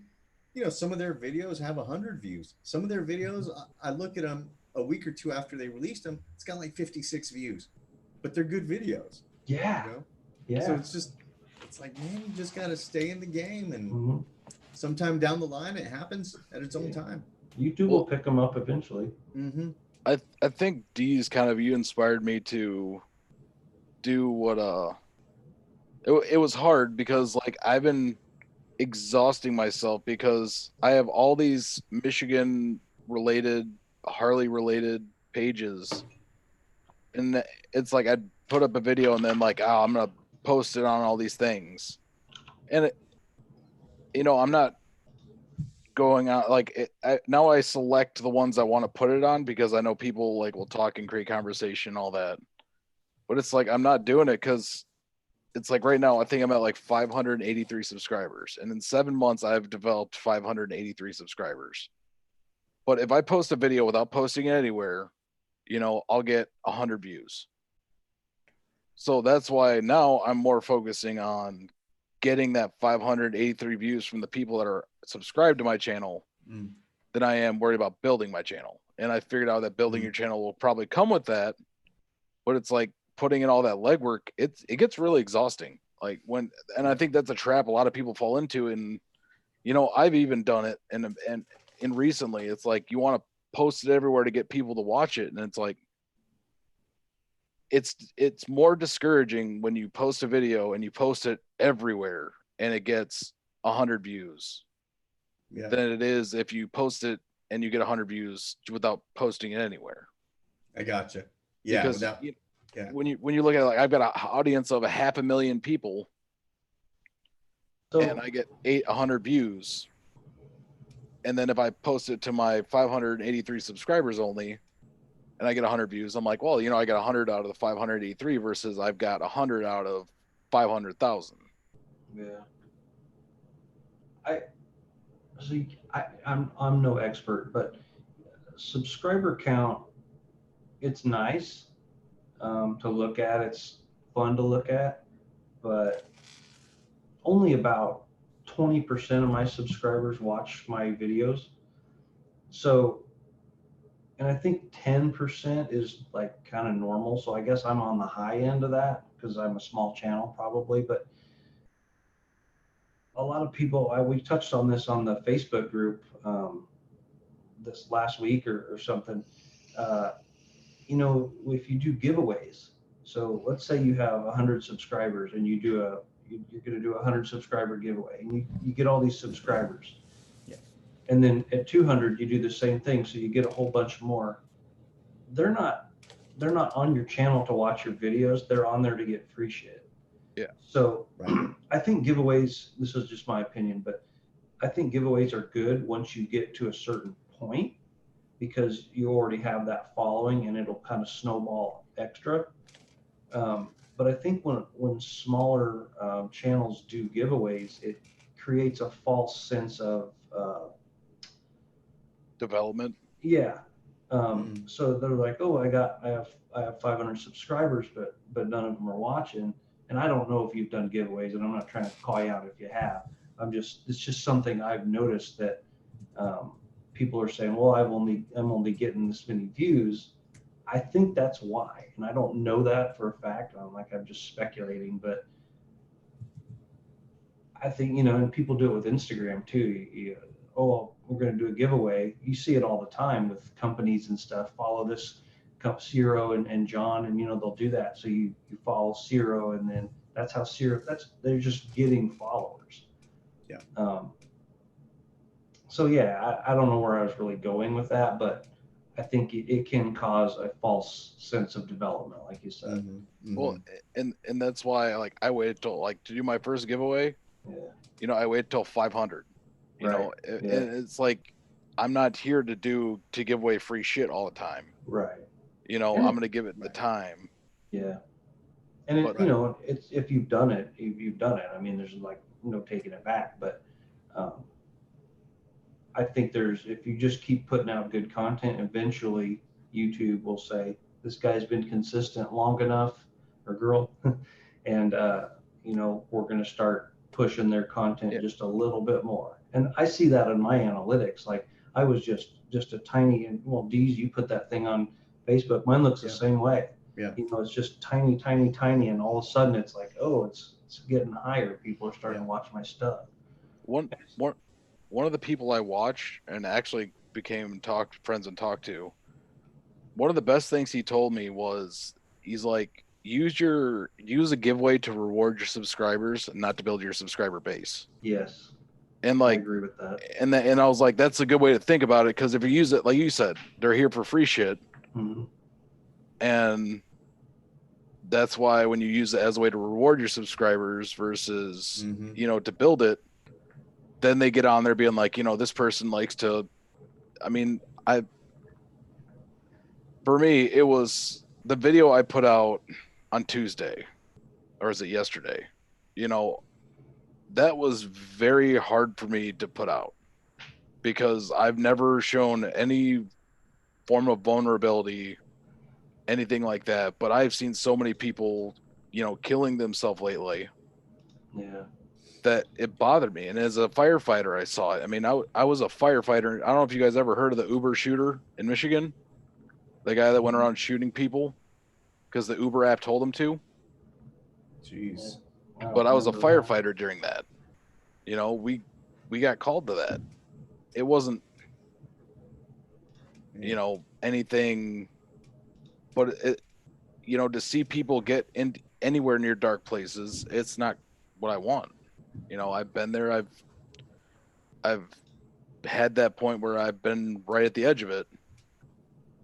Speaker 1: you know, some of their videos have 100 views. Some of their videos, I look at them a week or two after they released them, it's got like 56 views, but they're good videos.
Speaker 6: Yeah.
Speaker 1: You know?
Speaker 6: Yeah.
Speaker 1: So it's like, man, you just got to stay in the game, and sometime down the line, it happens at its own time.
Speaker 6: YouTube will pick them up eventually.
Speaker 5: I think Deez kind of, you inspired me to do what it was hard because like I've been exhausting myself because I have all these Michigan related, Harley related pages, and it's like I'd put up a video and then like, oh, I'm gonna post it on all these things, and you know, I'm not going out like now I select the ones I want to put it on because I know people like will talk and create conversation, all that. But it's like I'm not doing it because it's like right now I think I'm at like 583 subscribers, and in 7 months I've developed 583 subscribers. But if I post a video without posting it anywhere, you know, I'll get 100 views. So that's why now I'm more focusing on getting that 583 views from the people that are subscribed to my channel than I am worried about building my channel. And I figured out that building your channel will probably come with that, but it's like putting in all that legwork. It gets really exhausting. Like and I think that's a trap a lot of people fall into. And, you know, I've even done it. And recently it's like, you want to post it everywhere to get people to watch it. And it's like, it's more discouraging when you post a video and you post it everywhere and it gets 100 views than it is if you post it and you get 100 views without posting it anywhere.
Speaker 1: I gotcha. Yeah.
Speaker 5: Because when you look at it, like I've got an audience of 500,000 people, and I get 100 views, and then if I post it to my 583 subscribers only, and I get 100 views, I'm like, well, you know, I got 100 out of the 583 versus I've got 100 out of 500,000.
Speaker 6: Yeah. I'm no expert, but subscriber count, it's nice to look at. It's fun to look at, but only about 20% of my subscribers watch my videos. So, and I think 10% is like kind of normal. So I guess I'm on the high end of that because I'm a small channel probably, but a lot of people, we touched on this on the Facebook group this last week or something. You know, if you do giveaways, so let's say you have 100 subscribers and you're going to do a 100 subscriber giveaway, and you get all these subscribers. And then at 200, you do the same thing. So you get a whole bunch more. They're not on your channel to watch your videos. They're on there to get free shit.
Speaker 5: Yeah.
Speaker 6: So I think giveaways, this is just my opinion, but I think giveaways are good once you get to a certain point, because you already have that following and it'll kind of snowball extra. But I think when smaller channels do giveaways, it creates a false sense of
Speaker 5: development.
Speaker 6: Yeah. So they're like, oh, I have 500 subscribers, but none of them are watching. And I don't know if you've done giveaways, and I'm not trying to call you out if you have. It's just something I've noticed that people are saying, well, I'm only getting this many views. I think that's why, and I don't know that for a fact. I'm just speculating, but I think, and people do it with Instagram too. Oh, we're going to do a giveaway. You see it all the time with companies and stuff. Follow this Ciro and John, and they'll do that. So you follow Ciro, and then that's how Ciro. They're just getting followers.
Speaker 1: Yeah.
Speaker 6: So yeah, I don't know where I was really going with that, but I think it can cause a false sense of development, like you said.
Speaker 1: Mm-hmm.
Speaker 5: Well, and that's why I waited till to do my first giveaway.
Speaker 6: Yeah.
Speaker 5: I waited till 500. And it's like, I'm not here to give away free shit all the time.
Speaker 6: Right.
Speaker 5: I'm going to give it the time.
Speaker 6: Yeah. And it's if you've done it, you've done it. I mean, there's no taking it back. But I think if you just keep putting out good content, eventually YouTube will say, this guy's been consistent long enough, or girl, and we're going to start pushing their content just a little bit more. And I see that in my analytics. Like, I was just a tiny, and Deez, you put that thing on Facebook. Mine looks the same way.
Speaker 1: Yeah.
Speaker 6: It's just tiny, tiny, tiny, and all of a sudden it's like, oh, it's getting higher. People are starting to watch my stuff.
Speaker 5: One of the people I watch and actually became friends and talked to, one of the best things he told me was, he's like, use a giveaway to reward your subscribers, not to build your subscriber base.
Speaker 6: Yes.
Speaker 5: And
Speaker 6: I agree with that.
Speaker 5: And I was like, that's a good way to think about it, because if you use it, like you said, they're here for free shit.
Speaker 6: Mm-hmm.
Speaker 5: And that's why when you use it as a way to reward your subscribers versus, to build it, then they get on there being like, this person likes to, for me, it was the video I put out on Tuesday, or is it yesterday? That was very hard for me to put out, because I've never shown any form of vulnerability, anything like that. But I've seen so many people, killing themselves lately.
Speaker 6: Yeah.
Speaker 5: That it bothered me. And as a firefighter, I saw it. I mean, I was a firefighter. I don't know if you guys ever heard of the Uber shooter in Michigan, the guy that went around shooting people because the Uber app told him to.
Speaker 1: Jeez.
Speaker 5: But I was a firefighter during that. We got called to that. It wasn't, anything, but it, to see people get in anywhere near dark places, it's not what I want. I've been there. I've had that point where I've been right at the edge of it.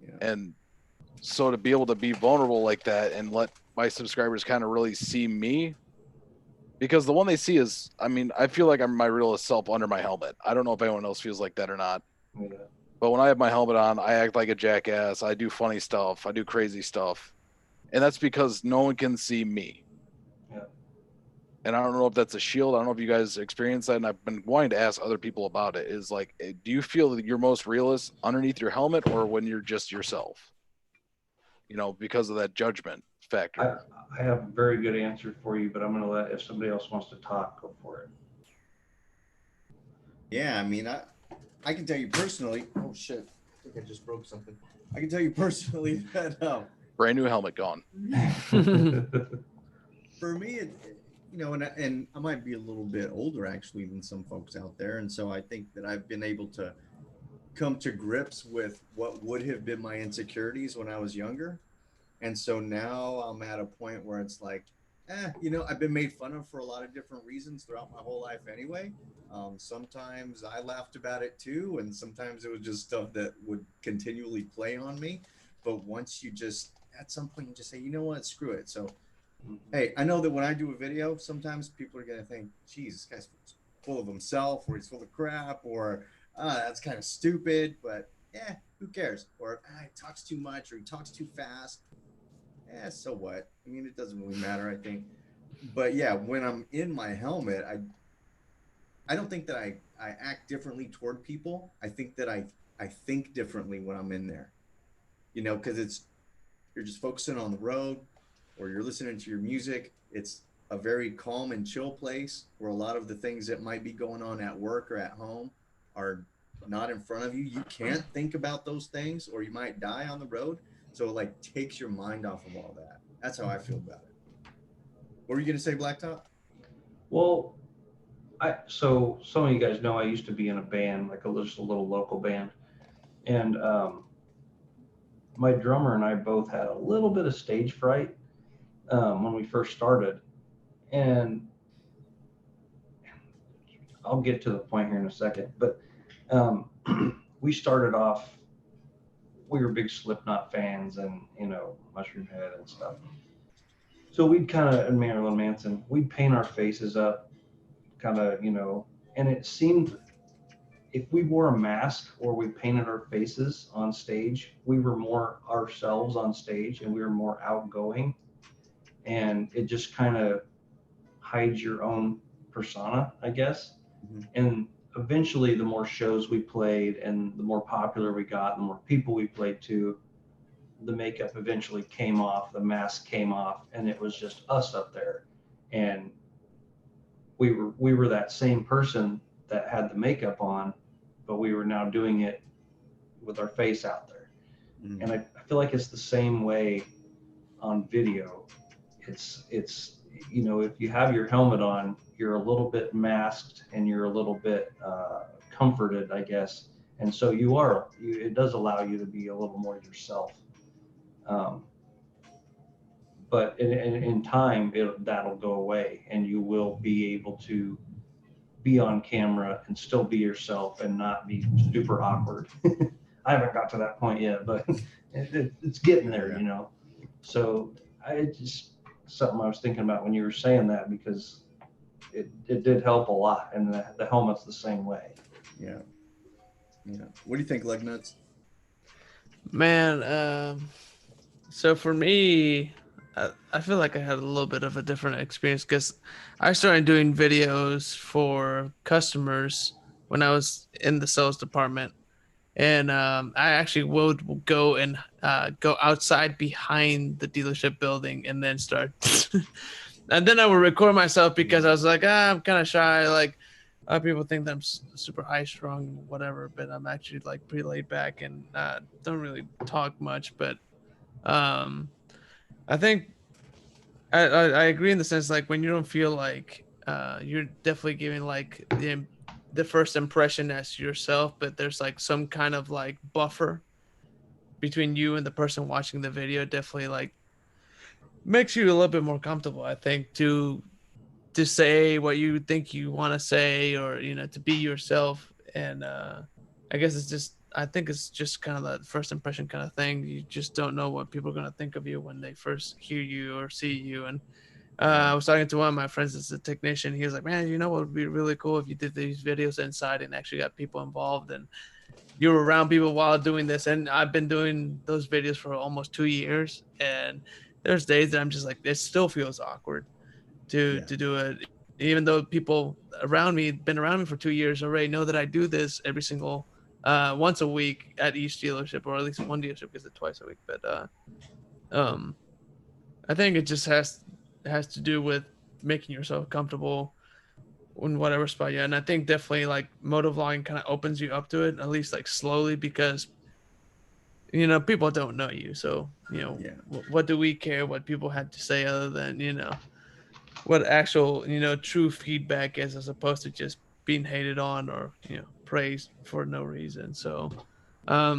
Speaker 1: Yeah.
Speaker 5: And so to be able to be vulnerable like that and let my subscribers kind of really see me, because the one they see is, I feel like I'm my real self under my helmet. I don't know if anyone else feels like that or not.
Speaker 6: Yeah.
Speaker 5: But when I have my helmet on, I act like a jackass. I do funny stuff. I do crazy stuff. And that's because no one can see me.
Speaker 6: Yeah.
Speaker 5: And I don't know if that's a shield. I don't know if you guys experience that. And I've been wanting to ask other people about it. Is like, do you feel that you're most realist underneath your helmet, or when you're just yourself? Because of that judgment factor.
Speaker 6: I have a very good answer for you, but I'm going to if somebody else wants to talk, go for it.
Speaker 1: Yeah, I can tell you personally. Oh shit! I think I just broke something. I can tell you personally that
Speaker 5: brand new helmet gone.
Speaker 1: For me, and I might be a little bit older actually than some folks out there, and so I think that I've been able to come to grips with what would have been my insecurities when I was younger, and so now I'm at a point where it's like, I've been made fun of for a lot of different reasons throughout my whole life anyway. Sometimes I laughed about it too, and sometimes it was just stuff that would continually play on me. But once you at some point you just say, you know what, screw it. So Hey, I know that when I do a video, sometimes people are gonna think, "Geez, this guy's full of himself, or he's full of crap, or that's kind of stupid." But yeah, who cares? Or he talks too much, or he talks too fast. So what? I mean, it doesn't really matter, I think. But yeah, when I'm in my helmet, I don't think that I act differently toward people. I think that I think differently when I'm in there. Because you're just focusing on the road, or you're listening to your music. It's a very calm and chill place where a lot of the things that might be going on at work or at home are not in front of you. You can't think about those things, or you might die on the road. So it like takes your mind off of all that. That's how I feel about it. What were you gonna say, Blacktop?
Speaker 6: Well, so some of you guys know I used to be in a band, like just a little local band, and my drummer and I both had a little bit of stage fright when we first started, and I'll get to the point here in a second. But we started off, we were big Slipknot fans, and Mushroom Head and stuff. So we'd kind of, and Marilyn Manson, we'd paint our faces up, kind of, and it seemed if we wore a mask or we painted our faces on stage, we were more ourselves on stage and we were more outgoing. And it just kind of hides your own persona, I guess. Mm-hmm. And eventually, the more shows we played and the more popular we got, the more people we played to, the makeup eventually came off, the mask came off, and it was just us up there. And we were that same person that had the makeup on, but we were now doing it with our face out there. Mm-hmm. And I feel like it's the same way on video. It's if you have your helmet on, you're a little bit masked and you're a little bit comforted, I guess. And so it does allow you to be a little more yourself. But in time, that'll go away, and you will be able to be on camera and still be yourself and not be super awkward. I haven't got to that point yet, but it's getting there, So something I was thinking about when you were saying that, because it did help a lot, and the helmet's the same way.
Speaker 1: Yeah. What do you think, Legnuts?
Speaker 3: Man, so for me, I feel like I had a little bit of a different experience because I started doing videos for customers when I was in the sales department. And I actually would go and go outside behind the dealership building and then start. And then I would record myself because I was like, I'm kind of shy. Like, people think that I'm super high strung, whatever, but I'm actually like pretty laid back and don't really talk much. But I think I agree in the sense, like, when you don't feel like you're definitely giving like the first impression as yourself, but there's like some kind of like buffer between you and the person watching the video, definitely like makes you a little bit more comfortable, I think, to say what you think you want to say, or to be yourself. And I guess I think it's just kind of that first impression kind of thing. You just don't know what people are going to think of you when they first hear you or see you. And I was talking to one of my friends that's a technician. He was like, man, what would be really cool if you did these videos inside and actually got people involved and you were around people while doing this. And I've been doing those videos for almost 2 years. And there's days that I'm just like, it still feels awkward to do it. Even though people around me, been around me for 2 years already, know that I do this every single once a week at each dealership, or at least one dealership gets it twice a week. But I think it just has to do with making yourself comfortable in whatever spot you're in. And I think definitely like motovlogging kind of opens you up to it, at least like slowly, because people don't know you. So what do we care what people had to say, other than what actual true feedback is, as opposed to just being hated on or praised for no reason. So I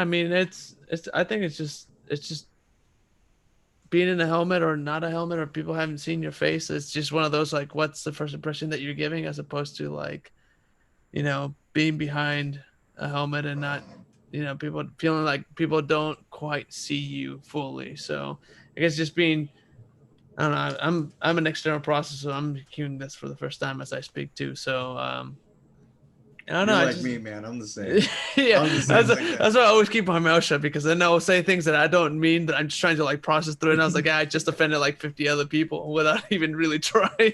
Speaker 3: mean, it's I think it's just being in a helmet or not a helmet, or people haven't seen your face. It's just one of those, like, what's the first impression that you're giving, as opposed to like being behind a helmet and not people feeling like people don't quite see you fully. So I guess just being I don't know. I'm an external processor. I'm hearing this for the first time as I speak too. So I don't know.
Speaker 1: You're
Speaker 3: I
Speaker 1: like
Speaker 3: just,
Speaker 1: me, man. I'm the same.
Speaker 3: yeah,
Speaker 1: I'm the same like that.
Speaker 3: that's why I always keep my mouth shut, because then I'll say things that I don't mean, that I'm just trying to like process through. And I was like, I just offended like 50 other people without even really trying.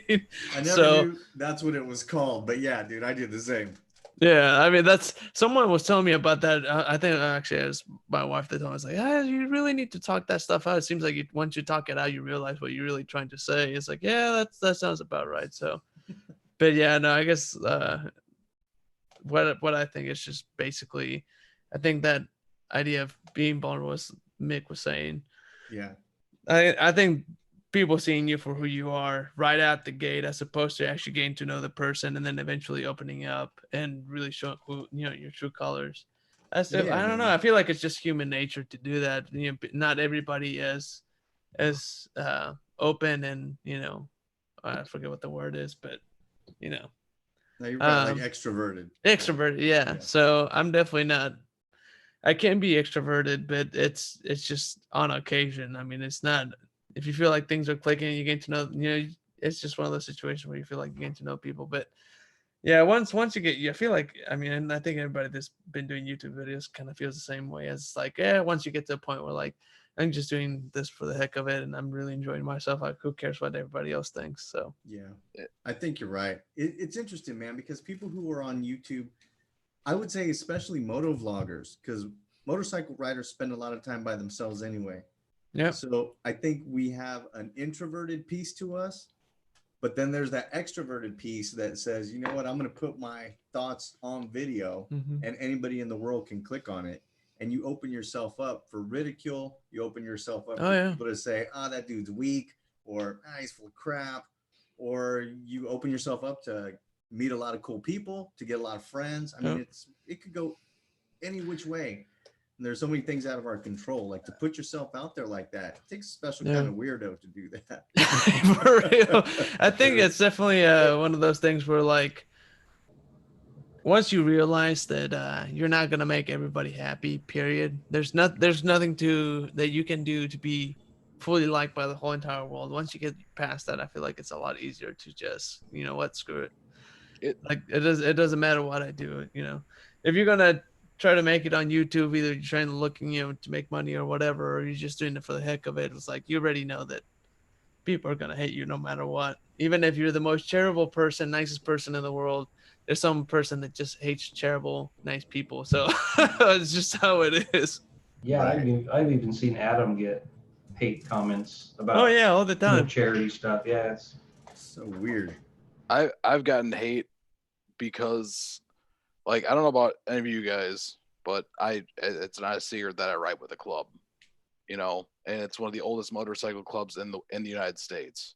Speaker 1: I never knew that's what it was called, but yeah, dude, I did the same.
Speaker 3: Yeah, I mean, that's, someone was telling me about that. I think actually it was my wife that told me, I was like, you really need to talk that stuff out. It seems like once you talk it out, you realize what you're really trying to say. It's like, yeah, that sounds about right. So, but yeah, no, I guess what I think is just basically, I think that idea of being vulnerable, as Mick was saying.
Speaker 1: Yeah.
Speaker 3: I think people seeing you for who you are right out the gate, as opposed to actually getting to know the person and then eventually opening up and really showing who, your true colors. I don't know. I feel like it's just human nature to do that. Not everybody is as open and I forget what the word is, but
Speaker 1: No, you're right, like extroverted.
Speaker 3: Extroverted, yeah. So I'm definitely not. I can be extroverted, but it's just on occasion. I mean, it's not. If you feel like things are clicking, you get to know. It's just one of those situations where you feel like you get to know people. But yeah, once you get, I feel like, I mean, and I think everybody that's been doing YouTube videos kind of feels the same way. As like, once you get to a point where like, I'm just doing this for the heck of it, and I'm really enjoying myself. Like, who cares what everybody else thinks? So
Speaker 1: yeah, I think you're right. It's interesting, man, because people who are on YouTube, I would say especially moto vloggers, because motorcycle riders spend a lot of time by themselves anyway.
Speaker 3: Yeah.
Speaker 1: So I think we have an introverted piece to us, but then there's that extroverted piece that says, you know what, I'm going to put my thoughts on video, and anybody in the world can click on it. And you open yourself up for ridicule. You open yourself up for people to say, that dude's weak, or he's full of crap. Or you open yourself up to meet a lot of cool people, to get a lot of friends. I mean, it could go any which way. And there's so many things out of our control. Like, to put yourself out there like that, it takes a special kind of weirdo to do that.
Speaker 3: For real. I think it's definitely one of those things where, like, once you realize that you're not gonna make everybody happy, period. There's nothing that you can do to be fully liked by the whole entire world. Once you get past that, I feel like it's a lot easier to just, screw it. It doesn't matter what I do. If you're gonna try to make it on YouTube, either you're trying to look, to make money or whatever, or you're just doing it for the heck of it. It's like, you already know that people are gonna hate you no matter what. Even if you're the most charitable person, nicest person in the world, there's some person that just hates charitable, nice people. So it's just how it is.
Speaker 6: Yeah, I've even seen Adam get hate comments about.
Speaker 3: Oh yeah, all the time.
Speaker 6: Charity stuff. Yeah, it's
Speaker 1: so weird.
Speaker 5: I've gotten hate because, like, I don't know about any of you guys, but it's not a secret that I ride with a club, and it's one of the oldest motorcycle clubs in the United States.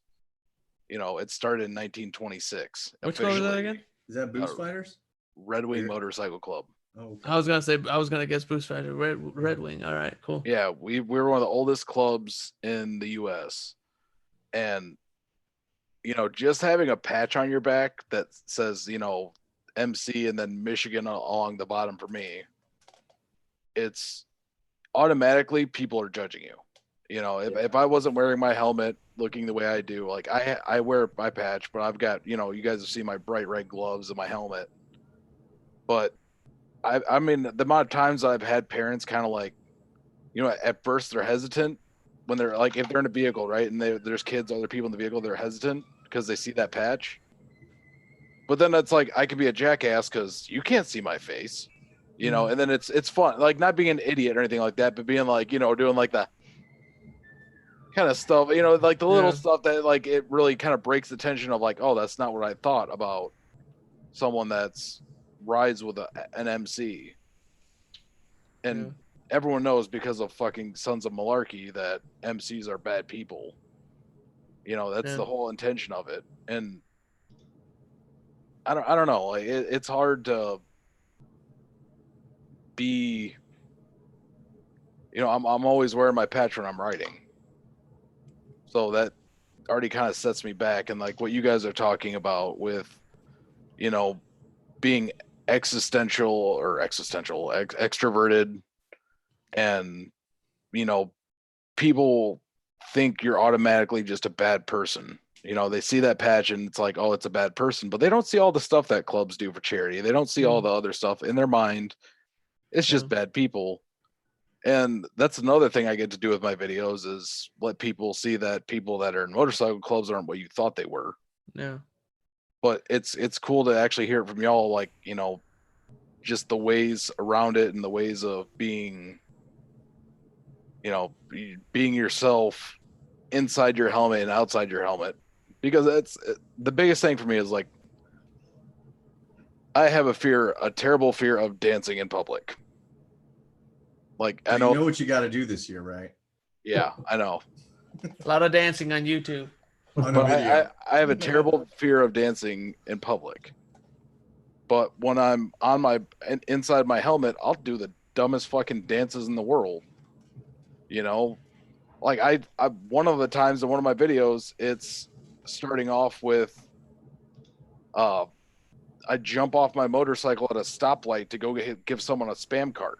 Speaker 5: It started in 1926.
Speaker 3: Which club is that again?
Speaker 1: Is that Boost Fighters?
Speaker 5: Red Wing Motorcycle Club.
Speaker 1: Oh, okay.
Speaker 3: I was gonna guess Boost Fighter. Red Wing. All right, cool.
Speaker 5: Yeah, we're one of the oldest clubs in the U.S. And just having a patch on your back that says MC and then Michigan along the bottom for me, it's automatically people are judging you. If I wasn't wearing my helmet, looking the way I do, like I wear my patch, but I've got, you guys have seen my bright red gloves and my helmet. But I mean, the amount of times I've had parents kind of like, at first they're hesitant when they're like, if they're in a vehicle, right? And there's kids, other people in the vehicle, they're hesitant because they see that patch. But then it's like, I could be a jackass because you can't see my face, and then it's fun. Like, not being an idiot or anything like that, but being like, doing like the kind of stuff, like the little stuff that like it really kind of breaks the tension of like, oh, that's not what I thought about someone that's rides with an MC. And everyone knows because of fucking Sons of Malarkey that MCs are bad people. That's the whole intention of it. And I don't know. Like, it's hard to be, I'm always wearing my patch when I'm riding. So that already kind of sets me back. And like what you guys are talking about with, being extroverted and, people think you're automatically just a bad person. You know, they see that patch and it's like, oh, it's a bad person, but they don't see all the stuff that clubs do for charity. They don't see all the other stuff in their mind. It's just bad people. And that's another thing I get to do with my videos is let people see that people that are in motorcycle clubs aren't what you thought they were.
Speaker 3: Yeah.
Speaker 5: But it's cool to actually hear it from y'all, like, you know, just the ways around it and the ways of being, you know, being yourself inside your helmet and outside your helmet. Because that's the biggest thing for me is like, I have a terrible fear of dancing in public. Like, I know,
Speaker 1: you know what you got to do this year, right?
Speaker 5: Yeah, I know.
Speaker 3: A lot of dancing on YouTube.
Speaker 1: On a video.
Speaker 5: I have a terrible fear of dancing in public. But when I'm on inside my helmet, I'll do the dumbest fucking dances in the world. You know, like I one of the times in one of my videos, it's starting off with, I jump off my motorcycle at a stoplight to go give someone a Spam card.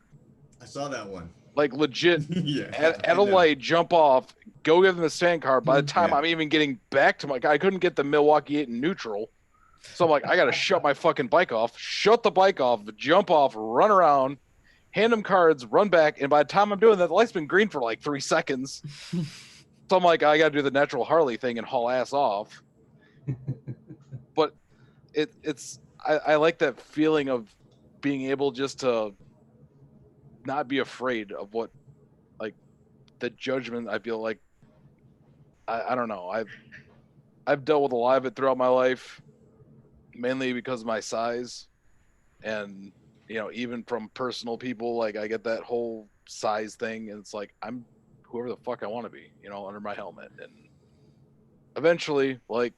Speaker 1: I saw that one.
Speaker 5: Like legit,
Speaker 1: yeah,
Speaker 5: at a light, jump off, go give them the Spam card. By the time I'm even getting back to I couldn't get the Milwaukee 8 in neutral. So I'm like, I got to shut my fucking bike off, shut the bike off, jump off, run around, hand them cards, run back. And by the time I'm doing that, the light's been green for like 3 seconds. So I'm like, I got to do the natural Harley thing and haul ass off. But I like that feeling of being able just to not be afraid of what, like, the judgment. I feel like, I don't know. I've dealt with a lot of it throughout my life, mainly because of my size. And, you know, even from personal people, like I get that whole size thing, and it's like, I'm whoever the fuck I want to be, you know, under my helmet. And eventually, like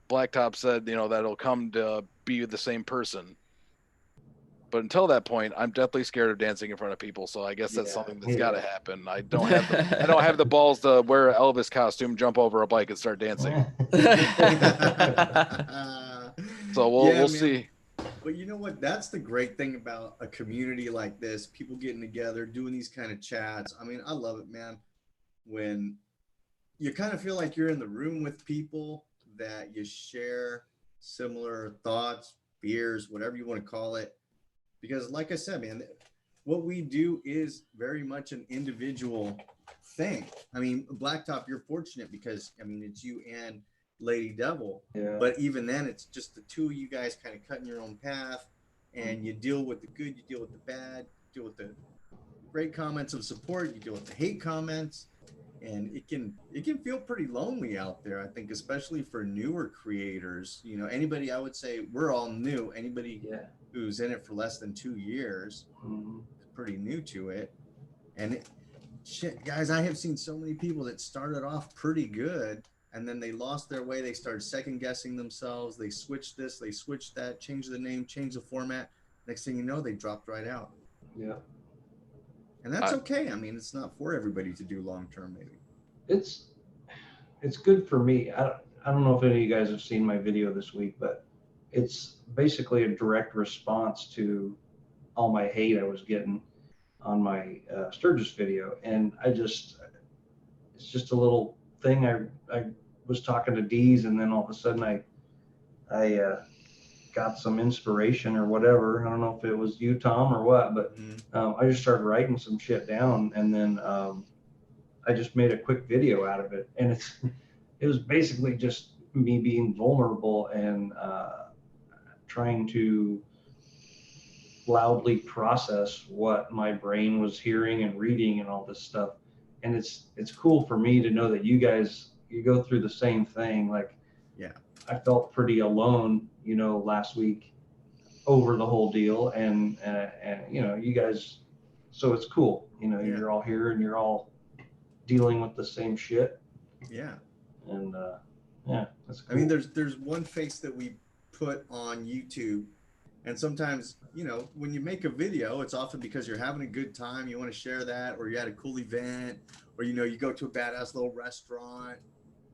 Speaker 5: Blacktop said, you know, that'll come to be the same person. But until that point, I'm deathly scared of dancing in front of people. So I guess that's something that's got to happen. I don't have the balls to wear an Elvis costume, jump over a bike, and start dancing. So we'll see.
Speaker 1: But you know what? That's the great thing about a community like this. People getting together, doing these kind of chats. I mean, I love it, man. When you kind of feel like you're in the room with people that you share similar thoughts, fears, whatever you want to call it. Because like I said, man, what we do is very much an individual thing. I mean, Blacktop, you're fortunate because, I mean, it's you and Lady Devil. Yeah. But even then, it's just the two of you guys kind of cutting your own path, and you deal with the good, you deal with the bad, you deal with the great comments of support, you deal with the hate comments, and it can feel pretty lonely out there, I think, especially for newer creators. You know, anybody, I would say we're all new. Anybody who's in it for less than 2 years is pretty new to it. And shit, guys, I have seen so many people that started off pretty good, and then they lost their way. They started second guessing themselves. They switched this, they switched that, changed the name, changed the format. Next thing you know, they dropped right out.
Speaker 6: Yeah.
Speaker 1: And that's okay. I mean, it's not for everybody to do long term, maybe.
Speaker 6: It's good for me. I don't know if any of you guys have seen my video this week, but it's basically a direct response to all my hate I was getting on my Sturgis video. And it's just a little thing. I was talking to Deez, and then all of a sudden I got some inspiration or whatever. I don't know if it was you, Tom, or what, but I just started writing some shit down, and then I just made a quick video out of it. And it was basically just me being vulnerable and trying to loudly process what my brain was hearing and reading and all this stuff. And it's cool for me to know that you guys, you go through the same thing. Like, yeah, I felt pretty alone, you know, last week over the whole deal. And you know, you guys, so it's cool, you know, you're all here and you're all dealing with the same shit.
Speaker 1: Yeah.
Speaker 6: And yeah, that's cool.
Speaker 1: I mean, there's one face that we put on YouTube, and sometimes, you know, when you make a video, it's often because you're having a good time, you want to share that, or you're at a cool event, or, you know, you go to a badass little restaurant.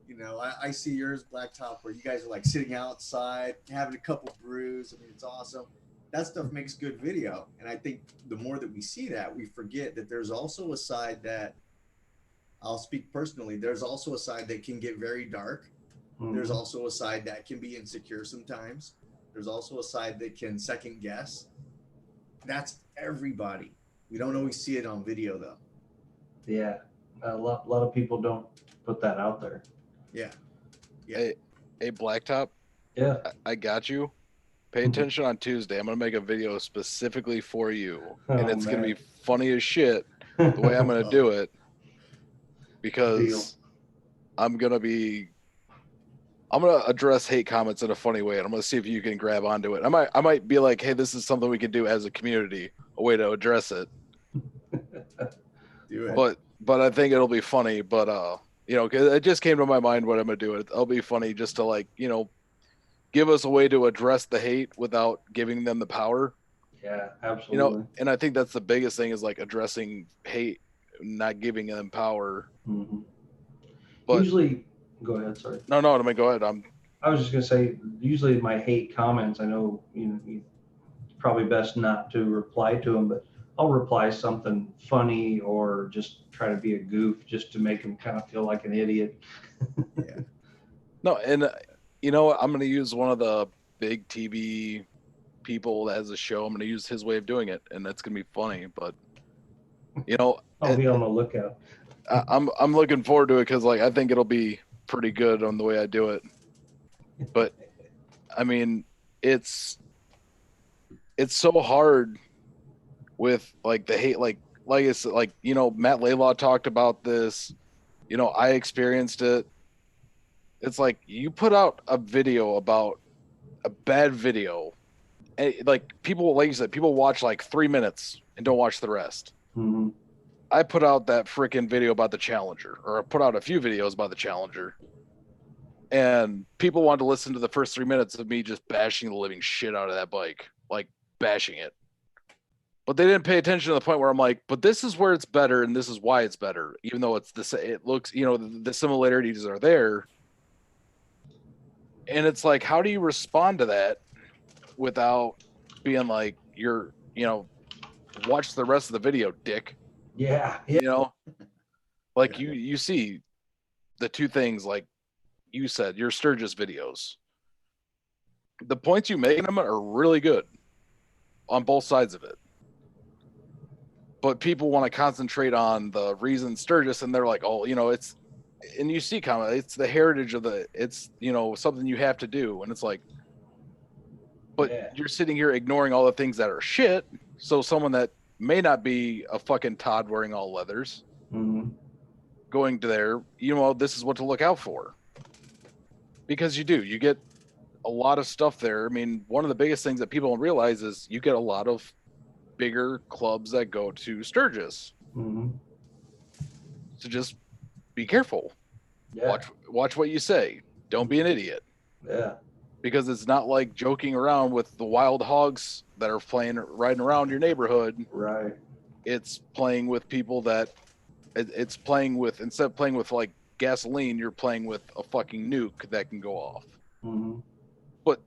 Speaker 1: You know, I see yours, Blacktop, where you guys are like sitting outside, having a couple brews. I mean, it's awesome. That stuff makes good video. And I think the more that we see that, we forget that there's also a side that I'll speak personally. There's also a side that can get very dark. There's also a side that can be insecure sometimes. There's also a side that can second guess. That's everybody. We don't always see it on video though.
Speaker 6: Yeah, a lot of people don't put that out there.
Speaker 1: Yeah.
Speaker 5: Hey, Blacktop.
Speaker 6: Yeah.
Speaker 5: I got you. Pay attention on Tuesday. I'm gonna make a video specifically for you, and it's gonna be funny as shit the way I'm gonna do it, because I'm gonna address hate comments in a funny way, and I'm gonna see if you can grab onto it. I might be like, hey, this is something we can do as a community, a way to address it.
Speaker 1: Do it.
Speaker 5: But I think it'll be funny. But you know, 'cause it just came to my mind what I'm gonna do. It'll be funny just to, like, you know, give us a way to address the hate without giving them the power.
Speaker 6: Yeah, absolutely.
Speaker 5: You know, and I think that's the biggest thing, is like addressing hate, not giving them power. But
Speaker 6: usually, go ahead. Sorry.
Speaker 5: No, I mean, go ahead.
Speaker 6: I was just gonna say, usually my hate comments, I know, it's probably best not to reply to them, but I'll reply something funny or just try to be a goof just to make them kind of feel like an idiot.
Speaker 1: Yeah.
Speaker 5: No, and you know, I'm gonna use one of the big TV people that has a show. I'm gonna use his way of doing it, and that's gonna be funny. But you know,
Speaker 6: I'll be on the lookout.
Speaker 5: I'm looking forward to it, because like I think it'll be pretty good on the way I do it. But I mean, it's so hard with like the hate, like I said, like, you know, Matt Laylaw talked about this. You know, I experienced it. It's like, you put out a video about a bad video, and like people, like you said, people watch like 3 minutes and don't watch the rest. I put out that freaking video about the Challenger, or I put out a few videos about the Challenger, and people wanted to listen to the first 3 minutes of me just bashing the living shit out of that bike, like bashing it. But they didn't pay attention to the point where I'm like, but this is where it's better, and this is why it's better, even though it's it looks, you know, the similarities are there. And it's like, how do you respond to that without being like, you know, watch the rest of the video, dick.
Speaker 6: Yeah.
Speaker 5: You know, like you see the two things, like you said, your Sturgis videos. The points you make in them are really good on both sides of it. But people want to concentrate on the reason Sturgis, and they're like, oh, you know, it's, and you see comment, it's the heritage of it's, you know, something you have to do. And it's like, but you're sitting here ignoring all the things that are shit. So someone that may not be a fucking Todd wearing all leathers, going to there, you know, this is what to look out for. Because you get a lot of stuff there. I mean, one of the biggest things that people don't realize is you get a lot of bigger clubs that go to Sturgis. So just be careful. Watch what you say. Don't be an idiot.
Speaker 6: Yeah.
Speaker 5: Because it's not like joking around with the wild hogs that are riding around your neighborhood.
Speaker 6: Right.
Speaker 5: It's playing with people that it's playing with, instead of playing with like gasoline, you're playing with a fucking nuke that can go off. But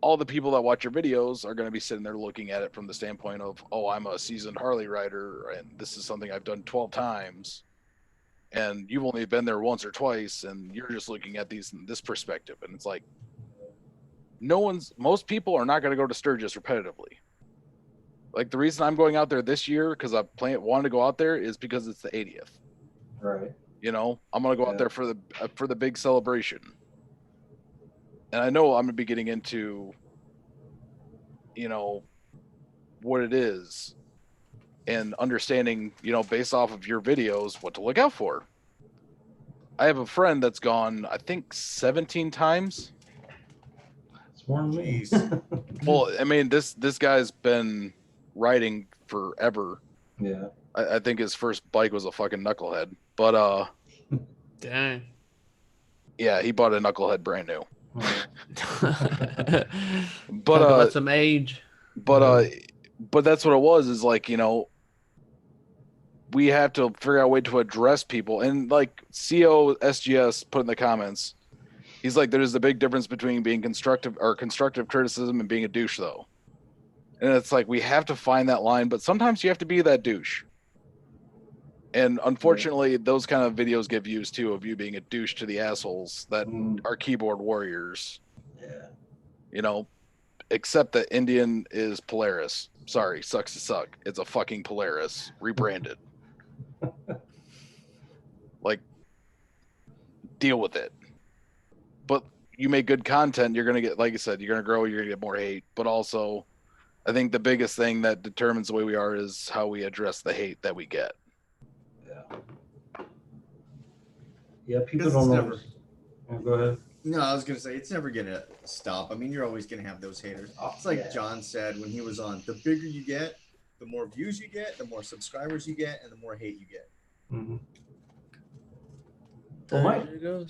Speaker 5: all the people that watch your videos are going to be sitting there looking at it from the standpoint of, oh, I'm a seasoned Harley rider, and this is something I've done 12 times. And you've only been there once or twice, and you're just looking at this perspective. And it's like, most people are not going to go to Sturgis repetitively. Like, the reason I'm going out there this year, because I wanted to go out there, is because it's the 80th.
Speaker 6: Right.
Speaker 5: You know, I'm going to go out there for the big celebration. And I know I'm going to be getting into, you know, what it is, and understanding, you know, based off of your videos, what to look out for. I have a friend that's gone, I think, 17 times.
Speaker 6: It's more than me.
Speaker 5: Well, I mean, this guy's been riding forever.
Speaker 6: Yeah.
Speaker 5: I think his first bike was a fucking knucklehead. But
Speaker 3: dang.
Speaker 5: Yeah, he bought a knucklehead brand new.
Speaker 3: But
Speaker 5: Talk
Speaker 3: about some age.
Speaker 5: But that's what it was, is like, you know, we have to figure out a way to address people. And like CO SGS put in the comments, he's like, there's a big difference between being constructive criticism and being a douche, though. And it's like, we have to find that line, but sometimes you have to be that douche. And unfortunately, those kind of videos get views too, of you being a douche to the assholes that are keyboard warriors.
Speaker 6: Yeah.
Speaker 5: You know, except that Indian is Polaris. Sorry, sucks to suck. It's a fucking Polaris rebranded. Like, deal with it. But you make good content, you're gonna get, like I said, you're gonna grow, you're gonna get more hate. But also, I think the biggest thing that determines the way we are is how we address the hate that we get.
Speaker 6: Yeah, people don't know. Go ahead.
Speaker 1: No, I was gonna say it's never gonna stop. I mean, you're always gonna have those haters. It's like John said when he was on. The bigger you get, the more views you get, the more subscribers you get, and the more hate you get.
Speaker 6: Mm-hmm. Well,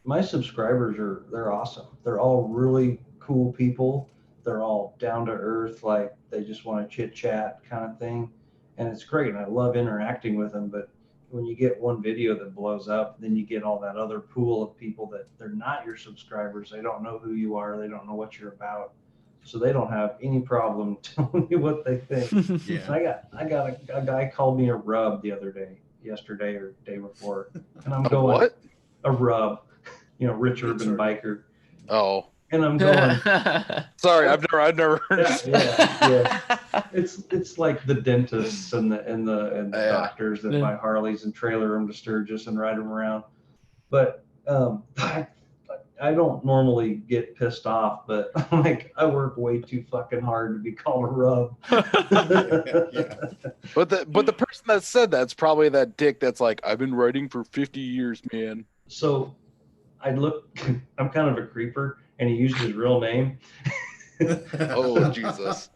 Speaker 6: my subscribers they're awesome. They're all really cool people. They're all down to earth, like they just want to chit chat kind of thing, and it's great. And I love interacting with them. But when you get one video that blows up, then you get all that other pool of people that they're not your subscribers. They don't know who you are. They don't know what you're about. So they don't have any problem telling you what they think.
Speaker 1: Yeah.
Speaker 6: I got a guy called me a rub the other day, yesterday or day before. And I'm going,
Speaker 5: what?
Speaker 6: A rub, rich urban biker.
Speaker 5: Oh.
Speaker 6: And I'm going.
Speaker 5: Sorry, I've never heard.
Speaker 6: Yeah. It's like the dentists and the doctors that buy Harleys and trailer them to Sturgis and ride them around. But I don't normally get pissed off, but I work way too fucking hard to be called a rub.
Speaker 5: Yeah. But the person that said that's probably that dick that's like, I've been writing for 50 years, man.
Speaker 6: So I'm kind of a creeper. And he used his real name.
Speaker 5: Oh, Jesus.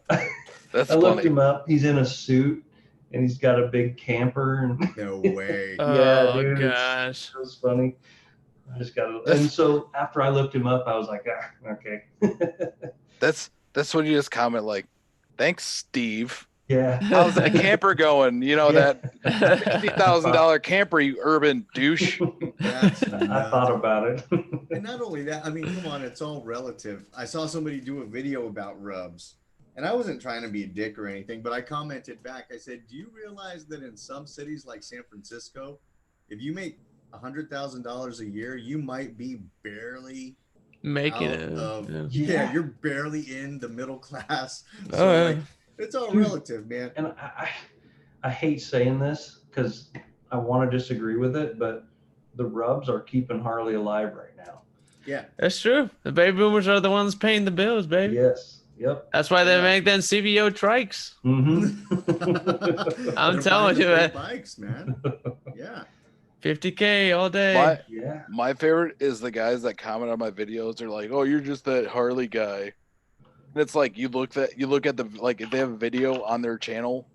Speaker 5: That's
Speaker 6: I looked him up. He's in a suit and he's got a big camper. And
Speaker 1: no way.
Speaker 6: Yeah, dude.
Speaker 3: Gosh.
Speaker 6: It was funny. I just got it. And so after I looked him up, I was like, okay.
Speaker 5: That's when you just comment like, thanks, Steve.
Speaker 6: Yeah.
Speaker 5: How's that camper going? That $60,000 camper, you urban douche.
Speaker 6: I thought about it.
Speaker 1: And not only that, I mean, come on, it's all relative. I saw somebody do a video about rubs, and I wasn't trying to be a dick or anything, but I commented back. I said, do you realize that in some cities like San Francisco, if you make $100,000 a year, you might be barely
Speaker 3: making it.
Speaker 1: Yeah, you're barely in the middle class. So it's all relative, man.
Speaker 6: And I hate saying this because I want to disagree with it, but the rubs are keeping Harley alive right now.
Speaker 1: Yeah.
Speaker 3: That's true. The baby boomers are the ones paying the bills, baby.
Speaker 6: Yes. Yep.
Speaker 3: That's why they make them CVO trikes.
Speaker 6: Mm-hmm.
Speaker 3: I'm telling you, man.
Speaker 1: Bikes, man. Yeah.
Speaker 3: 50K all day.
Speaker 5: My favorite is the guys that comment on my videos. They're like, "Oh, you're just that Harley guy." And it's like you look at the if they have a video on their channel,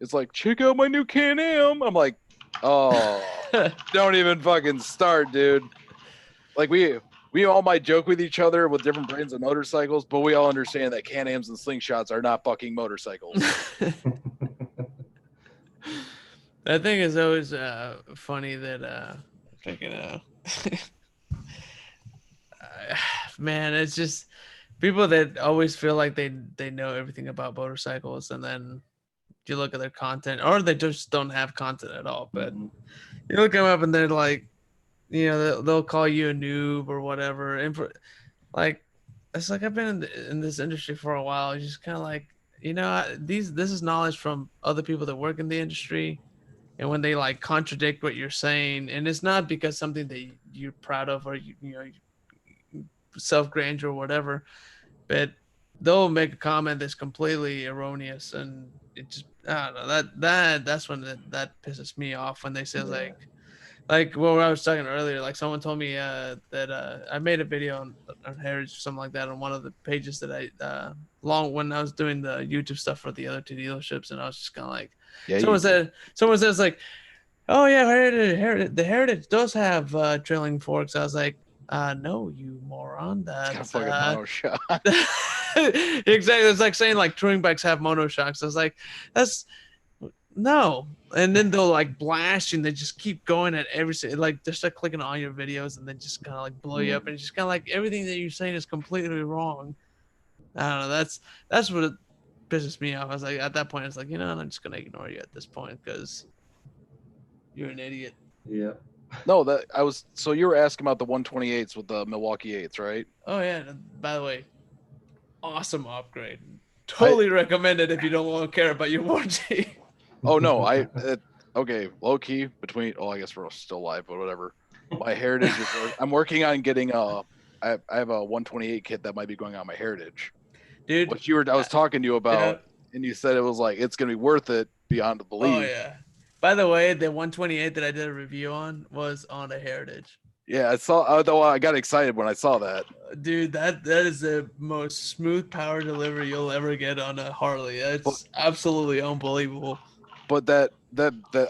Speaker 5: it's like, check out my new Can-Am. I'm like, oh, don't even fucking start, dude. Like we all might joke with each other with different brands of motorcycles, but we all understand that Can-Ams and Slingshots are not fucking motorcycles.
Speaker 3: I think it's always funny that man, it's just people that always feel like they know everything about motorcycles, and then you look at their content, or they just don't have content at all. But you look them up and they're like, they'll call you a noob or whatever. And it's like I've been in this industry for a while. It's just kind of like, this is knowledge from other people that work in the industry. And when they contradict what you're saying, and it's not because something that you're proud of or self-grandeur or whatever, but they'll make a comment that's completely erroneous, and it just, I don't know, that's when that pisses me off when they say like what I was talking earlier, like someone told me that I made a video on Heritage or something like that on one of the pages that I when I was doing the YouTube stuff for the other two dealerships, and I was just kind of like, someone says like, oh yeah, the Heritage does have trailing forks. I was like, no, you moron. That's
Speaker 5: fucking monoshock.
Speaker 3: Exactly. It's like saying like touring bikes have monoshocks. I was like, no. And then they'll blast you, and they just keep going at they start clicking on your videos, and then just kind of blow you up, and it's just kind of everything that you're saying is completely wrong. I don't know. That's what it pisses me off. I was like, at that point, it's like, I'm just gonna ignore you at this point, because You're an idiot.
Speaker 6: Yeah.
Speaker 5: No, that I was. So you were asking about the 128s with the Milwaukee 8s, right?
Speaker 3: Oh yeah. By the way, awesome upgrade. Totally recommend it if you don't want to care about your warranty.
Speaker 5: Oh no, okay, low key between. Oh, I guess we're still live, but whatever. My Heritage is. I'm working on getting I have a 128 kit that might be going on my Heritage.
Speaker 3: Dude,
Speaker 5: What I was talking to you about, and you said it was like it's gonna be worth it beyond belief.
Speaker 3: Oh yeah. By the way, the 128 that I did a review on was on a Heritage.
Speaker 5: Yeah, I saw. Though I got excited when I saw that.
Speaker 3: Dude, that is the most smooth power delivery you'll ever get on a Harley. It's absolutely unbelievable.
Speaker 5: But that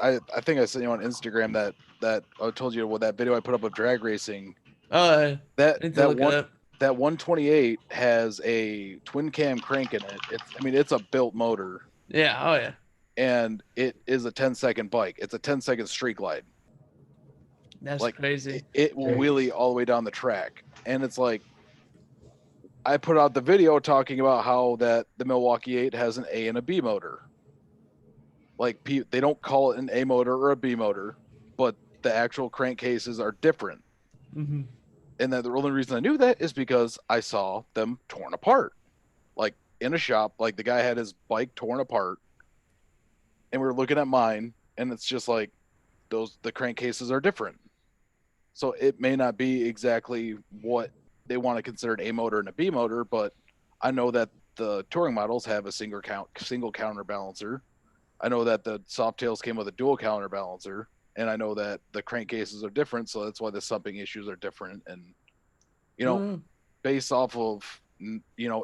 Speaker 5: I think I sent you on Instagram that I told you what that video I put up of drag racing.
Speaker 3: Oh,
Speaker 5: that 128 has a twin cam crank in it. It's a built motor.
Speaker 3: Yeah. Oh yeah.
Speaker 5: And it is a 10-second bike. It's a 10-second street glide.
Speaker 3: That's crazy.
Speaker 5: It will wheelie all the way down the track. And it's like, I put out the video talking about how that the Milwaukee 8 has an A and a B motor. Like, they don't call it an A motor or a B motor, but the actual crankcases are different.
Speaker 3: Mm-hmm.
Speaker 5: And the only reason I knew that is because I saw them torn apart. Like, in a shop, like the guy had his bike torn apart. And we were looking at mine, and it's just like the crankcases are different. So it may not be exactly what they want to consider an A motor and a B motor, but I know that the touring models have a single counterbalancer. I know that the Softails came with a dual counterbalancer, and I know that the crankcases are different, so that's why the sumping issues are different. And based off of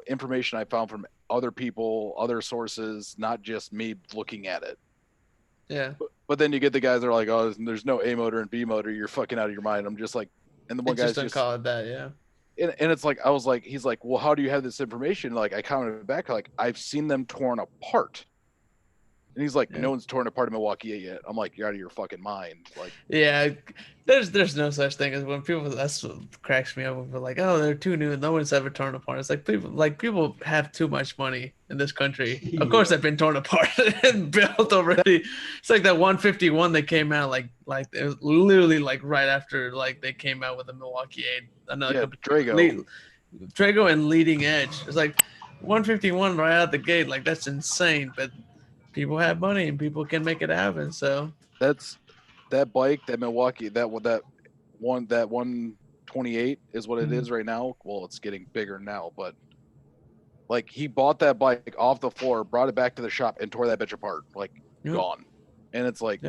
Speaker 5: information I found from other people, other sources, not just me looking at it.
Speaker 3: Yeah.
Speaker 5: But then you get the guys that are like, oh, there's no A motor and B motor. You're fucking out of your mind. I'm just like, and the one guy's
Speaker 3: just call it that, yeah.
Speaker 5: And it's like, he's like, well, how do you have this information? Like, I commented back, like, I've seen them torn apart. And he's like, no one's torn apart in Milwaukee yet. I'm like, you're out of your fucking mind. Like,
Speaker 3: yeah, there's no such thing as when people. That's what cracks me up. We're like, oh, they're too new. No one's ever torn apart. It's like people have too much money in this country. Of course, they've been torn apart and built already. It's like that 151 that came out like it was literally like right after like they came out with the Milwaukee 8. Another Drago and Leading Edge. It's like 151 right out the gate. Like that's insane, but people have money and people can make it happen. So
Speaker 5: that bike, that Milwaukee, that 128 is what it is right now. Well, it's getting bigger now, but like he bought that bike off the floor, brought it back to the shop, and tore that bitch apart, like gone. And it's like,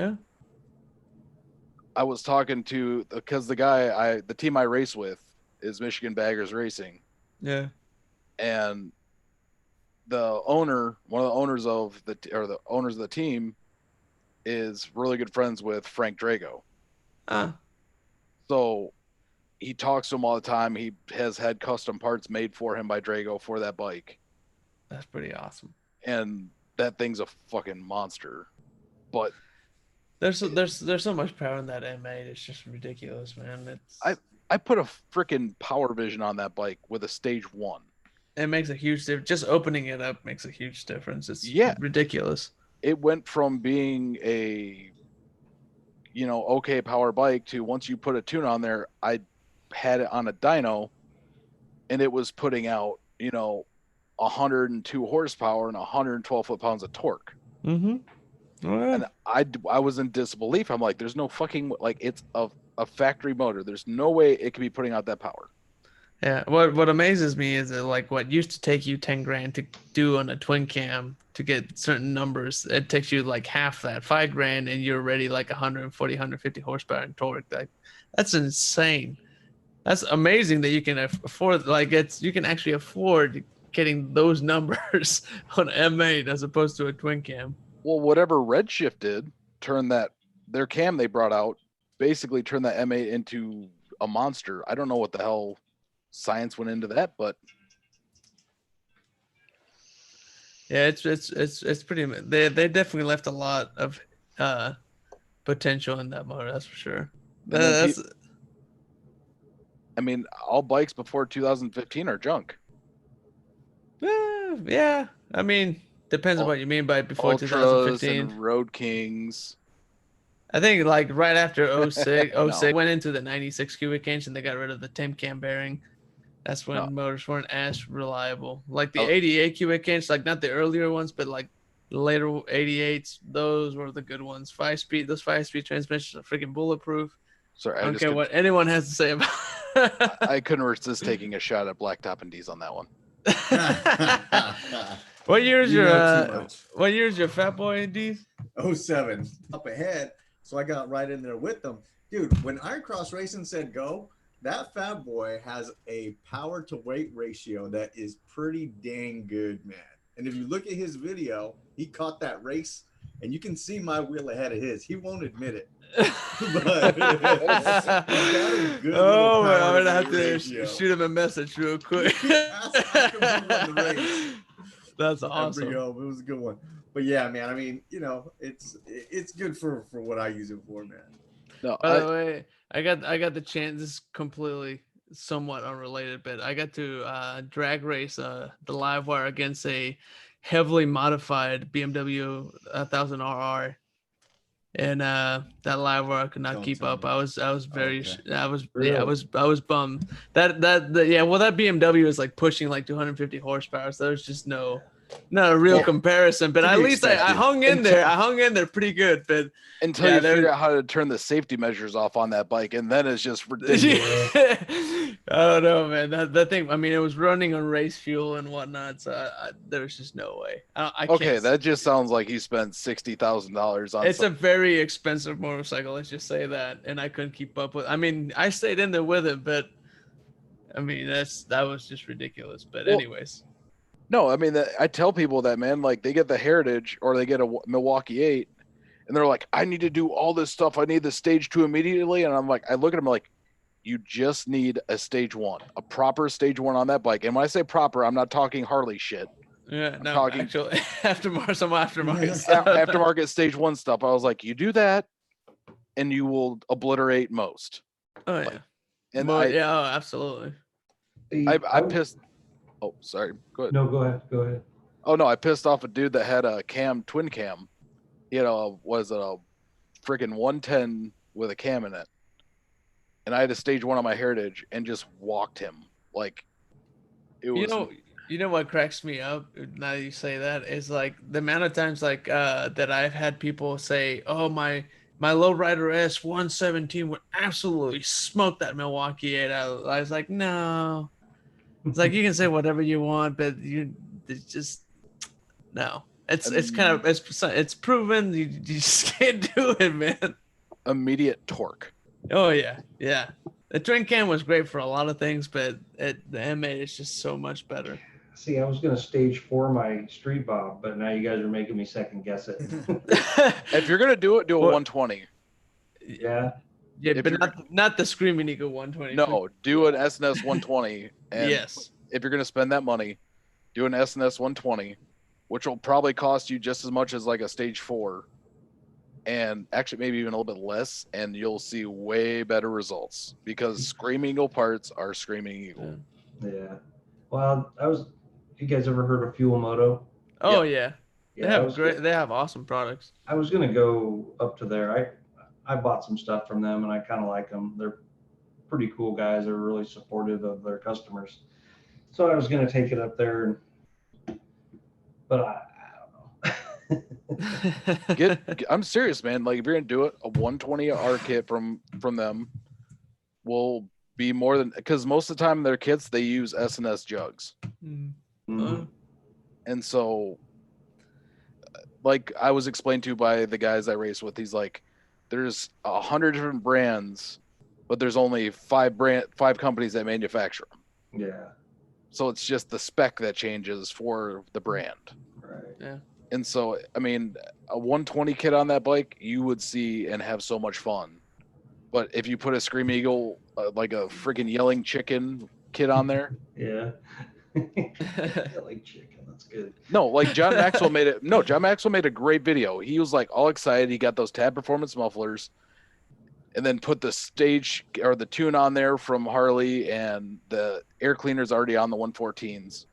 Speaker 5: I was talking to because the team I race with is Michigan Baggers Racing.
Speaker 3: Yeah,
Speaker 5: and the owner, one of the owners of the team, is really good friends with Frank Drago. So he talks to him all the time. He has had custom parts made for him by Drago for that bike.
Speaker 3: That's pretty awesome.
Speaker 5: And that thing's a fucking monster. But
Speaker 3: there's so much power in that M8. It's just ridiculous, man.
Speaker 5: I put a freaking Power Vision on that bike with a stage 1.
Speaker 3: It makes a huge difference. Just opening it up makes a huge difference. It's ridiculous.
Speaker 5: It went from being a, okay power bike to once you put a tune on there, I had it on a dyno and it was putting out, 102 horsepower and 112 foot-pounds of torque.
Speaker 3: Mm-hmm.
Speaker 5: And I was in disbelief. I'm like, there's no fucking, like, it's a factory motor. There's no way it could be putting out that power.
Speaker 3: Yeah, what amazes me is that like what used to take you 10 grand to do on a twin cam to get certain numbers, it takes you like half that, 5 grand, and you're already like 140, 150 horsepower in torque. Like that's insane. That's amazing that you can afford you can actually afford getting those numbers on M8 as opposed to a twin cam.
Speaker 5: Well, whatever Redshift did, their cam they brought out basically turned that M8 into a monster. I don't know what the hell science went into that, but
Speaker 3: yeah, it's pretty. They definitely left a lot of potential in that motor. That's for sure.
Speaker 5: All bikes before 2015 are junk.
Speaker 3: Yeah, depends on what you mean by before
Speaker 5: Ultras
Speaker 3: 2015.
Speaker 5: and Road Kings.
Speaker 3: I think like right after 06,
Speaker 5: No.
Speaker 3: 06 went into the 96 cubic inch and they got rid of the 10 cam bearing. That's when motors weren't as reliable. Like the 88 cubic inch, like not the earlier ones, but like the later 88s, those were the good ones. 5-speed, those 5-speed transmissions are freaking bulletproof.
Speaker 5: Sorry,
Speaker 3: I don't care what anyone has to say about
Speaker 5: I couldn't resist taking a shot at Blacktop and D's on that one.
Speaker 3: What year is your Fat Boy D's?
Speaker 1: 07, up ahead. So I got right in there with them. Dude, when Iron Cross Racing said go, that Fat Boy has a power to weight ratio that is pretty dang good, man. And if you look at his video, he caught that race, and you can see my wheel ahead of his. He won't admit it. But he's got a good
Speaker 3: I'm
Speaker 1: power
Speaker 3: gonna have to
Speaker 1: ratio.
Speaker 3: shoot him a message real quick.
Speaker 1: Ask him who won the race.
Speaker 3: That's
Speaker 1: It
Speaker 3: awesome.
Speaker 1: was a good one. But yeah, man, I mean, it's good for what I use it for, man.
Speaker 5: No,
Speaker 3: By the way, I got the chance. This is completely somewhat unrelated, but I got to drag race the live wire against a heavily modified BMW 1000RR, and that live wire could not keep up. I was very I was bummed. That BMW is like pushing like 250 horsepower, so there's just not a real comparison. But at least I hung in there. I hung in there pretty good. But
Speaker 5: until you figure out how to turn the safety measures off on that bike, and then it's just ridiculous.
Speaker 3: I don't know, man. That thing. I mean, it was running on race fuel and whatnot, so there's just no way.
Speaker 5: Okay, that just sounds like he spent $60,000 on.
Speaker 3: It's a very expensive motorcycle. Let's just say that, and I couldn't keep up with. I mean, I stayed in there with it, but I mean, that was just ridiculous. But anyways.
Speaker 5: No, I mean, I tell people that, man, like they get the Heritage or they get a Milwaukee 8 and they're like, I need to do all this stuff. I need the stage 2 immediately. And I'm like, I look at them like, you just need a stage 1, a proper stage 1 on that bike. And when I say proper, I'm not talking Harley shit.
Speaker 3: Yeah,
Speaker 5: I'm
Speaker 3: no,
Speaker 5: talking
Speaker 3: actually, aftermarket stuff.
Speaker 5: Aftermarket stage 1 stuff. I was like, you do that and you will obliterate most.
Speaker 3: Oh, yeah.
Speaker 5: Like, and
Speaker 3: absolutely.
Speaker 5: I pissed. Oh, sorry. Go ahead.
Speaker 6: No, go ahead. Go ahead.
Speaker 5: Oh no, I pissed off a dude that had a twin cam. Was a freaking 110 with a cam in it, and I had a stage 1 on my Heritage and just walked him like it was.
Speaker 3: You know what cracks me up now that you say that is like the amount of times like that I've had people say, "Oh, my lowrider S 117 would absolutely smoke that Milwaukee 8." I was like, no. It's like you can say whatever you want, but it's just no. It's kind of it's proven you just can't do it, man.
Speaker 5: Immediate torque.
Speaker 3: Oh yeah. The twin cam was great for a lot of things, but the M8 is just so much better.
Speaker 6: See, I was gonna stage 4 my Street Bob, but now you guys are making me second guess it.
Speaker 5: If you're gonna do it, do a 120.
Speaker 6: Yeah.
Speaker 3: Yeah, but not the Screaming Eagle 120.
Speaker 5: No, do an SNS 120. And
Speaker 3: yes.
Speaker 5: If you're going to spend that money, do an SNS 120, which will probably cost you just as much as like a stage 4. And actually maybe even a little bit less. And you'll see way better results because Screaming Eagle parts are Screaming Eagle.
Speaker 6: Yeah. Well, you guys ever heard of Fuel Moto?
Speaker 3: Oh, yeah. They have awesome products.
Speaker 6: I was going to go up to there. I bought some stuff from them and I kind of like them. They're pretty cool guys. They're really supportive of their customers. So I was going to take it up there, but I don't know.
Speaker 5: I'm serious, man. Like if you're going to do it, a 120R kit from them will be more than, because most of the time their kits, they use SNS jugs.
Speaker 6: Mm-hmm.
Speaker 5: And so like I was explained to by the guys I race with, he's like, there's 100 different brands, but there's only 5 companies that manufacture them.
Speaker 6: Yeah.
Speaker 5: So it's just the spec that changes for the brand.
Speaker 6: Right.
Speaker 3: Yeah.
Speaker 5: And so, I mean, a 120 kit on that bike, you would see and have so much fun. But if you put a Scream Eagle, like a freaking yelling chicken kit on there.
Speaker 6: Yeah. Yelling chicken. That's good.
Speaker 5: No, like John Maxwell made it. No, John Maxwell made a great video. He was like all excited. He got those Tab Performance mufflers and then put the stage or the tune on there from Harley and the air cleaners already on the 114s.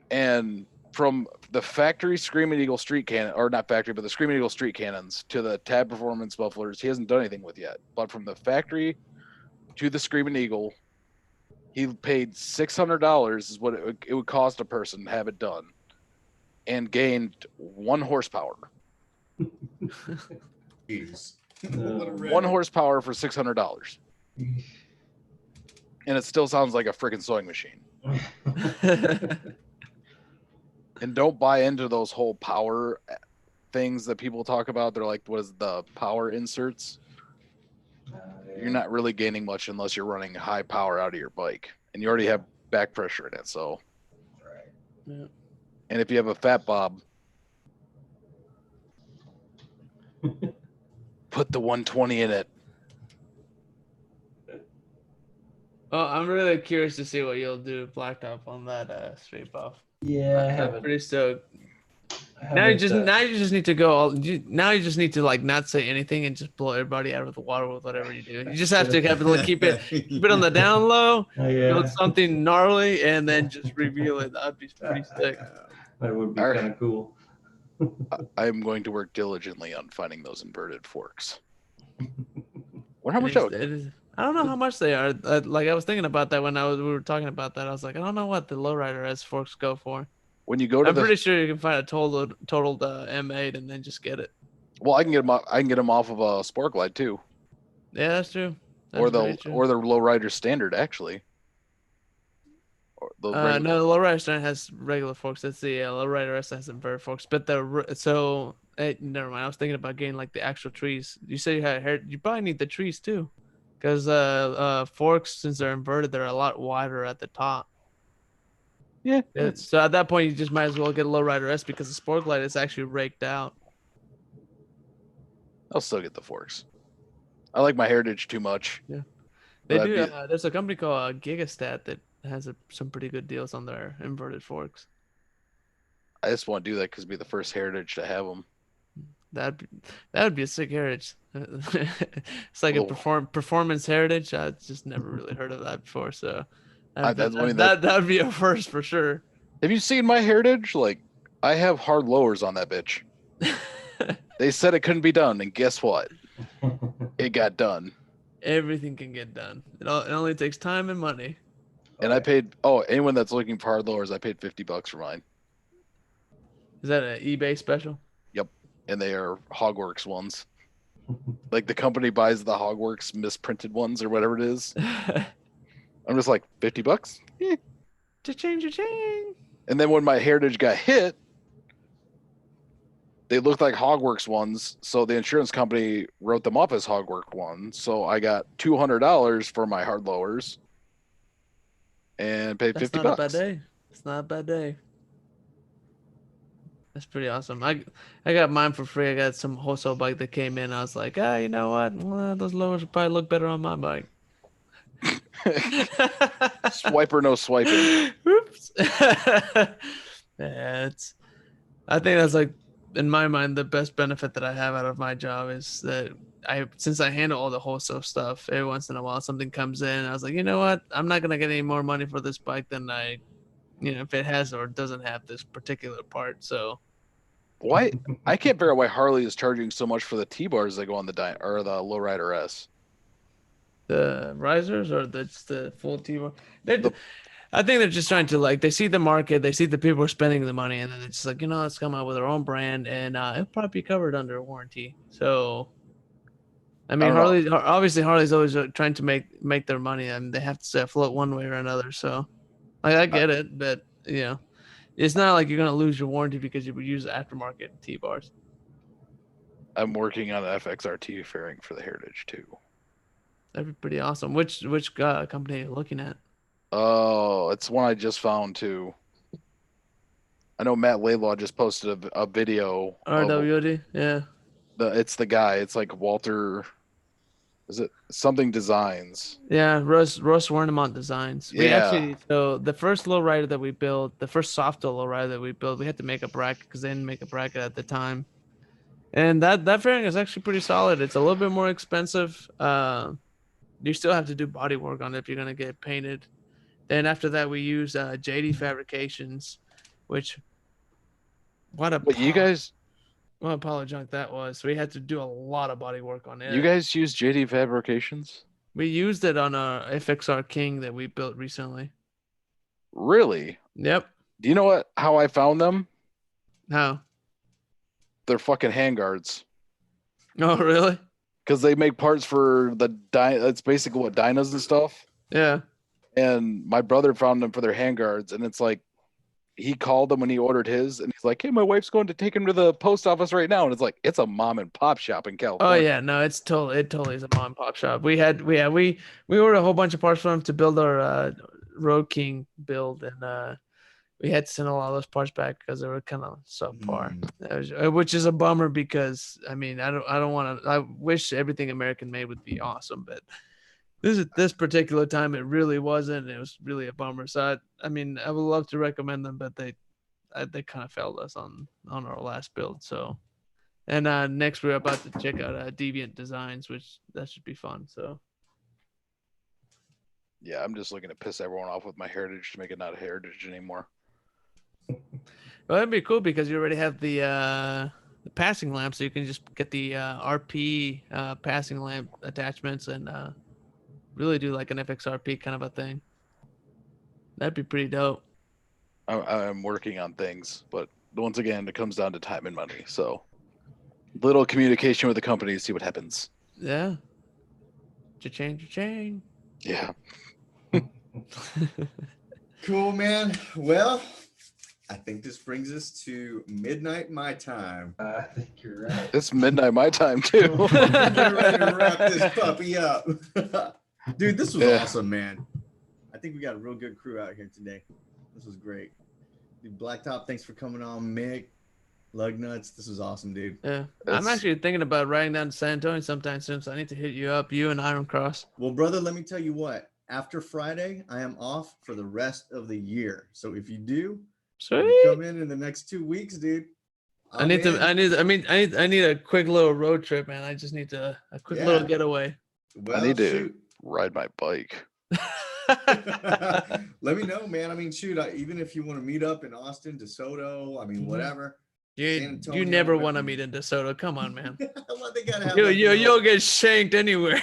Speaker 5: And from the factory Screaming Eagle street cannon, or not factory, but the Screaming Eagle street cannons to the Tab Performance mufflers, he hasn't done anything with yet. But from the factory to the Screaming Eagle, he paid $600 is what it would cost a person to have it done, and gained 1 horsepower.
Speaker 1: Jeez.
Speaker 5: 1 horsepower for $600, and it still sounds like a freaking sewing machine. And don't buy into those whole power things that people talk about. They're like, what is the power inserts? You're not really gaining much unless you're running high power out of your bike, and you already have back pressure in it. So,
Speaker 6: Right.
Speaker 3: Yeah.
Speaker 5: And if you have a fat bob, put the 120 in it.
Speaker 3: Oh, I'm really curious to see what you'll do blacktop on that straight buff.
Speaker 6: Yeah, I
Speaker 3: I'm
Speaker 6: haven't.
Speaker 3: pretty stoked.
Speaker 6: I
Speaker 3: Now you
Speaker 6: haven't,
Speaker 3: just need to go. Now you just need to like not say anything and just blow everybody out of the water with whatever you do. You just have to keep it on the down low, build something gnarly, and then just reveal it. That'd be pretty sick.
Speaker 6: That would be kind of cool.
Speaker 5: I'm going to work diligently on finding those inverted forks. Wonder how much that would.
Speaker 3: I don't know how much they are. Like I was thinking about that when we were talking about that. I was like, I don't know what the lowrider S forks go for.
Speaker 5: When you go to
Speaker 3: I'm pretty sure you can find a totaled M8 and then just get it.
Speaker 5: Well, I can get them off of a Sparklight too.
Speaker 3: Yeah, that's true.
Speaker 5: Or the lowrider standard actually.
Speaker 3: No, the lowrider standard has regular forks. That's the lowrider S has inverted forks. But never mind. I was thinking about getting like the actual trees. You say you had hair. You probably need the trees too, because forks, since they're inverted, they're a lot wider at the top.
Speaker 5: Yeah.
Speaker 3: So at that point, you just might as well get a lowrider S because the Sparklight is actually raked out.
Speaker 5: I'll still get the forks. I like my Heritage too much.
Speaker 3: Yeah. They do. There's a company called Gigastat that has some pretty good deals on their inverted forks.
Speaker 5: I just want to do that because it'd be the first Heritage to have them.
Speaker 3: That would be a sick Heritage. It's like a performance Heritage. I just never really heard of that before. So that would be a first for sure.
Speaker 5: Have you seen my Heritage? Like, I have hard lowers on that bitch. They said it couldn't be done, and guess what? It got done.
Speaker 3: Everything can get done. It only takes time and money.
Speaker 5: And I paid. Anyone that's looking for hard lowers, I paid $50 for mine.
Speaker 3: Is that an eBay special?
Speaker 5: Yep, and they are Hogworks ones. Like the company buys the Hogworks misprinted ones or whatever it is. I'm just like $50.
Speaker 3: Yeah. Cha-ching.
Speaker 5: And then when my Heritage got hit, they looked like Hogworks ones, so the insurance company wrote them off as Hogworks ones. So I got $200 for my hard lowers and paid $50.
Speaker 3: That's not a bad day. It's not a bad day. That's pretty awesome. I got mine for free. I got some wholesale bike that came in. I was like, you know what? Well, those lowers would probably look better on my bike.
Speaker 5: Swipe or no swiping.
Speaker 3: Oops. Yeah, I think that's like, in my mind, the best benefit that I have out of my job is that since I handle all the wholesale stuff, every once in a while something comes in. I was like, you know what? I'm not gonna get any more money for this bike than if it has or doesn't have this particular part. So
Speaker 5: why? I can't figure out why Harley is charging so much for the T-bars that go on the Lowrider S.
Speaker 3: The risers or just the full T-bar? I think they're just trying to they see the market, they see the people are spending the money, and then it's just like, let's come out with our own brand, and it'll probably be covered under a warranty. So, I mean, Harley's always trying to make their money, and they have to stay afloat one way or another. So, I get it, but it's not like you're gonna lose your warranty because you would use aftermarket T-bars.
Speaker 5: I'm working on an FXRT fairing for the Heritage too.
Speaker 3: That'd be pretty awesome. Which company are you looking at?
Speaker 5: Oh, it's one I just found too. I know Matt Laidlaw just posted a video.
Speaker 3: RWD, yeah.
Speaker 5: It's the guy. It's like Walter. Is it something Designs?
Speaker 3: Yeah, Russ Wernemont Designs. So the first lowrider that we built, the first soft lowrider that we built, we had to make a bracket because they didn't make a bracket at the time. And that fairing is actually pretty solid. It's a little bit more expensive. You still have to do body work on it if you're gonna get it painted. Then after that, we use JD Fabrications, which
Speaker 5: But you guys,
Speaker 3: what a pile of junk that was. We had to do a lot of body work on it.
Speaker 5: you guys use JD Fabrications?
Speaker 3: We used it on a FXR King that we built recently.
Speaker 5: Really?
Speaker 3: Yep.
Speaker 5: Do you know how I found them?
Speaker 3: How?
Speaker 5: They're fucking handguards.
Speaker 3: Oh, really?
Speaker 5: Because they make parts for it's basically what, dynas and stuff.
Speaker 3: Yeah.
Speaker 5: And my brother found them for their handguards, and it's like he called them when he ordered his, and he's like, "Hey, my wife's going to take him to the post office right now," and it's like it's a mom and pop shop in
Speaker 3: Oh
Speaker 5: California.
Speaker 3: yeah, no, it totally is a mom and pop shop. We ordered a whole bunch of parts for them to build our Road King build, and we had to send a lot of those parts back because they were kind of subpar, which is a bummer because I mean I don't want to. I wish everything American made would be awesome, but this particular time it really wasn't. It was really a bummer. So I mean I would love to recommend them, but they kind of failed us on our last build. So and next we're about to check out Deviant Designs, which that should be fun. So.
Speaker 5: Yeah, I'm just looking to piss everyone off with my heritage to make it not a heritage anymore.
Speaker 3: Well, that'd be cool because you already have the passing lamp, so you can just get the RP passing lamp attachments and really do like an FXRP kind of a thing. That'd be pretty dope.
Speaker 5: I'm working on things, but once again, it comes down to time and money. So little communication with the company to see what happens.
Speaker 3: Yeah. Cha-ching.
Speaker 5: Yeah.
Speaker 1: Cool, man. Well, I think this brings us to midnight my time.
Speaker 6: I think you're right.
Speaker 5: It's midnight my time too.
Speaker 1: Get ready to wrap this puppy up. Dude, this was awesome, man. I think we got a real good crew out here today. This was great. Dude, Blacktop, thanks for coming on. Mick, Lugnuts, this was awesome, dude.
Speaker 3: Yeah. I'm actually thinking about riding down to San Antonio sometime soon, so I need to hit you up, you and Iron Cross.
Speaker 1: Well, brother, let me tell you what. After Friday, I am off for the rest of the year. So if you do, come in the next 2 weeks, dude.
Speaker 3: I need a quick little road trip, man. I just need a quick little getaway.
Speaker 1: Well,
Speaker 5: I need to ride my bike.
Speaker 1: Let me know, man. I mean, shoot, even if you want to meet up in Austin, DeSoto, I mean, whatever.
Speaker 3: You never want to meet in DeSoto. Come on, man.
Speaker 1: Well, they gotta have
Speaker 3: you'll get shanked anywhere.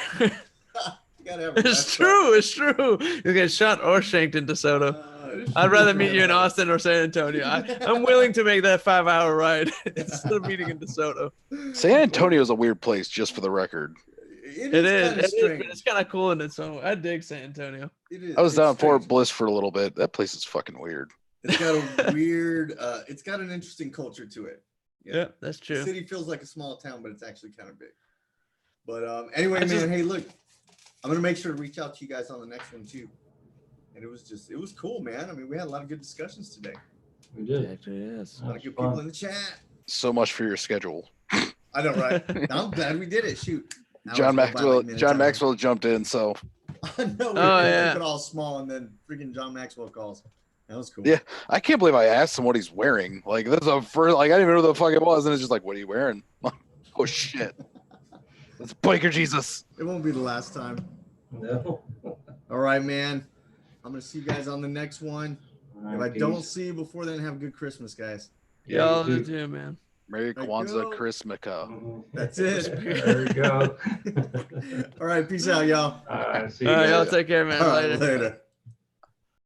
Speaker 3: It's true. You'll get shot or shanked in DeSoto. I'd rather meet you in Austin or San Antonio. I'm willing to make that 5-hour ride instead of meeting in DeSoto.
Speaker 5: San Antonio is a weird place, just for the record.
Speaker 3: It is, but it's kind of cool in its own. I dig San Antonio.
Speaker 1: It is.
Speaker 5: I was down in Fort Bliss for a little bit. That place is fucking weird.
Speaker 1: It's got a weird. It's got an interesting culture to it.
Speaker 3: Yeah, that's true.
Speaker 1: The city feels like a small town, but it's actually kind of big. But anyway, man. Hey, look, I'm gonna make sure to reach out to you guys on the next one too. And it was cool, man. I mean, we had a lot of good discussions today.
Speaker 6: We did.
Speaker 3: Actually, yes.
Speaker 1: A lot of good people in the chat.
Speaker 5: So much for your schedule.
Speaker 1: I know, right? I'm glad we did it. Shoot.
Speaker 5: John Maxwell jumped in, so.
Speaker 1: I know. Keep it all small, and then freaking John Maxwell calls. That was cool.
Speaker 5: Yeah, I can't believe I asked him what he's wearing. Like that's a first. Like I didn't even know what the fuck it was, and it's just like, what are you wearing? Oh shit. It's biker Jesus.
Speaker 1: It won't be the last time.
Speaker 6: No.
Speaker 1: All right, man. I'm gonna see you guys on the next one. If I don't see you before then, have a good Christmas, guys.
Speaker 3: Y'all too, man.
Speaker 5: Merry Kwanzaa, Christmaka.
Speaker 1: That's it.
Speaker 6: There we go.
Speaker 1: All right, peace out, y'all.
Speaker 6: All right, see
Speaker 3: you. All right, y'all take care, man.
Speaker 1: All right, later.